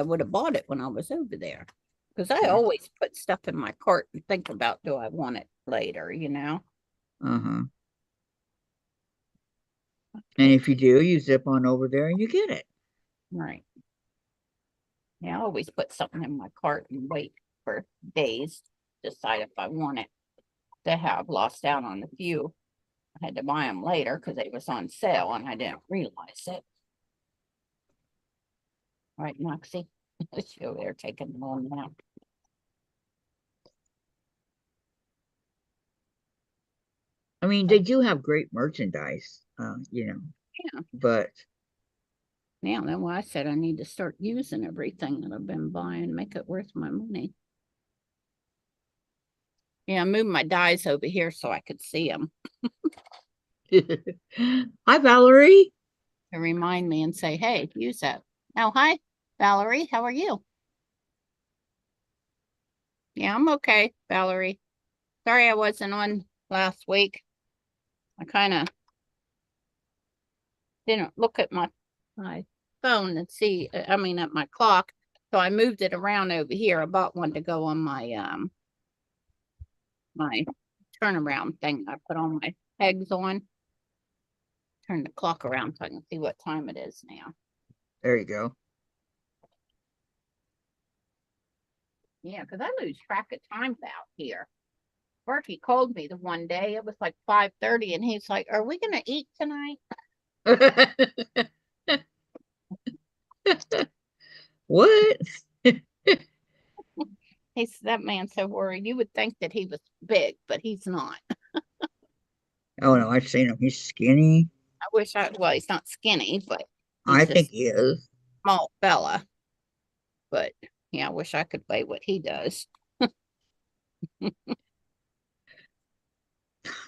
would have bought it when I was over there. Because I Yeah. always put stuff in my cart and think about, do I want it later, Uh-huh. And if you do, you zip on over there and you get it. Right. Yeah, I always put something in my cart and wait for days to decide if I want it. To have lost out on a few. I had to buy them later because they was on sale and I didn't realize it. Right, Moxie? She over there taking them on now. I mean, they do have great merchandise, Yeah. but Now, that's why I said I need to start using everything that I've been buying, make it worth my money. Yeah, I moved my dies over here so I could see them Hi, Valerie. to remind me and say, hey, use that. Oh, hi, Valerie. How are you? Yeah, I'm okay, Valerie. Sorry I wasn't on last week. I kind of didn't look at my phone and see, I mean, at my clock. So I moved it around over here. I bought one to go on my turnaround thing. I put all my pegs on. Turn the clock around so I can see what time it is now. There you go. Yeah, because I lose track of times out here. Berkey called me the one day. It was like 5:30, and he's like, "Are we gonna eat tonight?" What? He's that man's so worried. You would think that he was big, but he's not. Oh no, I've seen him. He's skinny. I wish well, he's not skinny, but I he's think a he is. small fella. But yeah, I wish I could weigh what he does.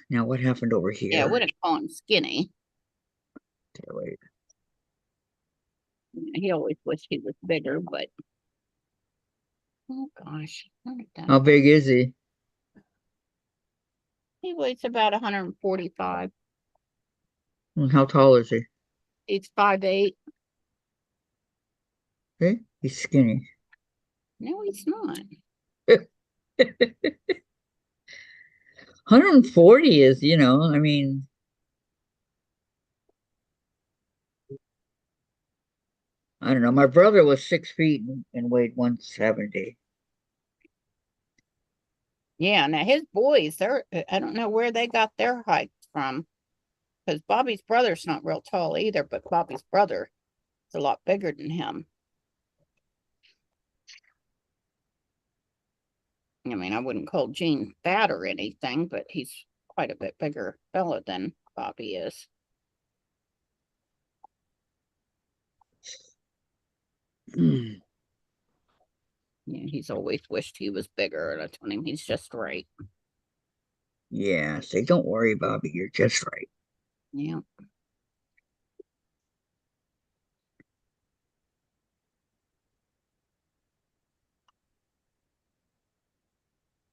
Now what happened over Yeah, I here? wouldn't call him skinny. Okay, wait. He always wished he was bigger, but oh gosh, look at that. How big is he? He weighs about 145. And how tall is he? He's 5'8". Okay, he's skinny. No, he's not. 140 is, I mean, I don't know. My brother was 6 feet and weighed 170. Yeah, now his boys, I don't know where they got their height from. Because Bobby's brother's not real tall either, but Bobby's brother is a lot bigger than him. I mean, I wouldn't call Gene fat or anything, but he's quite a bit bigger fella than Bobby is. Mm, Yeah, he's always wished he was bigger, and I told him he's just right. yeah, say, don't worry, Bobby. You're just right. Yeah.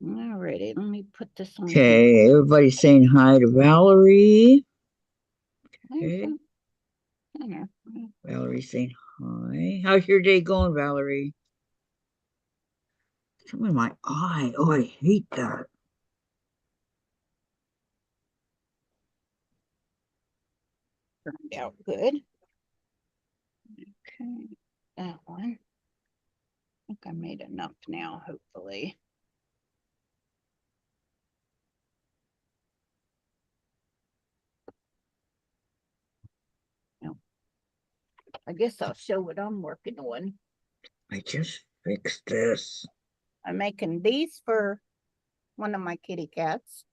Alrighty, let me put this on. Okay, everybody's saying hi to Valerie. Okay, Valerie's saying hi. How's your day going, Valerie? Some in my eye. Oh, I hate that. Turned out good. Okay, that one. I think I made enough now, hopefully. No. I guess I'll show what I'm working on. I just fixed this. I'm making these for one of my kitty cats,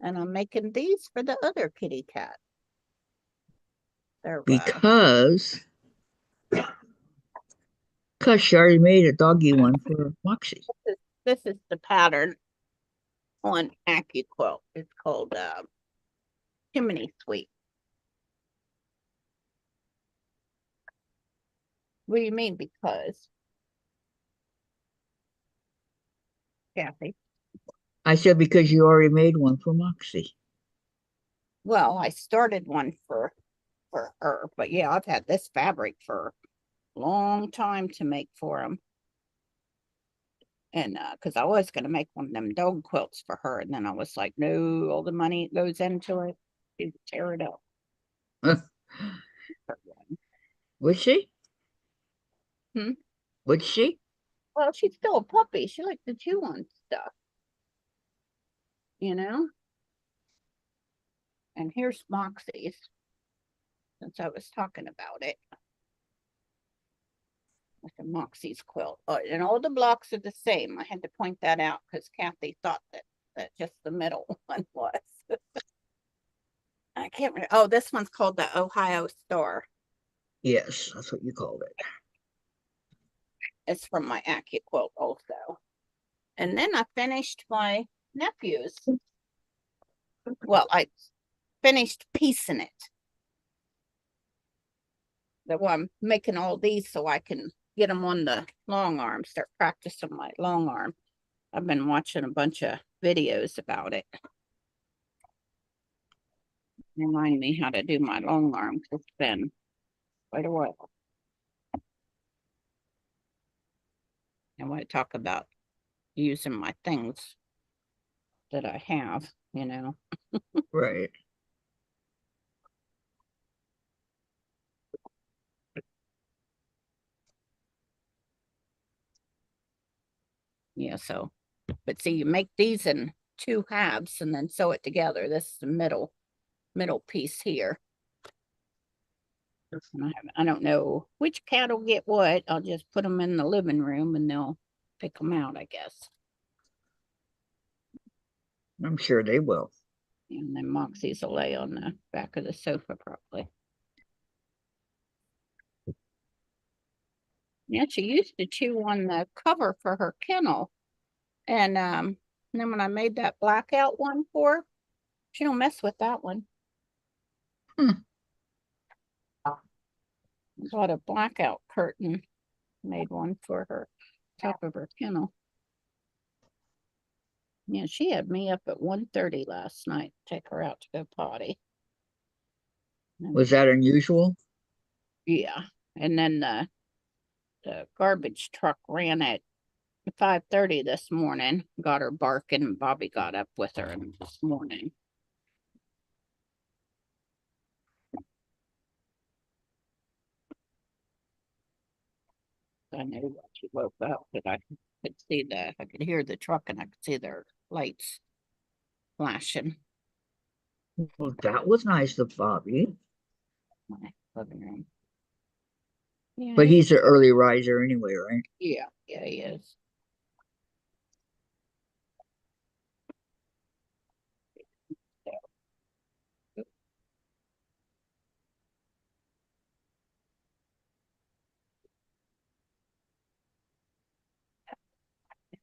and I'm making these for the other kitty cat. They're Because she already made a doggy one for Moxie. this is the pattern on AccuQuilt. It's called Chimney Sweep. What do you mean? Because Kathy? I said because you already made one for Moxie. Well, I started one for her, but yeah, I've had this fabric for a long time to make for him. And because I was going to make one of them dog quilts for her, and then I was like, no, all the money goes into it, you tear it up. Would she? Hmm? Would she? Well, she's still a puppy. She likes to chew on stuff, you know? And here's Moxie's, since I was talking about it. With the Moxie's quilt. And all the blocks are the same. I had to point that out because Kathy thought that just the middle one was. I can't remember. Oh, this one's called the Ohio Star. Yes, that's what you called it. It's from my AccuQuilt also. And then I finished my nephew's. Well, I finished piecing it. Well, I'm making all these so I can get them on the long arm, start practicing my long arm. I've been watching a bunch of videos about it. remind me how to do my long arm, 'cause it's been quite a while. And when I talk about using my things that I have, you know. Right. Yeah, so, but see, you make these in two halves and then sew it together. This is the middle piece here. And I don't know which cat will get what. I'll just put them in the living room and they'll pick them out, I guess. I'm sure they will. And then Moxie's will lay on the back of the sofa probably. Yeah, she used to chew on the cover for her kennel. And then when I made that blackout one for her, she don't mess with that one. Hmm. Bought a blackout curtain, made one for her top of her kennel. Yeah, she had me up at 1:30 last night, take her out to go potty. Was that unusual? Yeah, and then the garbage truck ran at 5:30 this morning, got her barking, and Bobby got up with her this morning. I knew when she woke up that I could hear the truck and I could see their lights flashing Well, that was nice of Bobby. in my living room. Yeah, But he's an early riser anyway, right? yeah, he is.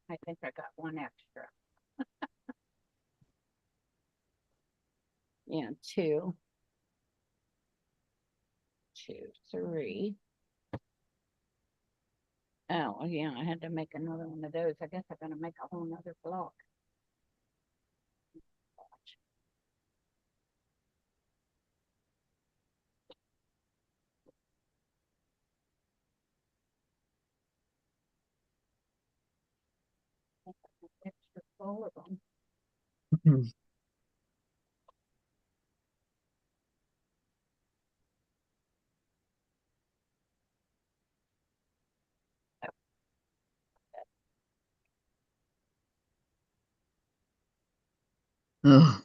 I think I got one extra. Yeah, two, 3. Oh, well, yeah, I had to make another one of those. I guess I'm gonna make a whole nother block. Extra full of them. Mhm. Oh,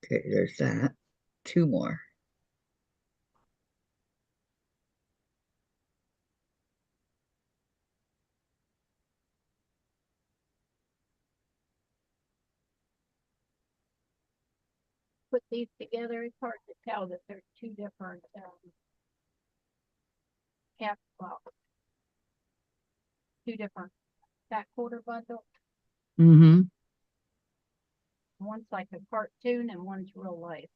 okay, there's that. Two more. Put these together, it's hard to tell that they're two different cap blocks. Two different fat quarter bundles. Mm-hmm. One's like a cartoon and one's real life.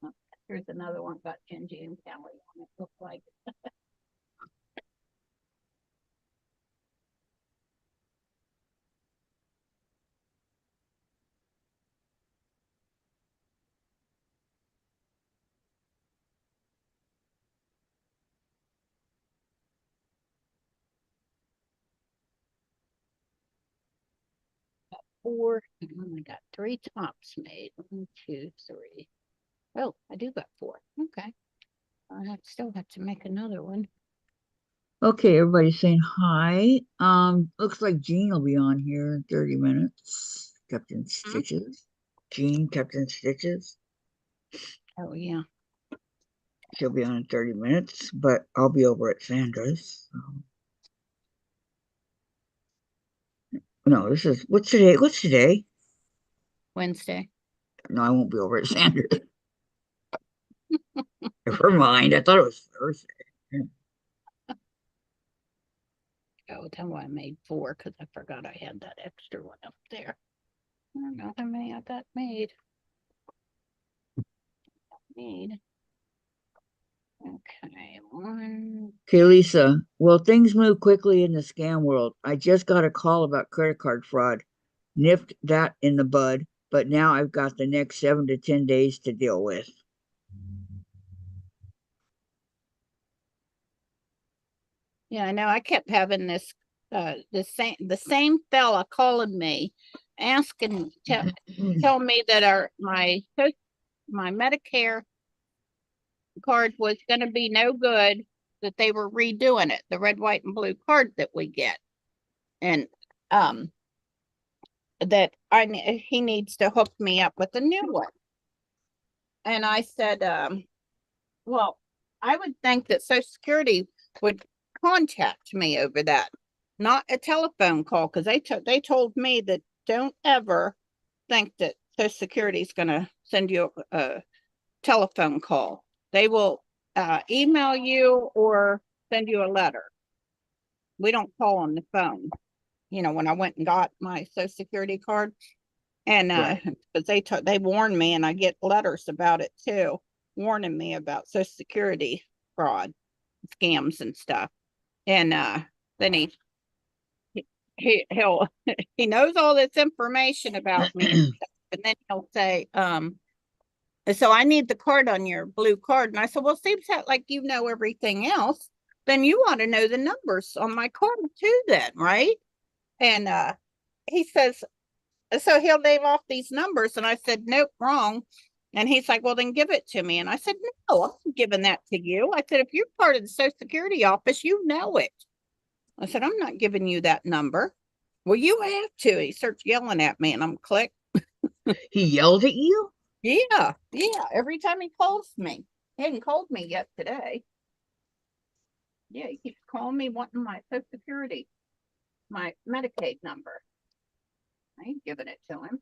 Oh, here's another one got Gingy and Callie on it. Looks like 4. And I only got 3 tops made. 1, 2, 3. Oh, I do got 4. Okay. I still have to make another one. Okay, everybody's saying hi. Looks like Jean will be on here in 30 minutes. Captain Stitches. Jean, Captain Stitches. Oh yeah. She'll be on in 30 minutes, but I'll be over at Sandra's. No, what's today? What's today? Wednesday. No, I won't be over at Sandra's. Never mind. I thought it was Thursday. Oh, that's why I made 4 because I forgot I had that extra one up there. I don't know how many I got made. Okay, 1. Okay, Lisa. Well, things move quickly in the scam world. I just got a call about credit card fraud. nipped that in the bud, but now I've got the next 7 to 10 days to deal with. Yeah, I know. I kept having this the same fella calling me, asking tell me that my Medicare card was going to be no good, that they were redoing it, the red, white, and blue card that we get, and that he needs to hook me up with a new one. And I said, well, I would think that Social Security would contact me over that, not a telephone call, because they told me that don't ever think that Social Security is going to send you a telephone call. They will email you or send you a letter. We don't call on the phone. You know, when I went and got my Social Security card, and because they warned me, and I get letters about it too, warning me about Social Security fraud, scams, and stuff. And then he'll he knows all this information about me, and then he'll say, so I need the card on your blue card. And I said, well, seems like you know everything else. Then you want to know the numbers on my card too, then, right? And he says, so he'll name off these numbers. And I said, nope, wrong. And he's like, well, then give it to me. And I said, no, I'm not giving that to you. I said, if you're part of the Social Security office, you know it. I said, I'm not giving you that number. Well, you have to. He starts yelling at me, and I'm click. He yelled at you? Yeah. Every time he calls me. He hadn't called me yet today. Yeah, he keeps calling me wanting my Social Security, my Medicaid number. I ain't giving it to him.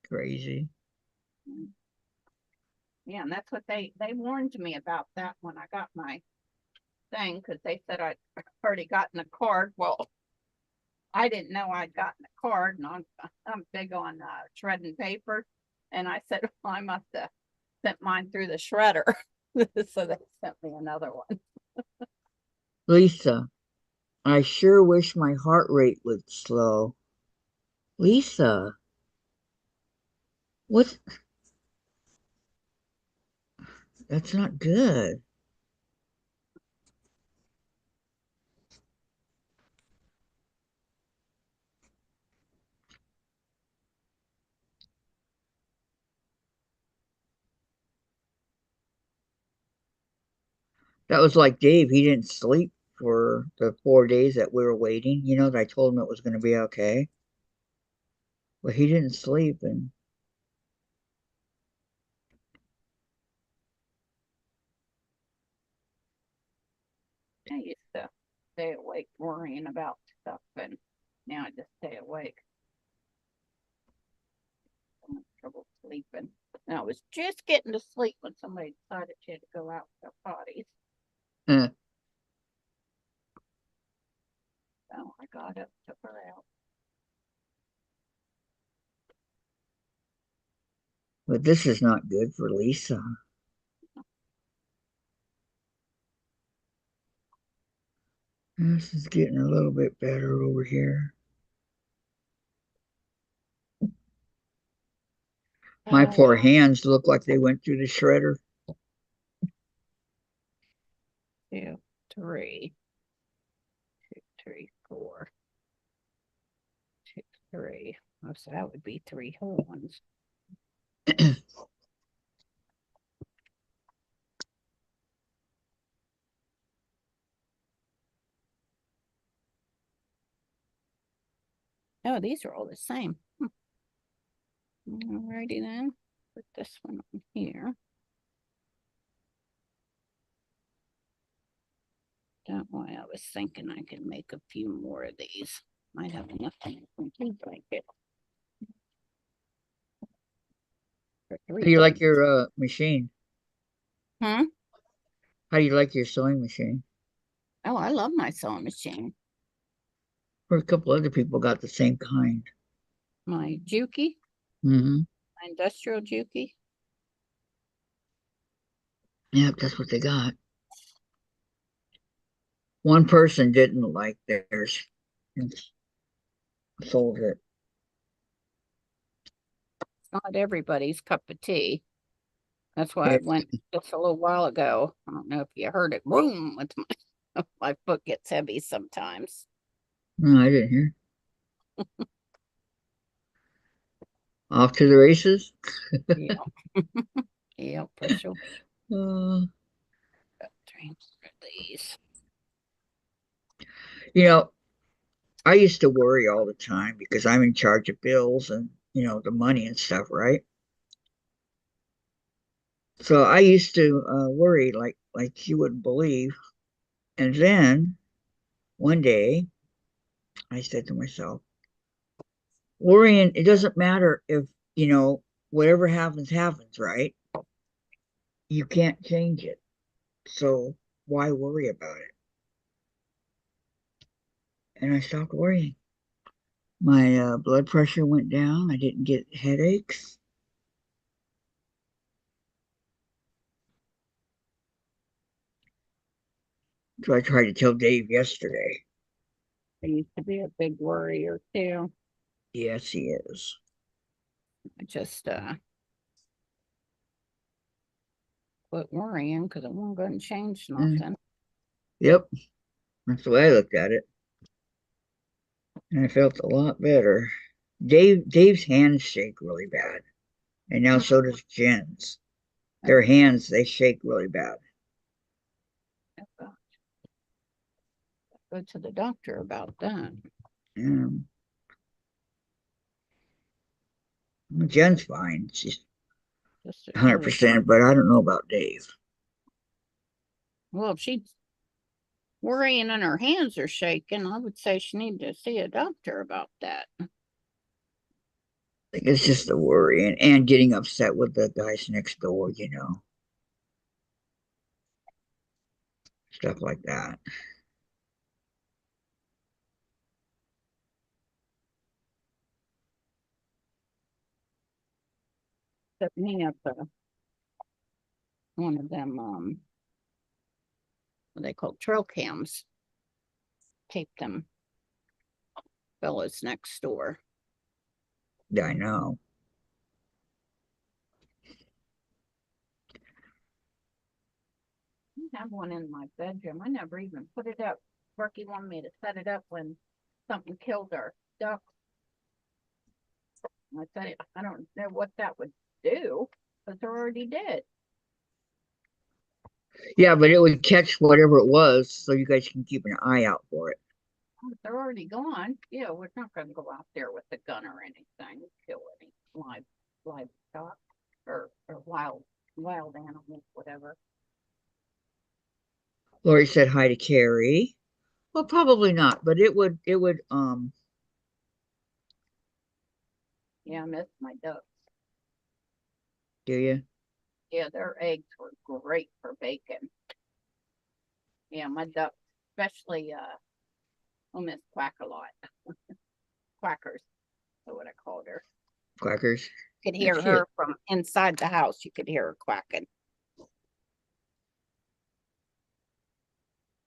Crazy. Yeah, and that's what they warned me about that when I got my thing, because they said I'd already gotten a card. Well, I didn't know I'd gotten a card, and I'm big on shredding paper. And I said, well, I must have sent mine through the shredder. So they sent me another one. Lisa, I sure wish my heart rate would slow. Lisa, what? That's not good. That was like Dave. He didn't sleep for the 4 days that we were waiting. You know, that I told him it was going to be okay. But he didn't sleep. And I used to stay awake worrying about stuff, and now I just stay awake. I'm in trouble sleeping. And I was just getting to sleep when somebody decided she had to go out with their potties. uh, So I got up, took her out. but this is not good for Lisa. This is getting a little bit better over here. My poor hands look like they went through the shredder. 2, 3, 2, 3, 4, 2, 3. Oh, so that would be 3 whole ones. Oh, these are all the same. Alrighty then. Put this one on here. That way I was thinking I could make a few more of these. Might have enough to make a complete blanket. For How 3 do you like things. your machine? Huh? How do you like your sewing machine? Oh, I love my sewing machine. Or a couple other people got the same kind. My Juki, Mm-hmm. my industrial Juki. Yep, that's what they got. One person didn't like theirs. sold it. It's not everybody's cup of tea. That's why I It- went just a little while ago. I don't know if you heard it. Boom! With my foot gets heavy sometimes. No, I didn't hear. Off to the races. Yeah. Yeah, for sure. Uh, Transfer these. you know, I used to worry all the time because I'm in charge of bills and, the money and stuff, right? So I used to worry like you wouldn't believe. And then one day I said to myself, worrying, it doesn't matter if, whatever happens, happens, right? You can't change it. So why worry about it? And I stopped worrying. My blood pressure went down. I didn't get headaches. So I tried to tell Dave yesterday. I used to be a big worrier too. Yes, he is. I just quit worrying because it wasn't going to change nothing. Yep, that's the way I looked at it. And I felt a lot better. Dave's hands shake really bad. And now so does Jen's. Their hands, they shake really bad. Go to the doctor about that. Um, Jen's fine. She's Just 100%, but I don't know about Dave. well, if she's worrying and her hands are shaking, I would say she need to see a doctor about that. I think it's just the worry and getting upset with the guys next door, stuff like that. Set me up one of them what they call trail cams. Tape them fellas next door. Yeah, I know. I have one in my bedroom. I never even put it up. Berkey wanted me to set it up when something killed our duck. I said, I don't know what that would do, but they're already dead. Yeah, but it would catch whatever it was, so you guys can keep an eye out for it. They're already gone. Yeah, we're not going to go out there with a gun or anything, kill any livestock or wild animals, whatever. Lori said hi to Carrie. Well, probably not, but it would Yeah, I miss my ducks. do you? Yeah, their eggs were great for bacon. Yeah, my ducks, especially I miss Quack a lot. Quackers, that's what I called her. Quackers. Could hear Cute. her from inside the house. You could hear her quacking.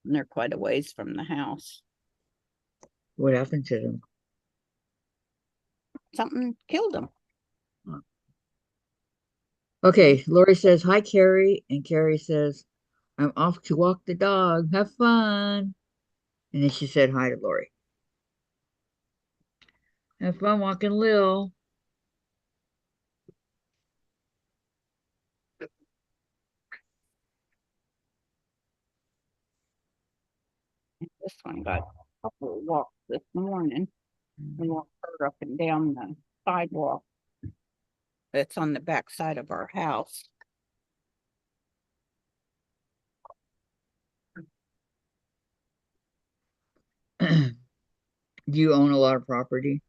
And they're quite a ways from the house. What happened to them? Something killed them. Okay, Lori says hi, Carrie, and Carrie says, I'm off to walk the dog. Have fun. And then she said hi to Lori. Have fun walking Lil. This one got a couple of walks this morning. We walked her up and down the sidewalk that's on the back side of our house. Do you own a lot of property?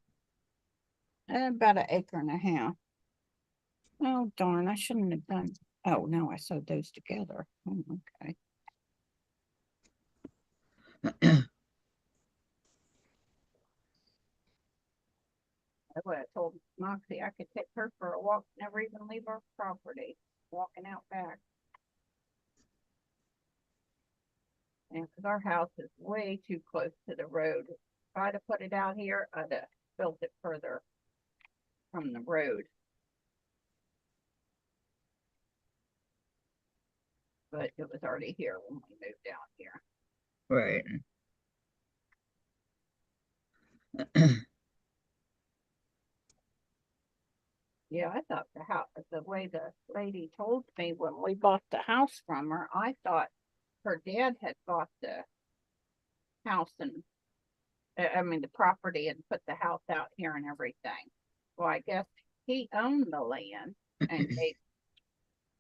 About an acre and a half. Oh, darn, I shouldn't have done. Oh, no, I sewed those together. Oh, okay. I would have told Moxie I could take her for a walk, never even leave our property, walking out back. And because our house is way too close to the road. If I'd have put it out here, I'd have built it further from the road. But it was already here when we moved down here. Right. Yeah, I thought the way the lady told me when we bought the house from her, I thought her dad had bought the house and, I mean, the property and put the house out here and everything. Well, I guess he owned the land and gave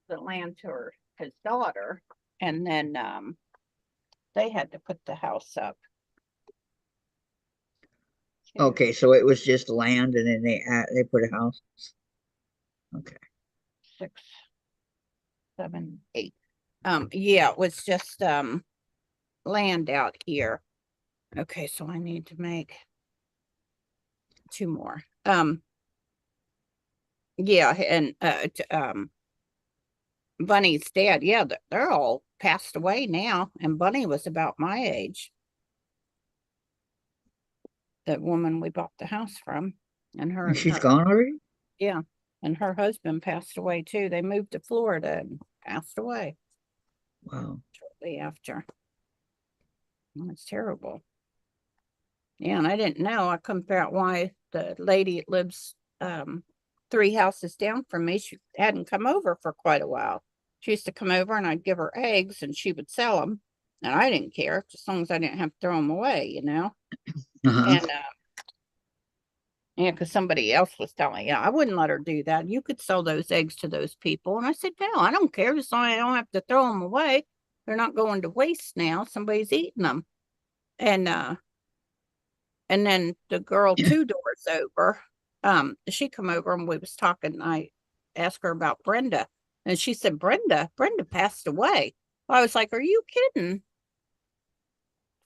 the land to his daughter, and then they had to put the house up. Okay, so it was just land and then they put a house. Okay. 6, 7, 8. Yeah, it was just land out here. Okay, so I need to make 2 more. Yeah, and Bunny's dad, yeah, they're all passed away now, and Bunny was about my age. That woman we bought the house from, and And she's gone already? yeah, and her husband passed away too. They moved to Florida and passed away Wow. shortly after. It's terrible. Yeah, and I didn't know. I couldn't figure out why the lady that lives 3 houses down from me, she hadn't come over for quite a while. She used to come over and I'd give her eggs and she would sell them. And I didn't care, as long as I didn't have to throw them away, you know? Uh-huh. And yeah, because somebody else was telling me, yeah, I wouldn't let her do that. You could sell those eggs to those people. And I said, no, I don't care. As long as I don't have to throw them away. They're not going to waste now. Somebody's eating them. And then the girl 2 doors over, she come over and we was talking. And I asked her about Brenda. And she said, Brenda passed away. I was like, are you kidding?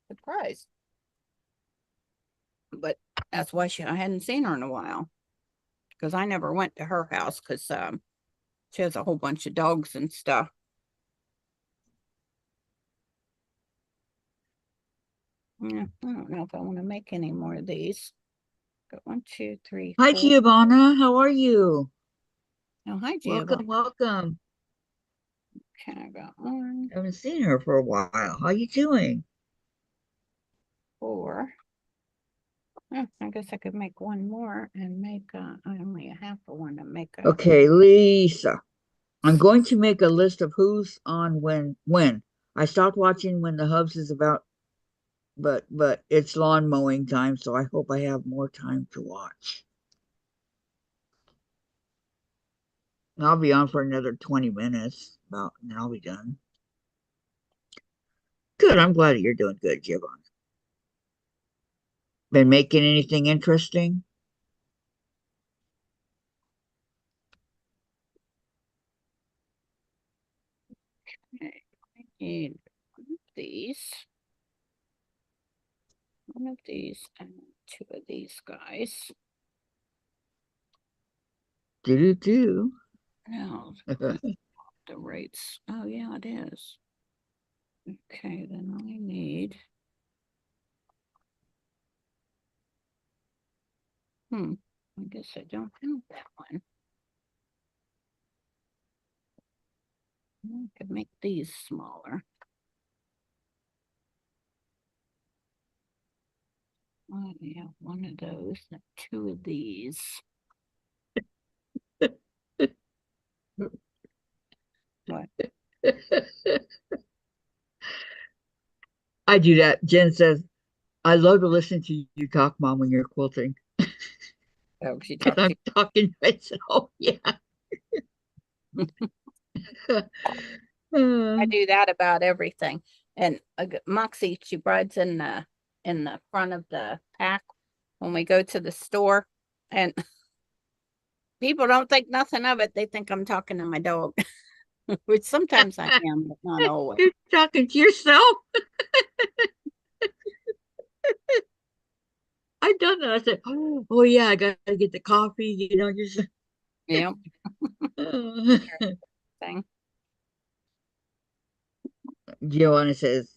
Surprised. But that's why I hadn't seen her in a while. Because I never went to her house because she has a whole bunch of dogs and stuff. Yeah, I don't know if I want to make any more of these. Got 1, 2, 3, Hi, 4. Giovanna. How are you? Oh, hi, Giovanna. Welcome, welcome. Okay, I got 1, Haven't seen her for a while. How you doing? 4. Oh, I guess I could make 1 more and make I only a half of one to make a Okay, Lisa. I'm going to make a list of who's on when. I stopped watching when the hubs is about, but it's lawn mowing time, so I hope I have more time to watch. I'll be on for another 20 minutes about, and I'll be done. Good. I'm glad that you're doing good, Giovanna. Been making anything interesting? okay. I need 1 of these and 2 of these guys. Do. Now the rates. Oh yeah, it is. Okay, then I need I guess I don't have that one. I could make these smaller. Yeah, 1 of those and 2 of these. What? I do that. Jen says, I love to listen to you talk, Mom, when you're quilting. Oh, she Because talked I'm to talking to myself. Yeah. I do that about everything. And Moxie, she rides in the front of the pack when we go to the store, and people don't think nothing of it. They think I'm talking to my dog, which sometimes I am, but not always. You're talking to yourself. I've done that. I said, oh yeah, I gotta get the coffee, just Yeah, thing. Joanna says,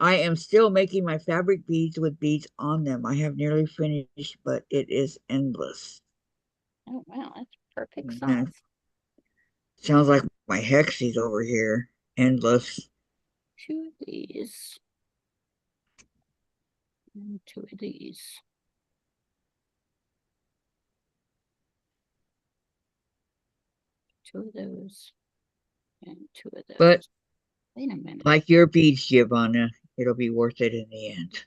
I am still making my fabric beads with beads on them. I have nearly finished, but it is endless. Oh, wow, that's perfect Mhm. size. Sounds like my hexies over here. Endless. Two of these. And two of these. Two of those. And two of those. But Wait a minute. like your beads, Giovanna, it'll be worth it in the end.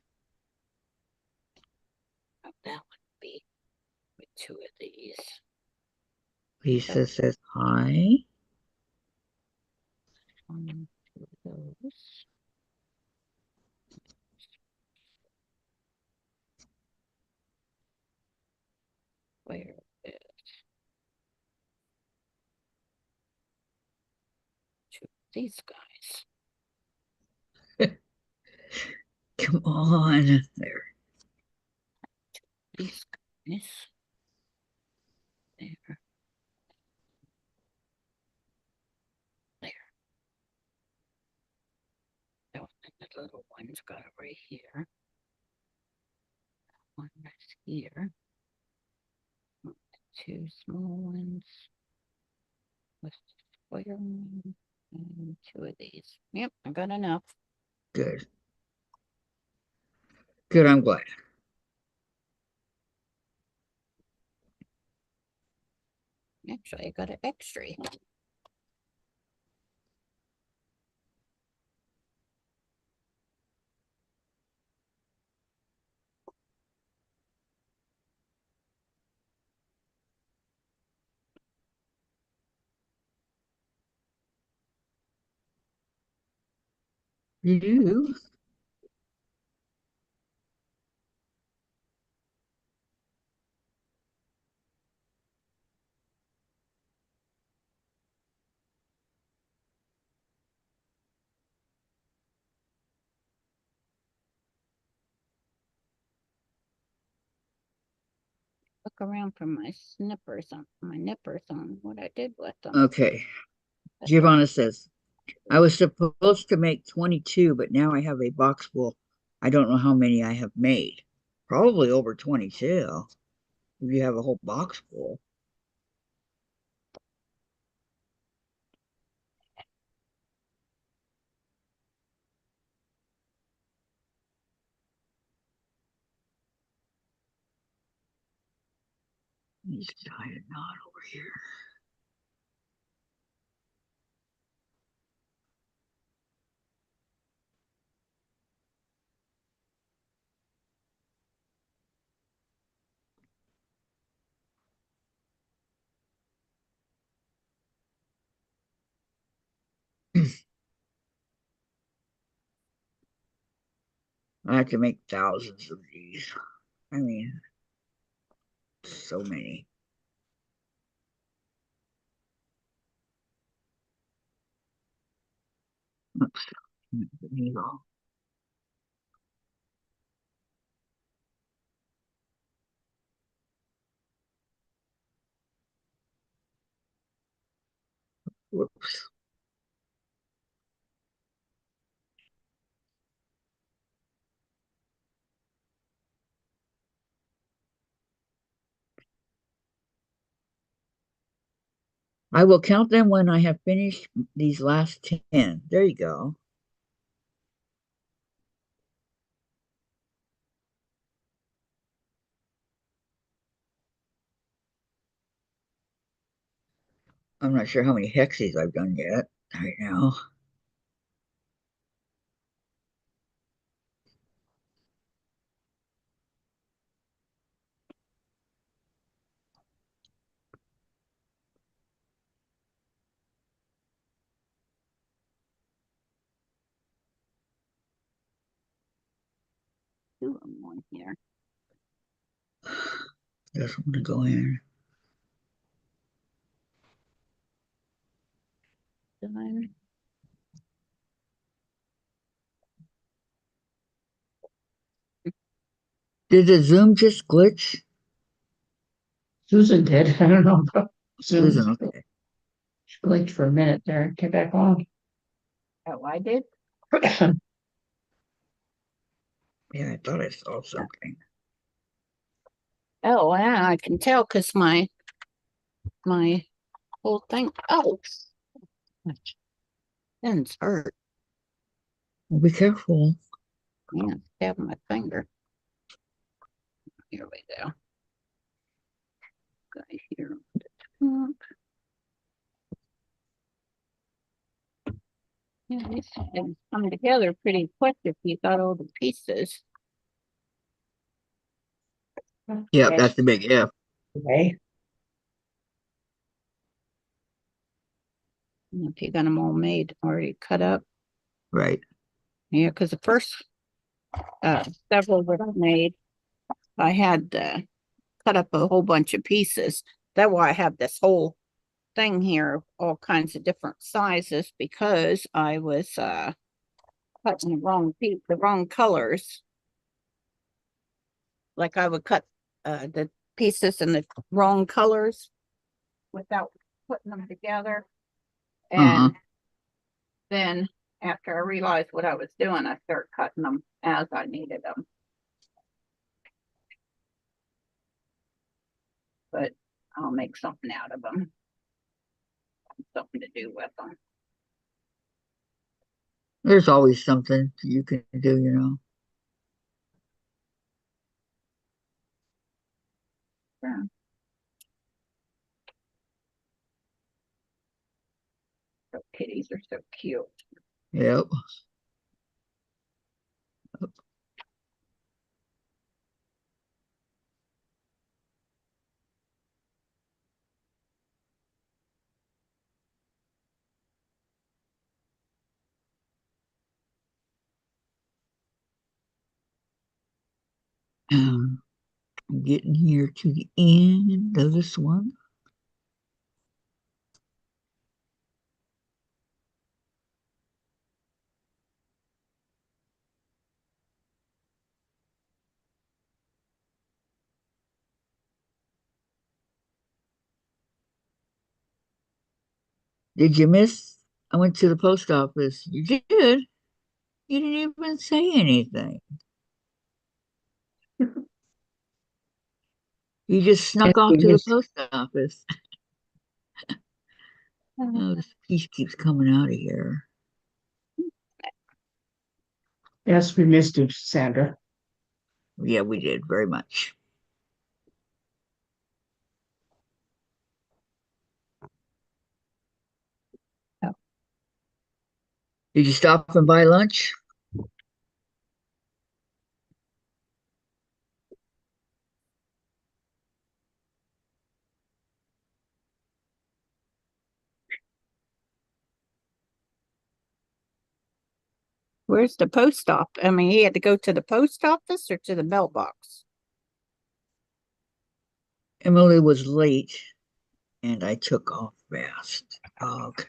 Oh, that would be with two of these. Lisa says hi. Two of those. Where is two of these guys? Come on. There. These guys. There. There. Oh, and the little one's got it right here. One right here. Two small ones. With square one. And two of these. Yep, I got enough. Good. Good, I'm glad. Actually, I got an extra. You Look around for my snippers on my nippers on what I did with them. okay? But they're Giovanna says I was supposed to make 22, but now I have a box full. I don't know how many I have made. Probably over 22 if you have a whole box full. He's tying a knot over here. I have to make thousands of these. I mean, so many. Oops. The needle. Whoops. I will count them when I have finished these last 10. There you go. I'm not sure how many hexes I've done yet right now. two of them on here. Just want to go in. Done. Did the Zoom just glitch? Susan did. I don't know about Zoom. Susan, okay. She blinked for a minute there and came back on. Oh, I did. Yeah, I thought I saw something. Oh, yeah, I can tell because my whole thing. Oh, my hands hurt. Well, be careful. Yeah, stab my finger. Here we go. Got here on the top. Yeah, these things come together pretty quick if you got all the pieces. Yeah, that's the big if. Okay. And if you got them all made, already cut up. Right. Yeah, because the first several that I made, I had cut up a whole bunch of pieces. That's why I have this whole thing here, all kinds of different sizes, because I was cutting the wrong colors. Like I would cut the pieces in the wrong colors without putting them together. Uh-huh. And then after I realized what I was doing, I started cutting them as I needed them. But I'll make something out of them. Something to do with them. There's always something you can do, you know. Yeah. So kitties are so cute. Yep. I'm getting here to the end of this one. Did you miss? I went to the post office. You did. You didn't even say anything. You just snuck off to the post office. Oh, this piece keeps coming out of here. Yes, we missed you, Sandra. Yeah, we did very much. Oh. Did you stop and buy lunch? Where's the post office? I mean, he had to go to the post office or to the mailbox? Emily was late and I took off fast. Okay.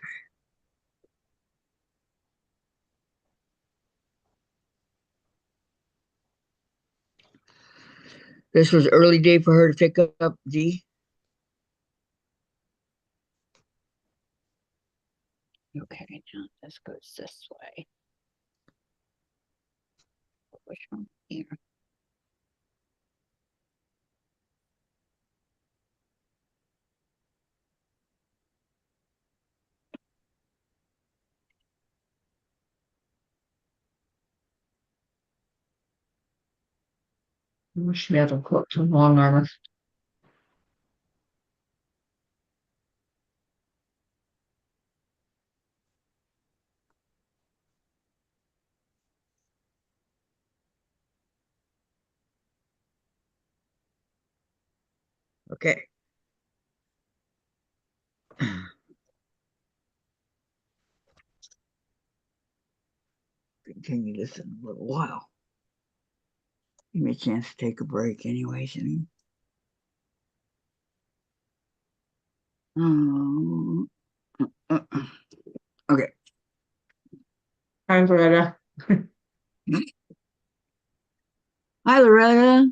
This was early day for her to pick up D. Okay, now this goes this way. Which one here? I wish we had a coat to long armor. Okay. Continue this in a little while. Give me a chance to take a break anyways. Um, okay. Hi, Loretta. Hi, Loretta.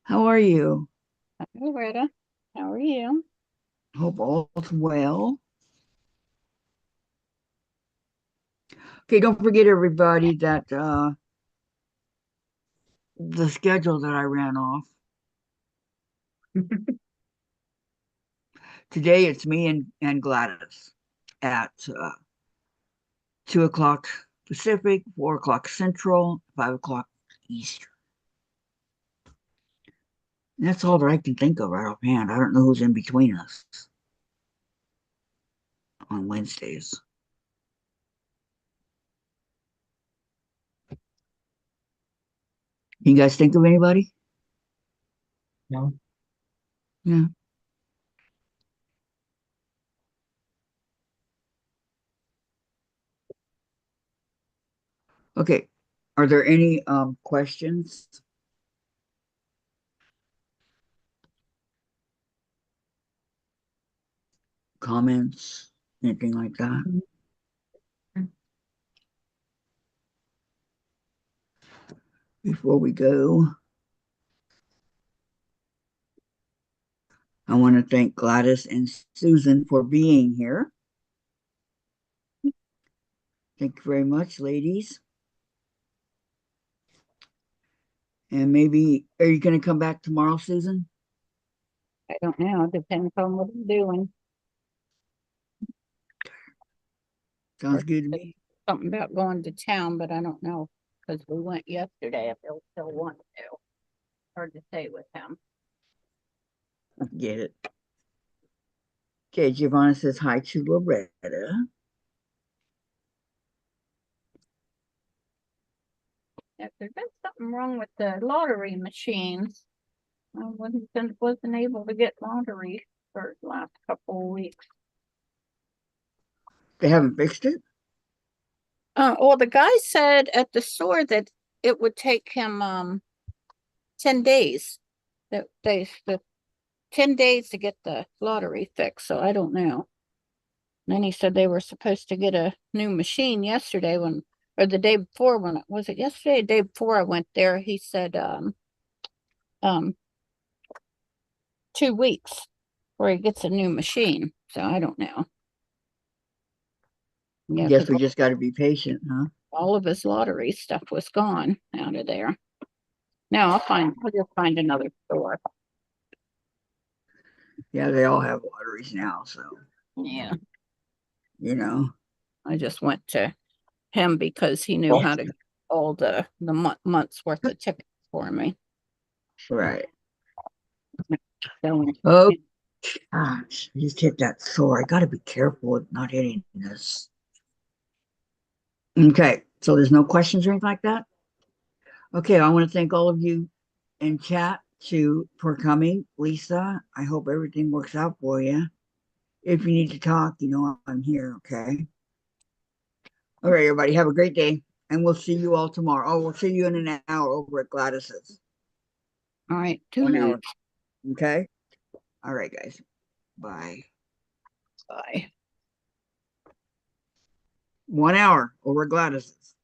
How are you? Hi, Loretta. How are you? Hope all's well. Okay, don't forget everybody that the schedule that I ran off. Today it's me and Gladys at 2 o'clock Pacific, 4 o'clock Central, 5 o'clock Eastern. And that's all that I can think of right offhand. I don't know who's in between us on Wednesdays. You guys think of anybody? No. Yeah. Okay. Are there any questions? Comments? Anything like that? Before we go, I want to thank Gladys and Susan for being here. Thank you very much, ladies. And maybe, are you going to come back tomorrow, Susan? I don't know. Depends on what I'm doing. Sounds good to me. Something about going to town, but I don't know because we went yesterday. If he'll still want to. Hard to say with him. Get it. Okay, Giovanna says hi to Loretta. If there's been something wrong with the lottery machines, I wasn't able to get lottery for the last couple of weeks. They haven't fixed it? Well, the guy said at the store that it would take him 10 days. That the 10 days to get the lottery fixed, so I don't know. And then he said they were supposed to get a new machine yesterday or the day before was it yesterday? The day before I went there, he said 2 weeks where he gets a new machine. So I don't know. Yeah, Guess 'cause we just got to be patient, huh? all of his lottery stuff was gone out of there. Now I'll just find another store. Yeah, they all have lotteries now, so Yeah. you know. I just went to him because he knew how to get all the month's worth of tickets for me. Right. So, Oh gosh, I just hit that sore. I gotta be careful with not hitting this. Okay, so there's no questions or anything like that? Okay, I want to thank all of you in chat for coming. Lisa, I hope everything works out for you. If you need to talk, you know I'm here, okay? All right, everybody, have a great day, and we'll see you all tomorrow. Oh, we'll see you in an hour over at Gladys's. all right, 1 hour, toodaloo. okay? All right, guys. Bye. Bye. 1 hour over at Gladys's.